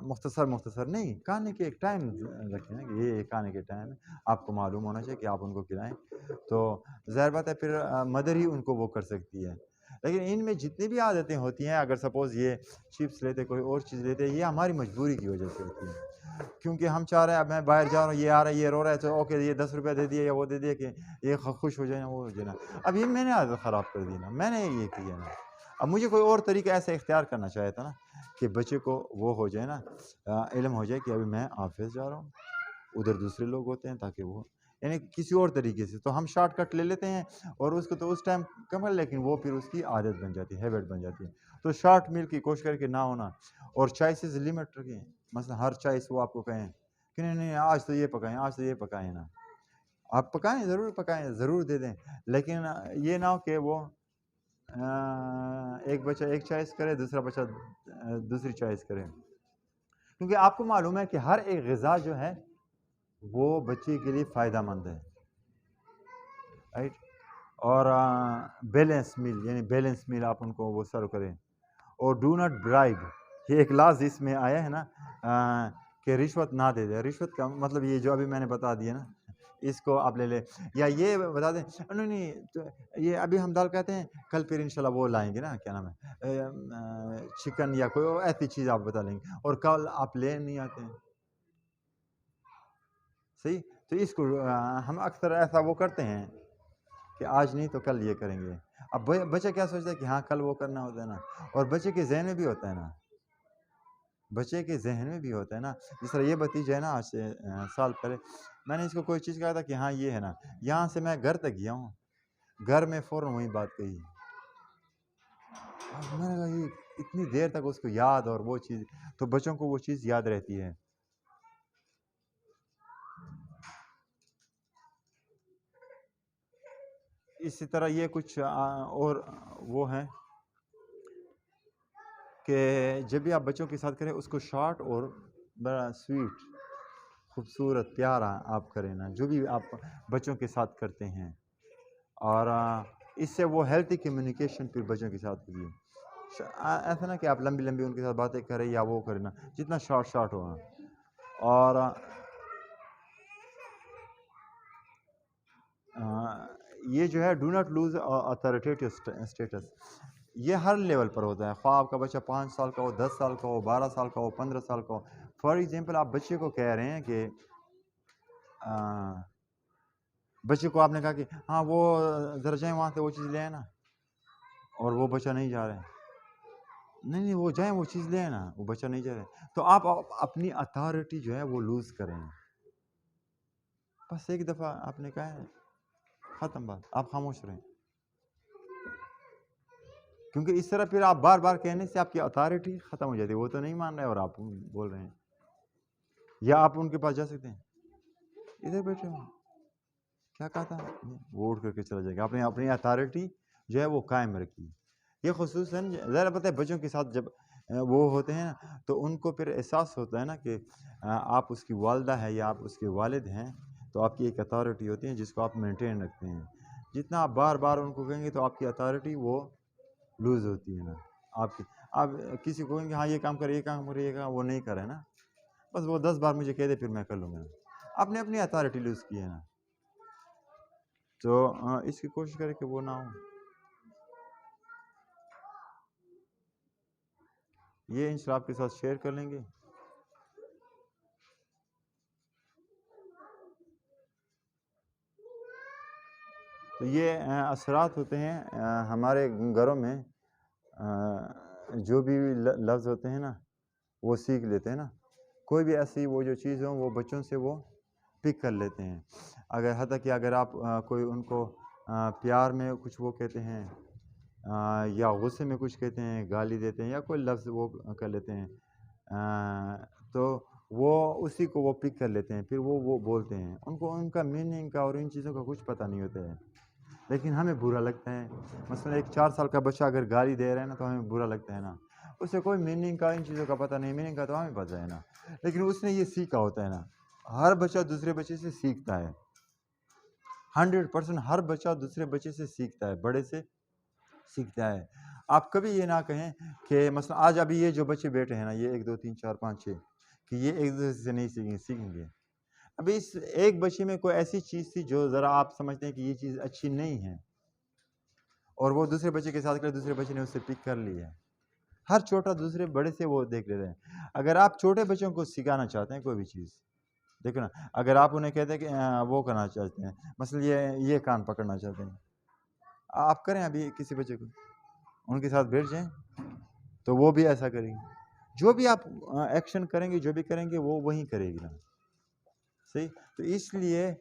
مختصر نہیں, کھانے کے ایک ٹائم رکھیں کہ یہ کھانے کے ٹائم آپ کو معلوم ہونا چاہیے کہ آپ ان کو کھلائیں. تو ظاہر بات ہے پھر مدر ہی ان کو وہ کر سکتی ہے. لیکن ان میں جتنی بھی عادتیں ہوتی ہیں, اگر سپوز یہ چپس لیتے, کوئی اور چیز لیتے, یہ ہماری مجبوری کی وجہ سے ہوتی ہے, کیونکہ ہم چاہ رہے ہیں اب میں باہر جا رہا ہوں, یہ آ رہا ہے, یہ رو رہا ہے, تو اوکے یہ 10 روپے دے دیے یا وہ دے دیے کہ یہ خوش ہو جائے, وہ ہو جائے نا. اب یہ میں نے عادت خراب کر دی نا, میں نے یہ کیا نا. اب مجھے کوئی اور طریقہ ایسا اختیار کرنا چاہیے تھا نا کہ بچے کو وہ ہو جائے نا, علم ہو جائے کہ ابھی میں آفس جا رہا ہوں, ادھر دوسرے لوگ ہوتے ہیں, تاکہ وہ یعنی کسی اور طریقے سے. تو ہم شارٹ کٹ لے لیتے ہیں اور اس کو تو اس ٹائم کم ہے, لیکن وہ پھر اس کی عادت بن جاتی ہے, ہیبٹ بن جاتی ہے. تو شارٹ میل کی کوشش کر کے نہ ہونا, اور چوائسیز لمٹ رکھیں. مثلا ہر چوائس وہ آپ کو کہیں کہ نہیں آج تو یہ پکائیں, آج تو یہ پکائیں نا, آپ پکائیں, ضرور پکائیں, ضرور دے دیں, لیکن یہ نہ ہو کہ وہ ایک بچہ ایک چوائس کرے, دوسرا بچہ دوسری چوائس کرے. کیونکہ آپ کو معلوم ہے کہ ہر ایک غذا جو ہے وہ بچے کے لیے فائدہ مند ہے, رائٹ. اور بیلنس میل, یعنی بیلنس میل آپ ان کو وہ سرو کریں. اور ڈو ناٹ برائب, یہ ایک لاز اس میں آیا ہے نا کہ رشوت نہ دے دے. رشوت کا مطلب یہ جو ابھی میں نے بتا دیا نا, اس کو آپ لے لیں, یا یہ بتا دیں نہیں یہ ابھی ہم دال کہتے ہیں, کل پھر انشاءاللہ وہ لائیں گے نا, کیا نام ہے, چکن یا کوئی ایسی چیز آپ بتا لیں گے, اور کل آپ لے نہیں آتے ہیں. صحیح. تو اس کو ہم اکثر ایسا وہ کرتے ہیں کہ آج نہیں تو کل یہ کریں گے. اب بچہ کیا سوچتا ہے کہ ہاں کل وہ کرنا ہوتا ہے نا, اور بچے کے ذہن میں بھی ہوتا ہے نا, بچے کے ذہن میں بھی ہوتا ہے نا. جس طرح یہ بتیجا ہے نا, آج سے سال پہلے میں نے اس کو کوئی چیز کہا تھا کہ ہاں یہ ہے نا, یہاں سے میں گھر تک گیا ہوں, گھر میں فوراً وہی بات کہی. میں نے کہا یہ اتنی دیر تک اس کو یاد, اور وہ چیز, تو بچوں کو وہ چیز یاد رہتی ہے. اسی طرح یہ کچھ اور وہ ہیں کہ جب بھی آپ بچوں کے ساتھ کریں اس کو شارٹ اور بڑا سویٹ, خوبصورت, پیارا آپ کریں نا, جو بھی آپ بچوں کے ساتھ کرتے ہیں. اور اس سے وہ ہیلتھی کمیونیکیشن پھر بچوں کے ساتھ ہوئی ہے. ایسا نہ کہ آپ لمبی لمبی ان کے ساتھ باتیں کریں یا وہ کریں نا, جتنا شارٹ ہونا. اور یہ جو ہے do not lose authoritative status, یہ ہر لیول پر ہوتا ہے، خواہ آپ کا بچہ 5 سال کا ہو، 10 سال کا ہو، 12 سال کا ہو، 15 سال کا ہو. فار ایگزامپل آپ بچے کو کہہ رہے ہیں کہ بچے کو آپ نے کہا کہ ہاں وہ ذرا جائیں وہاں سے وہ چیز لے آئے نا، اور وہ بچہ نہیں جا رہا ہے، نہیں وہ جائیں وہ چیز لے آئے نا، وہ بچہ نہیں جا رہا ہے، تو آپ اپنی اتھارٹی جو ہے وہ لوز کریں. بس ایک دفعہ آپ نے کہا ہے، ختم بات، آپ خاموش رہیں. کیونکہ اس طرح پھر آپ بار بار کہنے سے آپ کی اتھارٹی ختم ہو جاتی ہے. وہ تو نہیں مان رہے اور آپ بول رہے ہیں. یا آپ ان کے پاس جا سکتے ہیں، ادھر بیٹھے ہوں، کیا کہا تھا، وہ اٹھ کر کے چلا جائے گا. آپ نے اپنی اتھارٹی جو ہے وہ قائم رکھی. یہ خصوصاً ذرا پتہ ہے بچوں کے ساتھ جب وہ ہوتے ہیں نا تو ان کو پھر احساس ہوتا ہے نا کہ آپ اس کی والدہ ہے یا آپ اس کے والد ہیں، تو آپ کی ایک اتھارٹی ہوتی ہے جس کو آپ مینٹین رکھتے ہیں. جتنا آپ بار بار ان کو کہیں گے تو آپ کی اتھارٹی وہ لوز ہوتی ہے نا. آپ کسی کو کہیں گے ہاں یہ کام کرے، یہ کام کرے، یہ کام، وہ نہیں کرے نا، بس وہ 10 بار مجھے کہہ دے پھر میں کر لوں گا. آپ نے اپنی اتھارٹی لوز کی ہے نا. تو اس کی کوشش کرے کہ وہ نہ ہو. یہ انشاءاللہ آپ کے ساتھ شیئر کر لیں گے. تو یہ اثرات ہوتے ہیں ہمارے گھروں میں، جو بھی لفظ ہوتے ہیں نا وہ سیکھ لیتے ہیں نا. کوئی بھی ایسی وہ جو چیز ہوں وہ بچوں سے وہ پک کر لیتے ہیں. اگر حتیٰ کہ اگر آپ کوئی ان کو پیار میں کچھ وہ کہتے ہیں یا غصے میں کچھ کہتے ہیں، گالی دیتے ہیں یا کوئی لفظ وہ کر لیتے ہیں، تو وہ اسی کو وہ پک کر لیتے ہیں، پھر وہ بولتے ہیں. ان کو ان کا میننگ کا اور ان چیزوں کا کچھ پتہ نہیں ہوتا ہے، لیکن ہمیں برا لگتا ہے. مثلا ایک 4 سال کا بچہ اگر گالی دے رہا ہے نا تو ہمیں برا لگتا ہے نا. اسے کوئی میننگ کا ان چیزوں کا پتہ نہیں، میننگ کا تو ہمیں پتہ ہے نا، لیکن اس نے یہ سیکھا ہوتا ہے نا. ہر بچہ دوسرے بچے سے سیکھتا ہے، 100% ہر بچہ دوسرے بچے سے سیکھتا ہے، بڑے سے سیکھتا ہے. آپ کبھی یہ نہ کہیں کہ مثلا آج ابھی یہ جو بچے بیٹھے ہیں نا، یہ 1 2 3 4 5 6، کہ یہ ایک دوسرے سے نہیں سیکھیں گے. ابھی اس ایک بچے میں کوئی ایسی چیز تھی جو ذرا آپ سمجھتے ہیں کہ یہ چیز اچھی نہیں ہے، اور وہ دوسرے بچے کے ساتھ کرے، دوسرے بچے نے اس سے پک کر لی ہے. ہر چھوٹا دوسرے بڑے سے وہ دیکھ لیتے ہیں. اگر آپ چھوٹے بچوں کو سکھانا چاہتے ہیں کوئی بھی چیز، دیکھو نا، اگر آپ انہیں کہتے ہیں کہ وہ کرنا چاہتے ہیں، مثلا یہ کان پکڑنا چاہتے ہیں، آپ کریں ابھی کسی بچے کو، ان کے ساتھ بیٹھ جائیں تو وہ بھی ایسا کریں گے. جو بھی آپ ایکشن کریں گے، جو بھی کریں گے وہ وہیں کرے گی نا. صحیح. تو اس لیے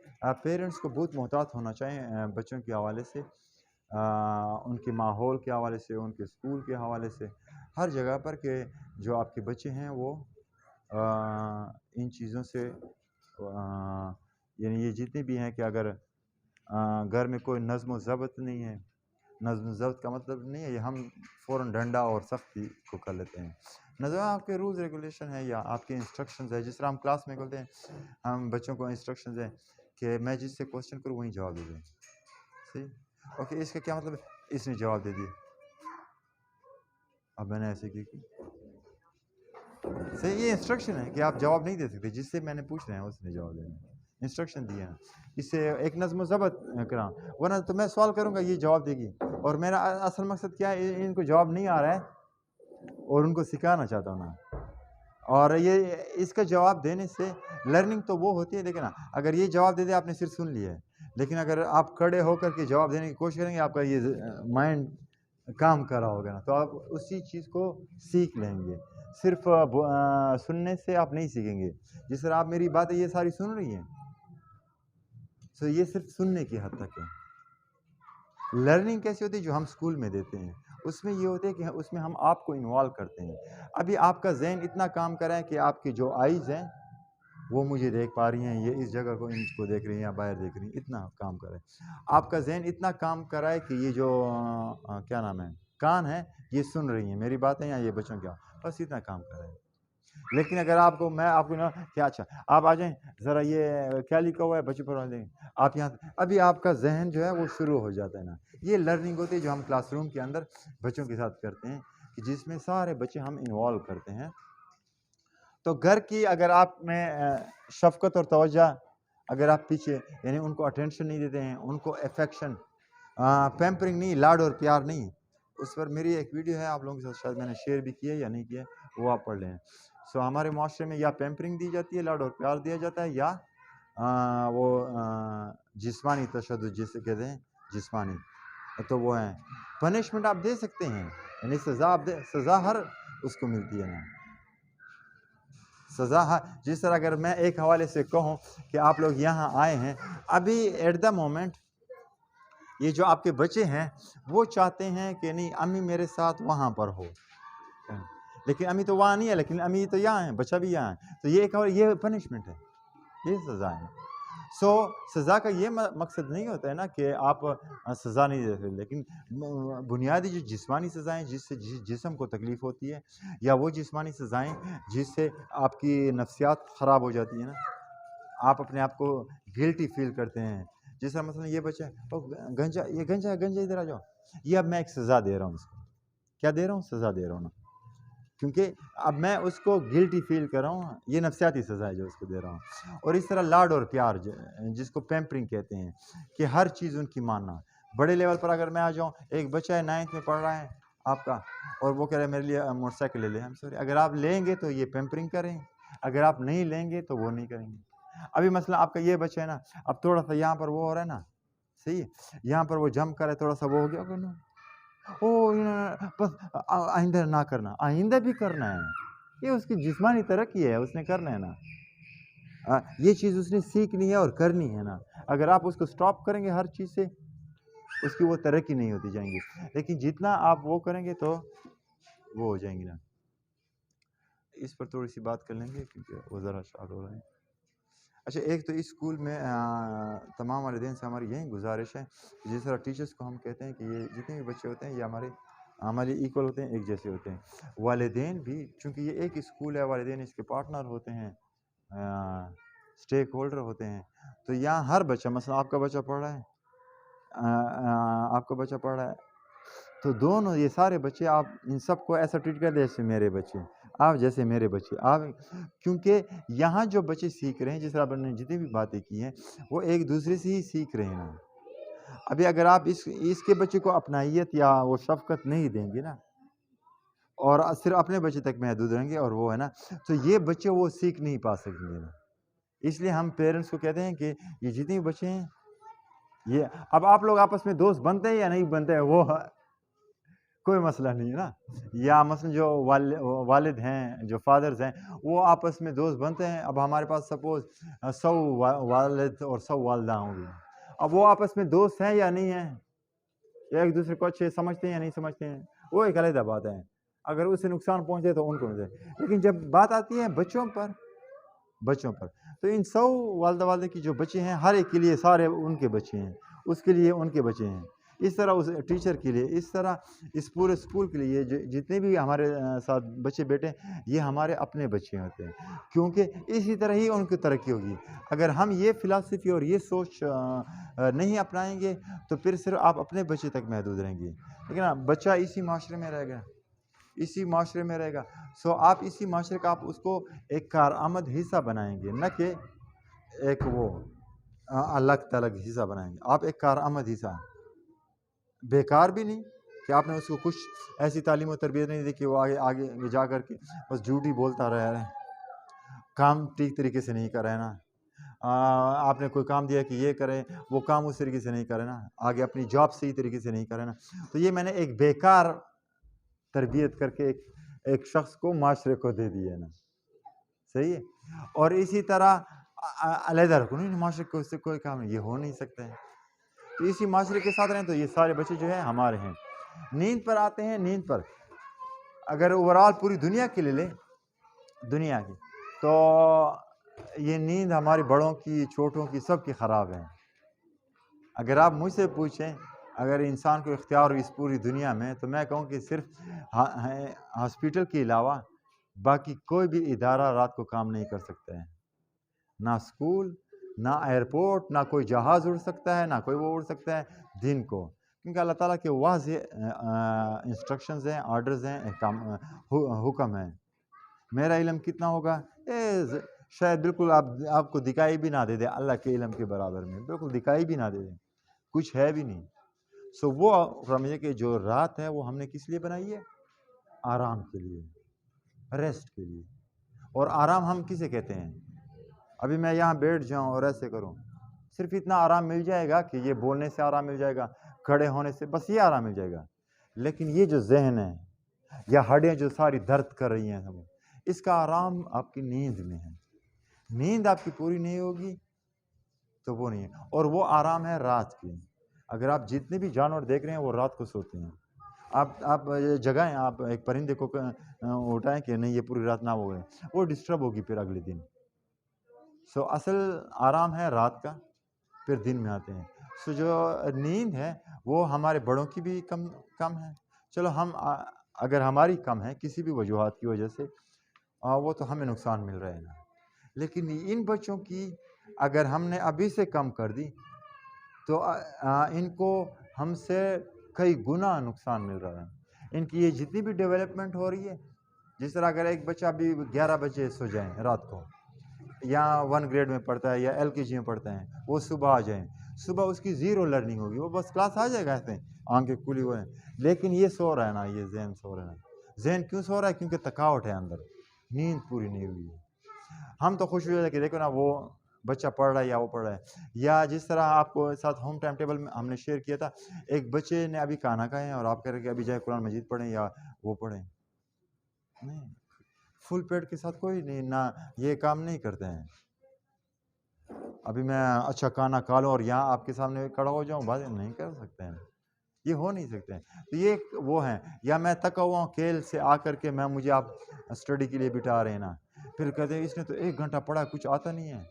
پیرنٹس کو بہت محتاط ہونا چاہیے بچوں کے حوالے سے، ان کے ماحول کے حوالے سے، ان کے اسکول کے حوالے سے، ہر جگہ پر، کہ جو آپ کے بچے ہیں وہ ان چیزوں سے یعنی یہ جتنے بھی ہیں کہ اگر گھر میں کوئی نظم و ضبط نہیں ہے. نظم و ضبط کا مطلب نہیں ہے یہ ہم فوراً ڈنڈا اور سختی کو کر لیتے ہیں. نظم آپ کے رولز ریگولیشن ہے یا آپ کے انسٹرکشنز ہے. جس طرح ہم کلاس میں کرتے ہیں، ہم بچوں کو انسٹرکشنز ہیں کہ میں جس سے کوشچن کروں وہیں جواب دے دیں. صحیح. اوکے، اس کا کیا مطلب ہے؟ اس نے جواب دے دیا، اب میں نے ایسے کی. صحیح. یہ انسٹرکشن ہے کہ آپ جواب نہیں دے سکتے، جس سے میں نے پوچھ رہے ہیں اس نے جواب دینا. انسٹرکشن دیا ہے، اس سے ایک نظم و ضبط کرا، ورنہ تو میں سوال کروں گا یہ جواب دے گی، اور میرا اصل مقصد کیا ہے، ان کو جواب نہیں آ رہا ہے اور ان کو سکھانا چاہتا ہوں نا. اور یہ اس کا جواب دینے سے لرننگ تو وہ ہوتی ہے. دیکھیں نا، اگر یہ جواب دے دے آپ نے صرف سن لیا ہے، لیکن اگر آپ کھڑے ہو کر کے جواب دینے کی کوشش کریں گے، آپ کا یہ مائنڈ کام کر رہا ہوگا نا، تو آپ اسی چیز کو سیکھ لیں گے. صرف سننے سے آپ نہیں سیکھیں گے. جس طرح آپ میری باتیں یہ ساری سن رہی ہیں، تو یہ صرف سننے کی حد تک ہے. لرننگ کیسی ہوتی ہے؟ جو ہم اسکول میں دیتے ہیں، اس میں یہ ہوتا ہے کہ اس میں ہم آپ کو انوالو کرتے ہیں. ابھی آپ کا ذہن اتنا کام کر رہا ہے کہ آپ کی جو آئیز ہیں وہ مجھے دیکھ پا رہی ہیں، یہ اس جگہ کو ان کو دیکھ رہی ہیں یا باہر دیکھ رہی ہیں، اتنا کام کر رہا ہے. آپ کا ذہن اتنا کام کر رہا ہے کہ یہ جو کیا نام ہے، کان ہے، یہ سن رہی ہیں میری باتیں یا یہ بچوں کیا، بس اتنا کام کر رہے ہیں. لیکن اگر آپ کو میں آپ کو نا کیا، اچھا آپ آ جائیں ذرا، یہ کیا لکھا ہوا ہے بچوں پر دیں، آپ یہاں، ابھی آپ کا ذہن جو ہے وہ شروع ہو جاتا ہے نا. یہ لرننگ ہوتی ہے جو ہم کلاس روم کے اندر بچوں کے ساتھ کرتے ہیں، کہ جس میں سارے بچے ہم انوالو کرتے ہیں. تو گھر کی اگر آپ میں شفقت اور توجہ اگر آپ پیچھے، یعنی ان کو اٹینشن نہیں دیتے ہیں، ان کو افیکشن، پیمپرنگ نہیں، لاڈ اور پیار نہیں، اس پر میری ایک ویڈیو ہے آپ لوگوں کے ساتھ، شاید میں نے شیئر بھی کیا ہے یا نہیں کیا ہے، وہ آپ پڑھ لیں. سو ہمارے معاشرے میں یا پیمپرنگ دی جاتی ہے، لاڈ اور پیار دیا جاتا ہے، یا وہ جسمانی تشدد جسے کہتے ہیں، جسمانی تو وہ ہیں. پنشمنٹ آپ دے سکتے ہیں، یعنی سزا آپ سزا ہر اس کو ملتی ہے نا، سزا جس طرح اگر میں ایک حوالے سے کہوں کہ آپ لوگ یہاں آئے ہیں ابھی ایٹ دا مومنٹ، یہ جو آپ کے بچے ہیں وہ چاہتے ہیں کہ نہیں امی میرے ساتھ وہاں پر ہو، لیکن امی تو وہاں نہیں ہے، لیکن امی تو یہاں ہے، بچہ بھی یہاں ہے، تو یہ پنشمنٹ ہے، یہ سزا ہے. سو سزا کا یہ مقصد نہیں ہوتا ہے نا کہ آپ سزا نہیں دیتے، لیکن بنیادی جو جسمانی سزائیں جس سے جسم کو تکلیف ہوتی ہے، یا وہ جسمانی سزائیں جس سے آپ کی نفسیات خراب ہو جاتی ہیں نا، آپ اپنے آپ کو گلٹی فیل کرتے ہیں. جس طرح مثلا یہ بچہ گنجا، یہ گنجا ہے، گنجا ادھر آ جاؤ، یہ اب میں ایک سزا دے رہا ہوں اس کو، کیا دے رہا ہوں؟ سزا دے رہا ہوں نا، کیونکہ اب میں اس کو گلٹی فیل کر رہا ہوں، یہ نفسیاتی سزا ہے جو اس کو دے رہا ہوں. اور اس طرح لاڈ اور پیار جس کو پیمپرنگ کہتے ہیں، کہ ہر چیز ان کی ماننا. بڑے لیول پر اگر میں آ جاؤں، ایک بچہ ہے 9th میں پڑھ رہا ہے آپ کا، اور وہ کہہ رہے ہیں میرے لیے موٹر سائیکل لے لیں، ہم سوری، اگر آپ لیں گے تو یہ پیمپرنگ کریں، اگر آپ نہیں لیں گے تو وہ نہیں کریں گے. ابھی مثلا آپ کا یہ بچہ ہے نا، اب تھوڑا سا یہاں پر وہ ہو رہا ہے نا، صحیح ہے، یہاں پر وہ جمپ کر رہا ہے، تھوڑا سا وہ ہو گیا، بس آئندہ نہ کرنا، آئندہ بھی کرنا ہے، یہ اس کی جسمانی ترقی ہے، اس نے کرنا ہے نا، یہ چیز اس نے سیکھنی ہے اور کرنی ہے نا. اگر آپ اس کو سٹاپ کریں گے ہر چیز سے، اس کی وہ ترقی نہیں ہوتی جائیں گی، لیکن جتنا آپ وہ کریں گے تو وہ ہو جائیں گی نا. اس پر تھوڑی سی بات کر لیں گے کیونکہ وہ ذرا شارٹ ہو رہے ہیں. اچھا، ایک تو اس اسکول میں تمام والدین سے ہماری یہی گزارش ہے، جس طرح ٹیچرس کو ہم کہتے ہیں کہ یہ جتنے بھی بچے ہوتے ہیں یہ ہمارے ایکول ہوتے ہیں، ایک جیسے ہوتے ہیں. والدین بھی، چونکہ یہ ایک اسکول ہے، والدین اس کے پارٹنر ہوتے ہیں، اسٹیک ہولڈر ہوتے ہیں. تو یہاں ہر بچہ، مثلا آپ کا بچہ پڑھ رہا ہے، آپ کا بچہ پڑھ رہا ہے، تو دونوں یہ سارے بچے آپ ان سب کو ایسا ٹریٹ کر دیں جیسے میرے بچے، آپ جیسے میرے بچے آپ، کیونکہ یہاں جو بچے سیکھ رہے ہیں، جس طرح آپ نے جتنی بھی باتیں کی ہیں، وہ ایک دوسرے سے ہی سیکھ رہے ہیں. ابھی اگر آپ اس کے بچے کو اپنائیت یا وہ شفقت نہیں دیں گے نا، اور صرف اپنے بچے تک محدود رہیں گے، اور وہ ہے نا، تو یہ بچے وہ سیکھ نہیں پا سکیں گے نا. اس لیے ہم پیرنٹس کو کہتے ہیں کہ یہ جتنے بھی بچے ہیں، یہ اب آپ لوگ آپس میں دوست بنتے ہیں یا نہیں بنتے ہیں، وہ کوئی مسئلہ نہیں ہے نا. یا مثلا جو والد ہیں، جو فادرز ہیں، وہ آپس میں دوست بنتے ہیں. اب ہمارے پاس سپوز 100 والد اور 100 والدہ ہوں گی، اب وہ آپس میں دوست ہیں یا نہیں ہیں، ایک دوسرے کو اچھے سمجھتے ہیں یا نہیں سمجھتے ہیں، وہ ایک علیحدہ بات ہے. اگر اسے نقصان پہنچے تو ان کو ملے. لیکن جب بات آتی ہے بچوں پر، تو ان 100 والدہ کی جو بچے ہیں، ہر ایک کے لیے سارے ان کے بچے ہیں، اس کے لیے ان کے بچے ہیں. اس طرح اس ٹیچر کے لیے، اس طرح اس پورے اسکول کے لیے جتنے بھی ہمارے ساتھ بچے بیٹھے ہیں، یہ ہمارے اپنے بچے ہوتے ہیں، کیونکہ اسی طرح ہی ان کی ترقی ہوگی. اگر ہم یہ فلسفی اور یہ سوچ نہیں اپنائیں گے تو پھر صرف آپ اپنے بچے تک محدود رہیں گے. لیکن بچہ اسی معاشرے میں رہے گا، اسی معاشرے میں رہے گا. سو آپ اسی معاشرے کا آپ اس کو ایک کارآمد حصہ بنائیں گے، نہ کہ ایک وہ الگ تلگ حصہ بنائیں گے. آپ ایک کارآمد حصہ، بیکار بھی نہیں کہ آپ نے اس کو کچھ ایسی تعلیم و تربیت نہیں دی کہ وہ آگے جا کر کے بس جھوٹ ہی بولتا رہے، کام ٹھیک طریقے سے نہیں کر رہے نا. آپ نے کوئی کام دیا کہ یہ کریں، وہ کام اس طریقے سے نہیں کرے نا، آگے اپنی جاب صحیح طریقے سے نہیں کرے نا. تو یہ میں نے ایک بیکار تربیت کر کے ایک شخص کو، معاشرے کو دے دی ہے نا، صحیح ہے. اور اسی طرح علیحدہ رکھو، نہیں معاشرے کو اس سے کوئی کام نہیں، یہ ہو نہیں سکتا ہے. تو اسی معاشرے کے ساتھ رہیں تو یہ سارے بچے جو ہیں ہمارے ہیں. نیند پر آتے ہیں، نیند پر اگر اوورال پوری دنیا کے لے لیں، دنیا کی، تو یہ نیند ہماری بڑوں کی، چھوٹوں کی، سب کی خراب ہے. اگر آپ مجھ سے پوچھیں اگر انسان کو اختیار ہو اس پوری دنیا میں، تو میں کہوں کہ صرف ہاسپیٹل کے علاوہ باقی کوئی بھی ادارہ رات کو کام نہیں کر سکتا ہے. نہ اسکول، نہ ایئرپورٹ، نہ کوئی جہاز اڑ سکتا ہے، نہ کوئی وہ اڑ سکتا ہے دن کو، کیونکہ اللہ تعالیٰ کے واضح انسٹرکشنز ہیں، آرڈرز ہیں، حکم ہیں. میرا علم کتنا ہوگا، شاید بالکل آپ کو دکھائی بھی نہ دے دے، اللہ کے علم کے برابر میں بالکل دکھائی بھی نہ دے دے، کچھ ہے بھی نہیں. سو وہ سمجھے کہ جو رات ہے وہ ہم نے کس لیے بنائی ہے؟ آرام کے لیے، ریسٹ کے لیے. اور آرام ہم کسے کہتے ہیں؟ ابھی میں یہاں بیٹھ جاؤں اور ایسے کروں، صرف اتنا آرام مل جائے گا کہ یہ بولنے سے آرام مل جائے گا، کھڑے ہونے سے، بس یہ آرام مل جائے گا. لیکن یہ جو ذہن ہے یا ہڈیاں جو ساری درد کر رہی ہیں، اس کا آرام آپ کی نیند میں ہے. نیند آپ کی پوری نہیں ہوگی تو وہ نہیں ہے. اور وہ آرام ہے رات کی. اگر آپ جتنے بھی جانور دیکھ رہے ہیں وہ رات کو سوتے ہیں. آپ جگہیں، آپ ایک پرندے کو اٹھائیں کہ نہیں یہ پوری رات نہ ہو گئے، وہ ڈسٹرب ہوگی پھر اگلے دن. سو اصل آرام ہے رات کا، پھر دن میں آتے ہیں. سو جو نیند ہے وہ ہمارے بڑوں کی بھی کم ہے. چلو ہم اگر ہماری کم ہے کسی بھی وجوہات کی وجہ سے، وہ تو ہمیں نقصان مل رہا ہے نا. لیکن ان بچوں کی اگر ہم نے ابھی سے کم کر دی تو ان کو ہم سے کئی گنا نقصان مل رہا ہے. ان کی یہ جتنی بھی ڈیولپمنٹ ہو رہی ہے، جس طرح اگر ایک بچہ ابھی 11 بجے سو جائیں رات کو، یا 1 گریڈ میں پڑھتا ہے یا LKG میں پڑھتا ہے، وہ صبح آ جائیں، صبح اس کی زیرو لرننگ ہوگی، وہ بس کلاس آ جائے گا ایسے آنکھیں کھلی ہوئے ہیں. لیکن یہ سو رہا ہے نا، یہ ذہن سو رہا ہے. ذہن کیوں سو رہا ہے؟ کیونکہ تھکاوٹ ہے اندر، نیند پوری نہیں ہوئی ہے. ہم تو خوش ہوئے کہ دیکھو نا وہ بچہ پڑھ رہا ہے یا وہ پڑھ رہا ہے. یا جس طرح آپ کو ساتھ ہوم ٹائم ٹیبل میں ہم نے شیئر کیا تھا، ایک بچے نے ابھی کھانا کھائے ہیں اور آپ کہہ رہے کہ ابھی جائے قرآن مجید پڑھیں یا وہ پڑھیں. نہیں، فل پیٹ کے ساتھ کوئی نہیں، نہ یہ کام نہیں کرتے ہیں. ابھی میں اچھا کھانا کھا لوں اور یہاں آپ کے سامنے کھڑا ہو جاؤں، بات نہیں کر سکتے ہیں، یہ ہو نہیں سکتے ہیں. تو یہ وہ ہیں. یا میں تھکا ہوا ہوں کھیل سے آ کر کے، مجھے آپ اسٹڈی کے لیے بٹھا رہے ہیں نا، پھر کہتے ہیں اس نے تو 1 گھنٹہ پڑھا، کچھ آتا نہیں ہے.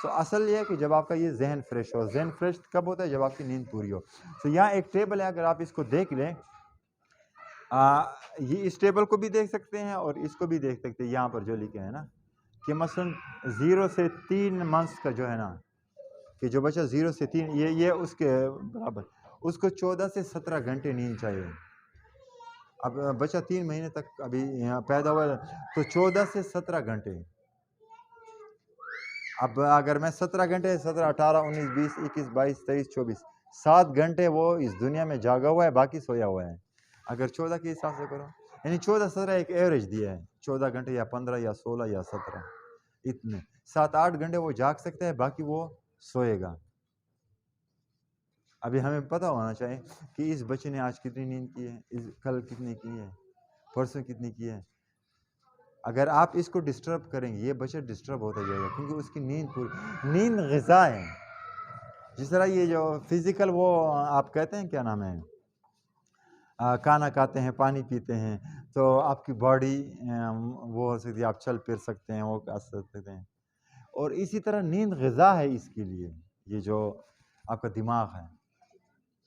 سو اصل یہ ہے کہ جب آپ کا یہ ذہن فریش ہو. ذہن فریش کب ہوتا ہے؟ جب آپ کی نیند پوری ہو. سو یہاں ایک ٹیبل ہے، اگر آپ اس کو دیکھ لیں، یہ اس ٹیبل کو بھی دیکھ سکتے ہیں اور اس کو بھی دیکھ سکتے ہیں. یہاں پر جو لکھے ہیں نا کہ مثلا 0 سے 3 منتھس کا جو ہے نا، کہ جو بچہ 0 سے 3، یہ اس کے برابر، اس کو 14 سے 17 گھنٹے نیند چاہیے. اب بچہ 3 مہینے تک ابھی یہاں پیدا ہوا ہے تو 14 سے 17 گھنٹے. اب اگر میں 17 گھنٹے، 17، 18، 19، 20، 21، 22، 23، 24، 7 گھنٹے وہ اس دنیا میں جاگا ہوا ہے، باقی سویا ہوا ہے. اگر 14 کے حساب سے کرو، یعنی 14 17 ایک ایوریج دیا ہے، 14 گھنٹے یا 15 یا 16 یا 17، اتنے 7 8 گھنٹے وہ جاگ سکتے ہیں، باقی وہ سوئے گا. ابھی ہمیں پتہ ہونا چاہیے کہ اس بچے نے آج کتنی نیند کی ہے، کل کتنی کی ہے، پرسوں کتنی کی ہے. اگر آپ اس کو ڈسٹرب کریں گے، یہ بچہ ڈسٹرب ہوتا جائے گا، کیونکہ اس کی نیند پوری. نیند غذا ہے. جس طرح یہ جو فزیکل وہ آپ کہتے ہیں کیا نام ہے، کھانا کھاتے ہیں، پانی پیتے ہیں، تو آپ کی باڈی وہ ہو سکتی ہے، آپ چل پھر سکتے ہیں، وہ کر سکتے ہیں. اور اسی طرح نیند غذا ہے اس کے لیے. یہ جو آپ کا دماغ ہے،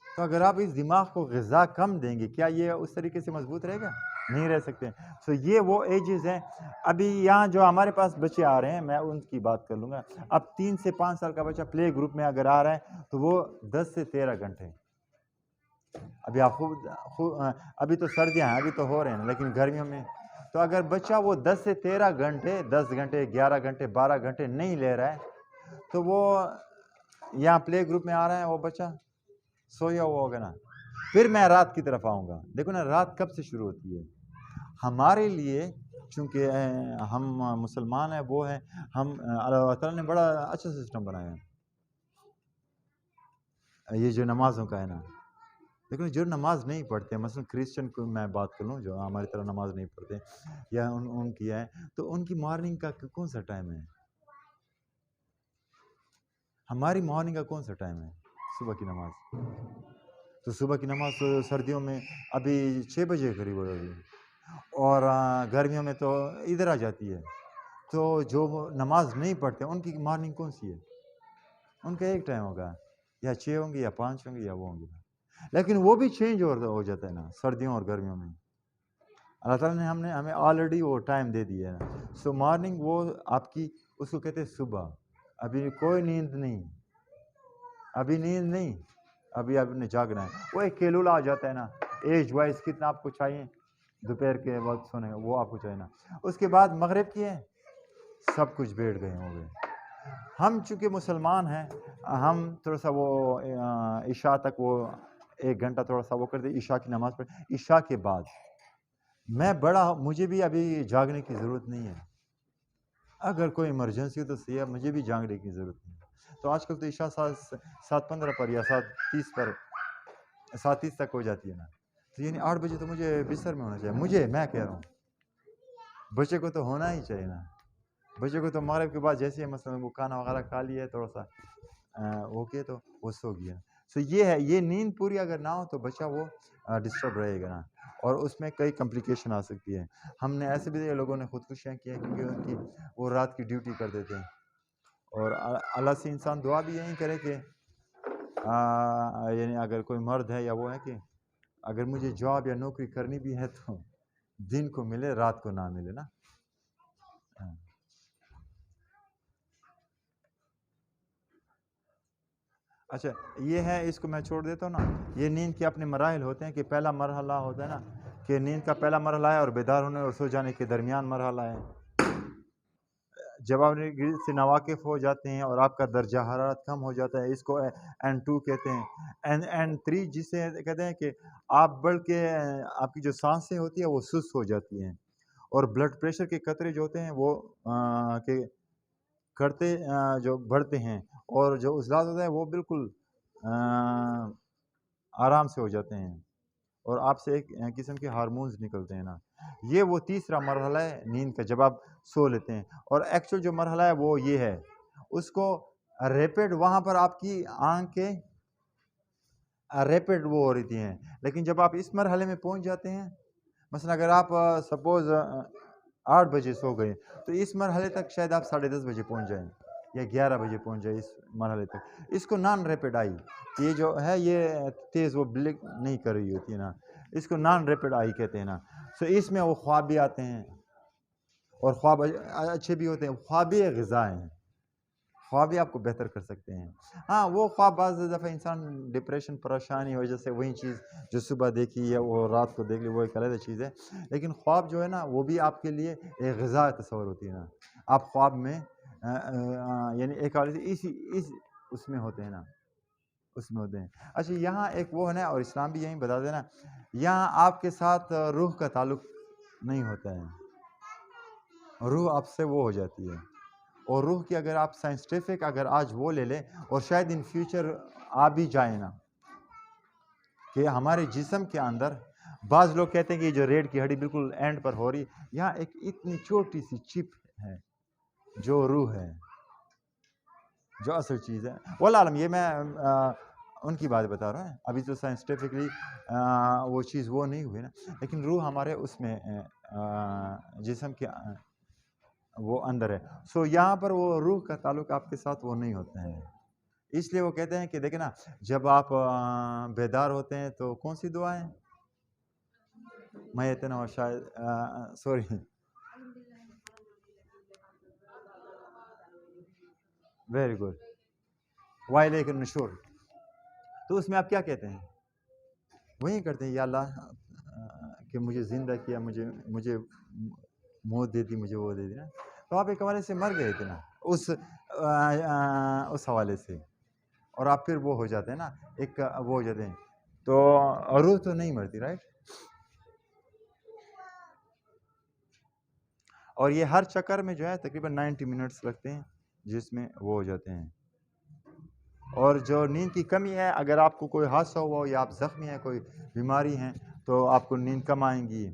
تو اگر آپ اس دماغ کو غذا کم دیں گے، کیا یہ اس طریقے سے مضبوط رہے گا؟ نہیں رہ سکتے. سو یہ وہ ایجز ہیں. ابھی یہاں جو ہمارے پاس بچے آ رہے ہیں، میں ان کی بات کر لوں گا. اب 3 سے 5 سال کا بچہ پلے گروپ میں اگر آ رہا ہے تو وہ 10 سے 13 گھنٹے. ابھی آپ ابھی تو سردیاں ہیں، ابھی تو ہو رہے ہیں، لیکن گرمیوں میں تو اگر بچہ وہ 10 سے 13 گھنٹے، 10 گھنٹے، 11 گھنٹے، 12 گھنٹے نہیں لے رہا ہے، تو وہ یہاں پلے گروپ میں آ رہا ہے، وہ بچہ سویا ہوا ہوگا نا. پھر میں رات کی طرف آؤں گا. دیکھو نا، رات کب سے شروع ہوتی ہے ہمارے لیے؟ چونکہ ہم مسلمان ہیں، وہ ہیں ہم، اللہ تعالیٰ نے بڑا اچھا سسٹم بنایا ہے یہ جو نمازوں کا ہے نا. لیکن جو نماز نہیں پڑھتے، مثلا کرسچن کو میں بات کر لوں جو ہماری طرح نماز نہیں پڑھتے، یا ان کی ہے، تو ان کی مارننگ کا کون سا ٹائم ہے؟ ہماری مارننگ کا کون سا ٹائم ہے؟ صبح کی نماز. تو صبح کی نماز تو سردیوں میں ابھی 6 بجے قریب ہو جاتی ہے، اور گرمیوں میں تو ادھر آ جاتی ہے. تو جو نماز نہیں پڑھتے ان کی مارننگ کون سی ہے؟ ان کا ایک ٹائم ہوگا، یا 6 ہوں گے یا 5 ہوں گے یا وہ ہوں گے. لیکن وہ بھی چینج ہو جاتا ہے نا سردیوں اور گرمیوں میں. اللہ تعالیٰ نے ہمیں آلریڈی وہ ٹائم دے دیا ہے. سو مارننگ وہ آپ کی، اس کو کہتے ہیں صبح. ابھی کوئی نیند نہیں، ابھی نیند نہیں، ابھی آپ نے جاگنا ہے. وہ ایک کیلولا آ جاتا ہے نا، ایج وائز کتنا آپ کو چاہیے دوپہر کے وقت سونے کا، وہ آپ کو چاہیے نا. اس کے بعد مغرب کی ہے، سب کچھ بیٹھ گئے ہو گئے. ہم چونکہ مسلمان ہیں، ہم تھوڑا سا وہ عشاء تک وہ 1 گھنٹہ تھوڑا سا وہ کر دے، عشاء کی نماز پڑھ، عشاء کے بعد میں بڑا ہوں، مجھے بھی ابھی جاگنے کی ضرورت نہیں ہے، اگر کوئی ایمرجنسی ہو تو صحیح ہے، مجھے بھی جاگنے کی ضرورت نہیں ہے۔ تو آج کل تو عشاء 7:15 پر یا 7:30 پر 7:30 تک ہو جاتی ہے نا، تو یعنی 8 بجے تو مجھے بستر میں ہونا چاہیے، میں کہہ رہا ہوں بچے کو تو ہونا ہی چاہیے نا، بچے کو تو مغرب کے بعد جیسے مثلا وہ کھانا وغیرہ کھا لیا ہے تھوڑا سا اوکے تو وہ سو گیا۔ سو یہ ہے، یہ نیند پوری اگر نہ ہو تو بچہ وہ ڈسٹرب رہے گا نا، اور اس میں کئی کمپلیکیشن آ سکتی ہے۔ ہم نے ایسے بھی لوگوں نے خودکشیاں کی ہیں کیونکہ ان کی وہ رات کی ڈیوٹی کر دیتے ہیں، اور اللہ سے انسان دعا بھی یہی کرے کہ یعنی اگر کوئی مرد ہے یا وہ ہے کہ اگر مجھے جاب یا نوکری کرنی بھی ہے تو دن کو ملے، رات کو نہ ملے نا۔ اچھا یہ ہے، اس کو میں چھوڑ دیتا ہوں نا۔ یہ نیند کے اپنے مراحل ہوتے ہیں کہ پہلا مرحلہ ہوتا ہے نا کہ نیند کا پہلا مرحلہ ہے اور بیدار ہونے اور سو جانے کے درمیان مرحلہ ہے۔ جب آپ نیند سے ناواقف ہو جاتے ہیں اور آپ کا درجہ حرارت کم ہو جاتا ہے، اس کو N2 کہتے ہیں۔ N3 جسے کہتے ہیں کہ آپ بلکہ آپ کی جو سانسیں ہوتی ہیں وہ سست ہو جاتی ہیں، اور بلڈ پریشر کے قطرے جو ہوتے ہیں وہ کرتے جو بڑھتے ہیں، اور جو عضلات ہوتے ہیں وہ بالکل آرام سے ہو جاتے ہیں، اور آپ سے ایک قسم کے ہارمونز نکلتے ہیں نا۔ یہ وہ تیسرا مرحلہ ہے نیند کا، جب آپ سو لیتے ہیں۔ اور ایکچوئل جو مرحلہ ہے وہ یہ ہے، اس کو ریپڈ، وہاں پر آپ کی آنکھیں ریپڈ وہ ہو رہی ہیں، لیکن جب آپ اس مرحلے میں پہنچ جاتے ہیں، مثلا اگر آپ سپوز 8 بجے سو گئے تو اس مرحلے تک شاید آپ 10:30 بجے پہنچ جائیں یا 11 بجے پہنچ جائیں اس مرحلے تک۔ اس کو نان ریپڈ آئی، یہ جو ہے یہ تیز وہ بلک نہیں کر رہی ہوتی ہے نا، اس کو نان ریپڈ آئی کہتے ہیں نا۔ سو اس میں وہ خواب بھی آتے ہیں، اور خواب اچھے بھی ہوتے ہیں، خواب بھی ایک غذا ہیں، خواب بھی آپ کو بہتر کر سکتے ہیں۔ ہاں وہ خواب بعض دفعہ انسان ڈپریشن پریشانی وجہ سے وہی چیز جو صبح دیکھی یا وہ رات کو دیکھ لی وہ ایک علیحدہ چیز ہے، لیکن خواب جو ہے نا وہ بھی آپ کے لیے ایک غذا تصور ہوتی ہے نا۔ آپ خواب میں یعنی ایک اس میں ہوتے ہیں نا، اس میں ہوتے ہیں۔ اچھا یہاں ایک وہ ہے نا، اور اسلام بھی یہیں بتا دینا، یہاں آپ کے ساتھ روح کا تعلق نہیں ہوتا ہے، روح آپ سے وہ ہو جاتی ہے، اور روح کی اگر آپ سائنسٹیفک اگر آج وہ لے لیں، اور شاید ان فیوچر آ بھی جائیں نا، کہ ہمارے جسم کے اندر بعض لوگ کہتے ہیں کہ جو ریڑھ کی ہڈی بالکل اینڈ پر ہو رہی، یہاں ایک اتنی چھوٹی سی چپ ہے جو روح ہے، جو اصل چیز ہے۔ واللہ عالم، یہ میں ان کی بات بتا رہا ہوں، ابھی تو سائنسٹیفکلی وہ چیز وہ نہیں ہوئی نا، لیکن روح ہمارے اس میں جسم کے وہ اندر ہے۔ سو یہاں پر وہ روح کا تعلق آپ کے ساتھ وہ نہیں ہوتا ہے، اس لیے وہ کہتے ہیں کہ دیکھیں نا، جب آپ بیدار ہوتے ہیں تو کون سی دعا ہے؟ میں اتنا شاید سوری ویری گڈ، وَإِلَيْكَ النُّشُورُ، تو اس میں آپ کیا کہتے ہیں؟ وہی کرتے ہیں، یا اللہ کہ مجھے زندہ کیا، مجھے موت دے دی، مجھے وہ دے دی نا، تو آپ ایک حوالے سے مر گئے تھے نا اس حوالے سے، اور آپ پھر وہ ہو جاتے ہیں نا، ایک وہ ہو جاتے ہیں، تو روح تو نہیں مرتی، رائٹ؟ اور یہ ہر چکر میں جو ہے تقریباً 90 منٹس لگتے ہیں، جس میں وہ ہو جاتے ہیں۔ اور جو نیند کی کمی ہے، اگر آپ کو کوئی حادثہ ہوا ہو یا آپ زخمی ہیں، کوئی بیماری ہیں، تو آپ کو نیند کم آئیں گی۔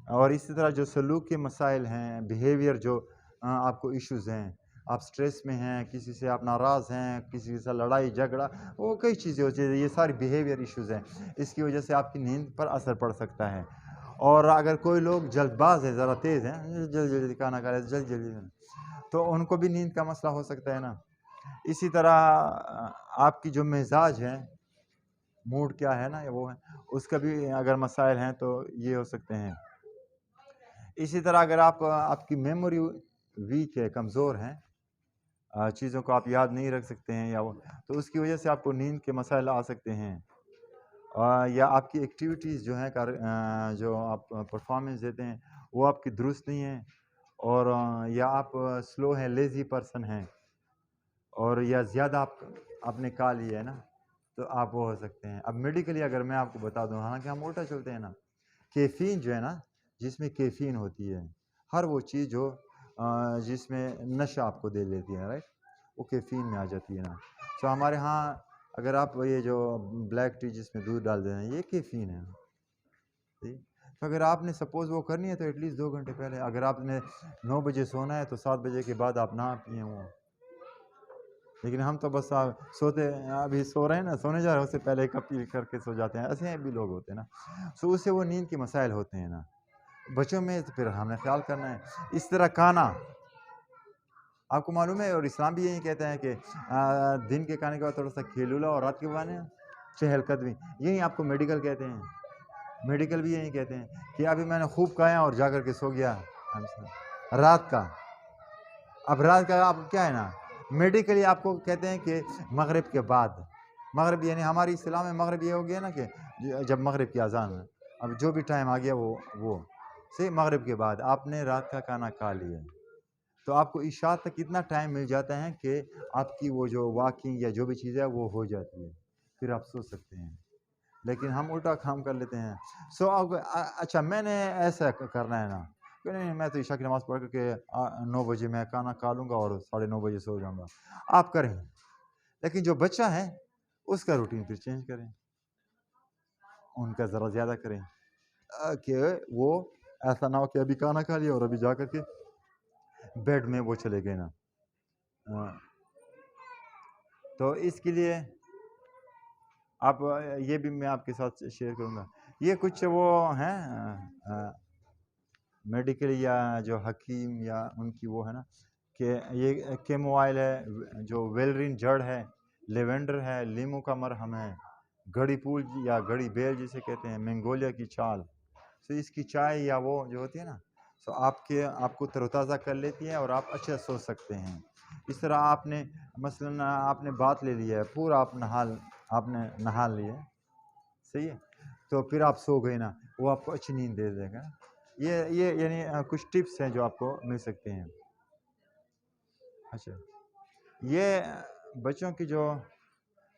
اور اسی طرح جو سلوک کے مسائل ہیں، بیہیویئر جو آپ کو ایشوز ہیں، آپ سٹریس میں ہیں، کسی سے آپ ناراض ہیں، کسی سے لڑائی جھگڑا، وہ کئی چیزیں ہوتی ہیں، یہ ساری بیہیویئر ایشوز ہیں، اس کی وجہ سے آپ کی نیند پر اثر پڑ سکتا ہے۔ اور اگر کوئی لوگ جلد باز ہیں، ذرا تیز ہیں، جلدی کھانا کھا رہے جلدی، تو ان کو بھی نیند کا مسئلہ ہو سکتا ہے نا۔ اسی طرح آپ کی جو مزاج ہے، موڈ کیا ہے نا، وہ ہے، اس کا بھی اگر مسائل ہیں تو یہ ہو سکتے ہیں۔ اسی طرح اگر آپ کی میموری ویک ہے، کمزور ہیں، چیزوں کو آپ یاد نہیں رکھ سکتے ہیں، یا وہ، تو اس کی وجہ سے آپ کو نیند کے مسائل آ سکتے ہیں۔ یا آپ کی ایکٹیویٹیز جو ہیں جو آپ پرفارمنس دیتے ہیں وہ آپ کی درست نہیں ہیں، اور یا آپ سلو ہیں، لیزی پرسن ہیں، اور یا زیادہ آپ نے کھا لیا ہے نا، تو آپ وہ ہو سکتے ہیں. اب میڈیکلی اگر میں آپ کو بتا دوں، حالانکہ ہم الٹا چلتے ہیں نا، کیفین جو ہے نا، جس میں کیفین ہوتی ہے، ہر وہ چیز جو جس میں نشہ آپ کو دے لیتی ہے، رائٹ، وہ کیفین میں آ جاتی ہے نا. تو ہمارے ہاں اگر آپ یہ جو بلیک ٹی جس میں دودھ ڈال دیں یہ کیفین ہے. تو اگر آپ نے سپوز وہ کرنی ہے تو ایٹ لیسٹ 2 گھنٹے پہلے. اگر آپ نے 9 بجے سونا ہے تو 7 بجے کے بعد آپ نہ پئیں وہ. لیکن ہم تو بس سوتے ابھی سو رہے ہیں نا، سونے جا رہے ہیں، اس سے پہلے ایک کپ پی کر کے سو جاتے ہیں. ایسے بھی لوگ ہوتے ہیں نا، سو اس سے وہ نیند کے مسائل ہوتے ہیں نا بچوں میں. تو پھر ہمیں خیال کرنا ہے. اس طرح کھانا آپ کو معلوم ہے، اور اسلام بھی یہی کہتا ہے کہ دن کے کھانے کے بعد تھوڑا سا کھیل لو، اور رات کے کھانے چہل قدمی. یہی آپ کو میڈیکل کہتے ہیں. میڈیکل بھی یہی کہتے ہیں کہ ابھی میں نے خوب کھایا اور جا کر کے سو گیا رات کا. اب رات کا آپ کیا ہے نا، میڈیکلی آپ کو کہتے ہیں کہ مغرب کے بعد. مغرب یعنی ہماری اصطلاح میں مغرب یہ ہو گیا نا کہ جب مغرب کی اذان ہے، اب جو بھی ٹائم آ گیا وہ صحیح مغرب کے بعد آپ نے رات کا کھانا کھا لیا، تو آپ کو عشاء تک اتنا ٹائم مل جاتا ہے کہ آپ کی وہ جو واکنگ یا جو بھی چیز ہے وہ ہو جاتی ہے، پھر آپ سو سکتے ہیں. لیکن ہم الٹا کام کر لیتے ہیں. اچھا میں نے ایسا کرنا ہے نا کہ نہیں، میں تو عشاء کی نماز پڑھ کر کے 9 بجے میں کھانا کھا لوں گا اور 9:30 بجے سو جاؤں گا. آپ کریں، لیکن جو بچہ ہے اس کا روٹین پھر چینج کریں، ان کا ذرا زیادہ کریں کہ وہ ایسا نہ ہو کہ ابھی کھانا کھا لیا اور ابھی جا کر کے بیڈ میں وہ چلے گئے نا. تو اس کے لیے آپ یہ بھی میں آپ کے ساتھ شیئر کروں گا. یہ کچھ وہ ہیں میڈیکل یا جو حکیم یا ان کی وہ ہے نا کہ یہ کیموائل ہے، جو ویلرین جڑ ہے، لیونڈر ہے، لیمو کا مرہم ہے، گڑی پھول یا گڑی بیل جسے کہتے ہیں، مینگولیا کی چھال. تو اس کی چائے یا وہ جو ہوتی ہے نا، تو آپ کو تر و تازہ کر لیتی ہے اور آپ اچھا سو سکتے ہیں. اس طرح آپ نے مثلاً آپ نے بات لے لی ہے، پورا آپ نے نہا لیا، صحیح ہے، تو پھر آپ سو گئے نا، وہ آپ کو اچھی نیند دے دے گا. یہ یعنی کچھ ٹپس ہیں جو آپ کو مل سکتے ہیں. اچھا یہ بچوں کی جو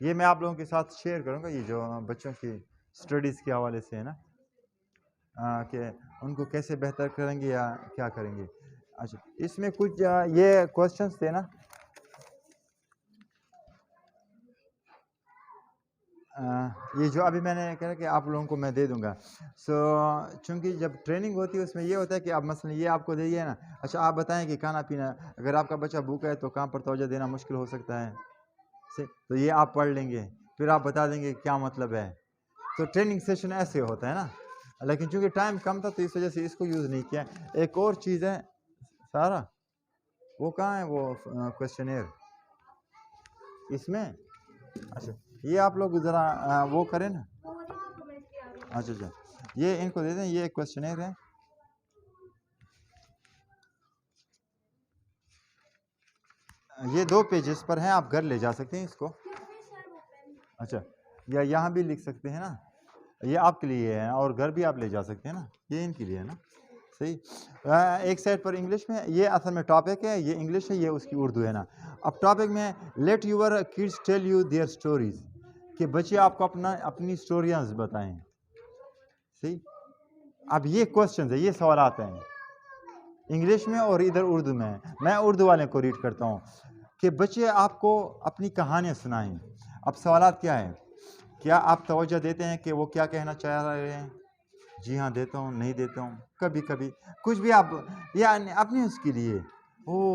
یہ میں آپ لوگوں کے ساتھ شیئر کروں گا، یہ جو بچوں کی اسٹڈیز کے حوالے سے ہے نا کہ ان کو کیسے بہتر کریں گے یا کیا کریں گے. اچھا اس میں کچھ یہ کوشچنس تھے نا، یہ جو ابھی میں نے کہا کہ آپ لوگوں کو میں دے دوں گا. چونکہ جب ٹریننگ ہوتی ہے اس میں یہ ہوتا ہے کہ آپ مثلا یہ آپ کو دے دیا نا، اچھا آپ بتائیں کہ کھانا پینا اگر آپ کا بچہ بھوکا ہے تو کہاں پر توجہ دینا مشکل ہو سکتا ہے، تو یہ آپ پڑھ لیں گے، پھر آپ بتا دیں گے کیا مطلب ہے. تو ٹریننگ سیشن ایسے ہوتا ہے نا، لیکن چونکہ ٹائم کم تھا تو اس وجہ سے اس کو یوز نہیں کیا. ایک اور چیز ہے سارا، وہ کہاں ہے وہ کویسچنئر اس میں. اچھا یہ آپ لوگ ذرا وہ کریں نا. اچھا یہ ان کو دے دیں، یہ ایک کویسچنئر ہے. یہ 2 پیجز پر ہیں، آپ گھر لے جا سکتے ہیں اس کو. اچھا یا یہاں بھی لکھ سکتے ہیں نا، یہ آپ کے لیے ہے اور گھر بھی آپ لے جا سکتے ہیں نا، یہ ان کے لیے ہے نا. صحیح. ایک سائڈ پر انگلش میں، یہ اصل میں ٹاپک ہے، یہ انگلش ہے، یہ اس کی اردو ہے نا. اب ٹاپک میں let your kids tell you their stories, کہ بچے آپ کو اپنی اسٹوریاں بتائیں. صحیح. اب یہ کوشچنز ہے، یہ سوالات ہیں انگلش میں اور ادھر اردو میں. میں اردو والے کو ریڈ کرتا ہوں کہ بچے آپ کو اپنی کہانیاں سنائیں. اب سوالات کیا ہیں؟ کیا آپ توجہ دیتے ہیں کہ وہ کیا کہنا چاہ رہے ہیں؟ جی ہاں دیتا ہوں، نہیں دیتا ہوں، کبھی کبھی کچھ بھی آپ یعنی اپنی اس کے لیے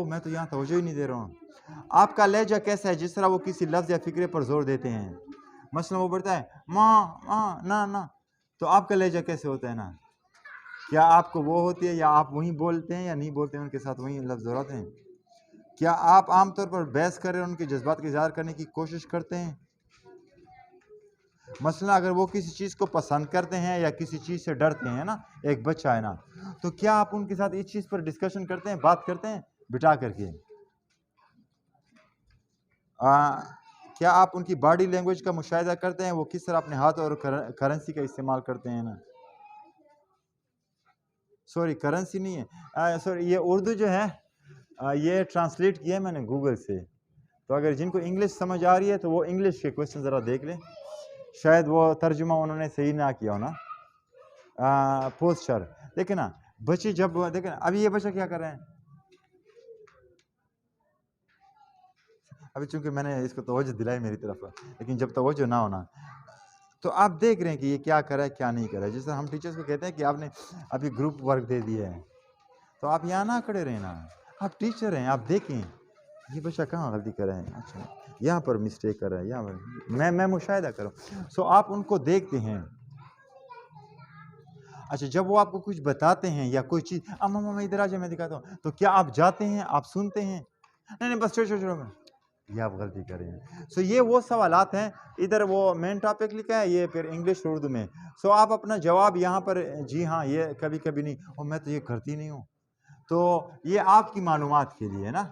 میں تو یہاں توجہ ہی نہیں دے رہا ہوں. آپ کا لہجہ کیسا ہے؟ جس طرح وہ کسی لفظ یا فکرے پر زور دیتے ہیں، مثلا وہ بڑھتا ہے ماں نا، تو آپ کا لہجہ کیسے ہوتا ہے نا؟ کیا آپ کو وہ ہوتی ہے یا آپ وہیں بولتے ہیں یا نہیں بولتے ہیں، ان کے ساتھ وہیں لفظ دہراتے ہیں؟ کیا آپ عام طور پر بحث کریں ان کے جذبات کا اظہار کرنے کی کوشش کرتے ہیں؟ مثلا اگر وہ کسی چیز کو پسند کرتے ہیں یا کسی چیز سے ڈرتے ہیں نا، ایک بچہ ہے نا، تو کیا آپ ان کے ساتھ اس چیز پر ڈسکشن کرتے ہیں، بات کرتے ہیں بٹھا کر کے؟ کیا آپ ان کی باڈی لینگویج کا مشاہدہ کرتے ہیں، وہ کس طرح اپنے ہاتھ اور کرنسی کا استعمال کرتے ہیں نا؟ سوری کرنسی نہیں ہے، سوری یہ اردو جو ہے یہ ٹرانسلیٹ کیا ہے میں نے گوگل سے. تو اگر جن کو انگلش سمجھ آ رہی ہے تو وہ انگلش کے کوشچن ذرا دیکھ لیں، شاید وہ ترجمہ انہوں نے صحیح نہ کیا ہونا پوسچر. دیکھیں نا بچے جب دیکھیں ابھی یہ بچہ کیا کر رہے ہیں، ابھی چونکہ میں نے اس کو توجہ دلائی میری طرف، لیکن جب توجہ نہ ہونا تو آپ دیکھ رہے ہیں کہ یہ کیا کر رہا ہے کیا نہیں کر رہا ہے. جس طرح ہم ٹیچرس کو کہتے ہیں کہ آپ نے ابھی گروپ ورک دے دیا ہے تو آپ یہاں نہ کھڑے رہنا، آپ ٹیچر ہیں، آپ دیکھیں یہ بچہ کہاں غلطی کر رہے ہیں، اچھا یہاں پر مسٹیک کر رہا ہے، یہاں پر میں مشاہدہ کروں. سو آپ ان کو دیکھتے ہیں. اچھا جب وہ آپ کو کچھ بتاتے ہیں یا کوئی چیز میں ادھر آ جائے میں دکھاتا ہوں، تو کیا آپ جاتے ہیں آپ سنتے ہیں؟ نہیں بس چھوڑو یہ آپ غلطی کر رہے ہیں. سو یہ وہ سوالات ہیں، ادھر وہ مین ٹاپک لکھا ہے، یہ پھر انگلش اردو میں. سو آپ اپنا جواب یہاں پر جی ہاں یہ کبھی کبھی نہیں، اور میں تو یہ کرتی نہیں ہوں. تو یہ آپ کی معلومات کے لیے ہے نا،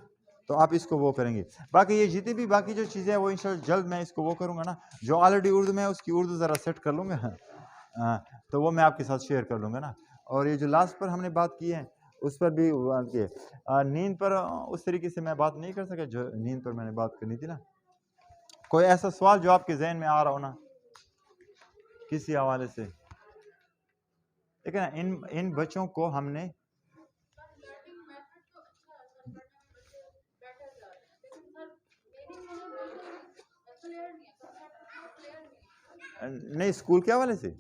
تو آپ اس کو وہ کریں گے. باقی یہ جتنی بھی باقی جو چیزیں ہیں وہ انشاءاللہ جلد میں اس کو وہ کروں گا نا، جو آلریڈی اردو میں ہے اس کی اردو ذرا سیٹ کر لوں گا تو وہ میں آپ کے ساتھ شیئر کر لوں گا نا. اور یہ جو لاسٹ پر ہم نے بات کی ہے اس پر بھی نیند پر اس طریقے سے میں بات نہیں کر سکا جو نیند پر میں نے بات کرنی تھی نا. کوئی ایسا سوال جو آپ کے ذہن میں آ رہا ہو نا کسی حوالے سے؟ لیکن ان بچوں کو ہم نے نہیں اسکول کے حوالے سے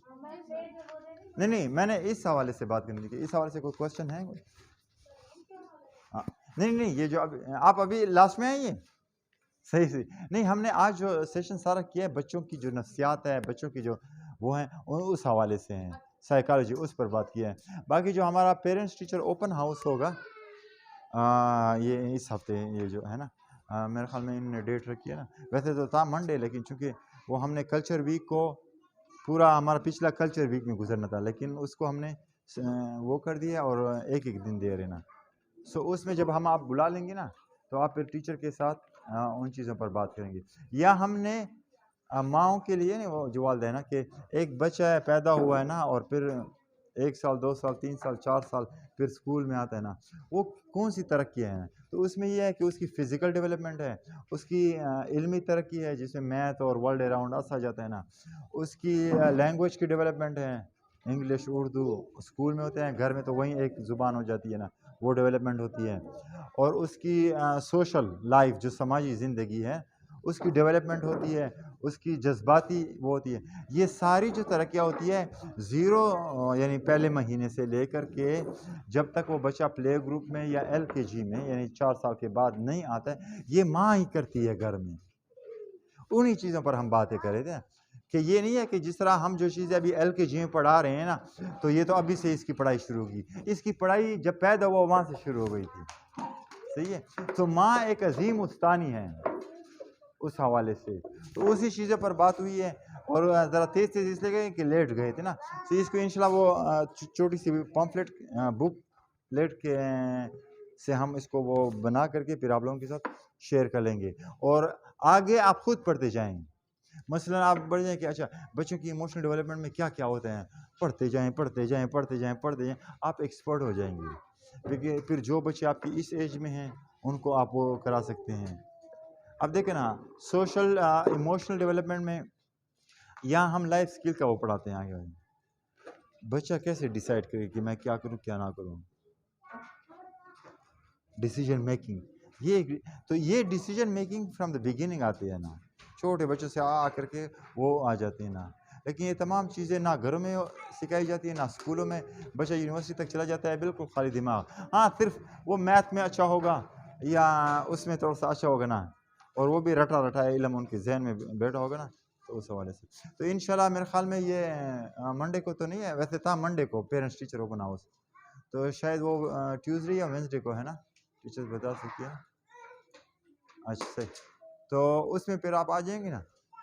نہیں میں نے اس حوالے سے بات کرنی تھی. اس حوالے سے کوئی کوشچن ہے؟ نہیں یہ جو آپ ابھی لاسٹ میں ہیں یہ صحیح نہیں، ہم نے آج جو سیشن سارا کیا ہے بچوں کی جو نفسیات ہے، بچوں کی جو وہ ہیں اس حوالے سے ہیں، سائیکالوجی اس پر بات کیا ہے. باقی جو ہمارا پیرنٹس ٹیچر اوپن ہاؤس ہوگا یہ اس ہفتے یہ جو ہے نا میرے خیال میں انہوں نے ڈیٹ رکھی ہے نا. ویسے تو تھا منڈے، لیکن چونکہ وہ ہم نے کلچر ویک کو پورا ہمارا پچھلا کلچر ویک میں گزرنا تھا، لیکن اس کو ہم نے وہ کر دیا اور ایک دن دے رہے نا. سو اس میں جب ہم آپ بلا لیں گے نا تو آپ پھر ٹیچر کے ساتھ ان چیزوں پر بات کریں گے. یا ہم نے ماؤں کے لیے نہیں وہ جو والدہ ہے نا کہ ایک بچہ پیدا ہوا ہے نا اور پھر 1 سال 2 سال 3 سال 4 سال پھر اسکول میں آتا ہے نا، وہ کون سی ترقی ہے؟ تو اس میں یہ ہے کہ اس کی فزیکل ڈیولپمنٹ ہے، اس کی علمی ترقی ہے جس میں میتھ اور ورلڈ اراؤنڈ آ جاتا ہے نا، اس کی لینگویج کی ڈیولپمنٹ ہے، انگلش اردو اسکول میں ہوتے ہیں، گھر میں تو وہیں ایک زبان ہو جاتی ہے نا، وہ ڈیولپمنٹ ہوتی ہے. اور اس کی سوشل لائف جو سماجی زندگی ہے اس کی ڈیولپمنٹ ہوتی ہے، اس کی جذباتی وہ ہوتی ہے. یہ ساری جو ترقیاں ہوتی ہے 0 یعنی پہلے مہینے سے لے کر کے جب تک وہ بچہ پلے گروپ میں یا LKG میں یعنی 4 سال کے بعد نہیں آتا ہے، یہ ماں ہی کرتی ہے گھر میں. انہی چیزوں پر ہم باتیں کر رہے تھے کہ یہ نہیں ہے کہ جس طرح ہم جو چیزیں ابھی LKG میں پڑھا رہے ہیں نا تو یہ تو ابھی سے اس کی پڑھائی شروع ہوگی. اس کی پڑھائی جب پیدا ہوا وہاں سے شروع ہو گئی تھی. صحیح ہے. تو ماں ایک عظیم استانی ہے اس حوالے سے. تو اسی چیزوں پر بات ہوئی ہے اور ذرا تیز اس لیے گئے کہ لیٹ گئے تھے نا. تو اس کو انشاءاللہ وہ چھوٹی سی پمفلٹ بک لیٹ کے سے ہم اس کو وہ بنا کر کے پھر آپ لوگوں کے ساتھ شیئر کر لیں گے اور آگے آپ خود پڑھتے جائیں. مثلا آپ بڑھ جائیں کہ اچھا بچوں کی ایموشنل ڈیولپمنٹ میں کیا کیا ہوتے ہیں، پڑھتے جائیں آپ ایکسپرٹ ہو جائیں گے. پھر جو بچے آپ کی اس ایج میں ہیں ان کو آپ وہ کرا سکتے ہیں. اب دیکھیں نا سوشل ایموشنل ڈیولپمنٹ میں یہاں ہم لائف سکل کا وہ پڑھاتے ہیں. آگے بچہ کیسے ڈیسائیڈ کرے کہ میں کیا کروں کیا نہ کروں، ڈیسیجن میکنگ. یہ decision making from the beginning آتی ہے نا، چھوٹے بچوں سے کر کے وہ آ جاتے ہیں نا. لیکن یہ تمام چیزیں نہ گھروں میں سکھائی جاتی ہیں نہ اسکولوں میں. بچہ یونیورسٹی تک چلا جاتا ہے بالکل خالی دماغ. ہاں صرف وہ میتھ میں اچھا ہوگا یا اس میں تھوڑا سا اچھا ہوگا نا، اور وہ بھی رٹا علم ان کے ذہن میں بیٹھا ہوگا نا. تو اس حوالے سے تو انشاءاللہ میرے خیال میں یہ منڈے کو تو نہیں ہے، ویسے تھا منڈے کو پیرنٹس ٹیچر اوپن ہاؤس، تو شاید وہ ٹیوزڈے یا وینسڈے کو ہے نا، ٹیچرز بتا سکتی ہیں. اچھا صحیح. تو اس میں پھر آپ آ جائیں گے نا،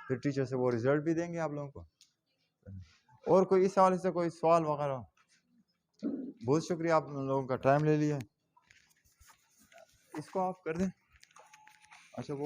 پھر ٹیچر سے وہ رزلٹ بھی دیں گے آپ لوگوں کو. اور کوئی اس حوالے سے کوئی سوال وغیرہ؟ بہت شکریہ آپ لوگوں کا ٹائم لے لیا. اس کو آپ کر دیں. اچھا وہ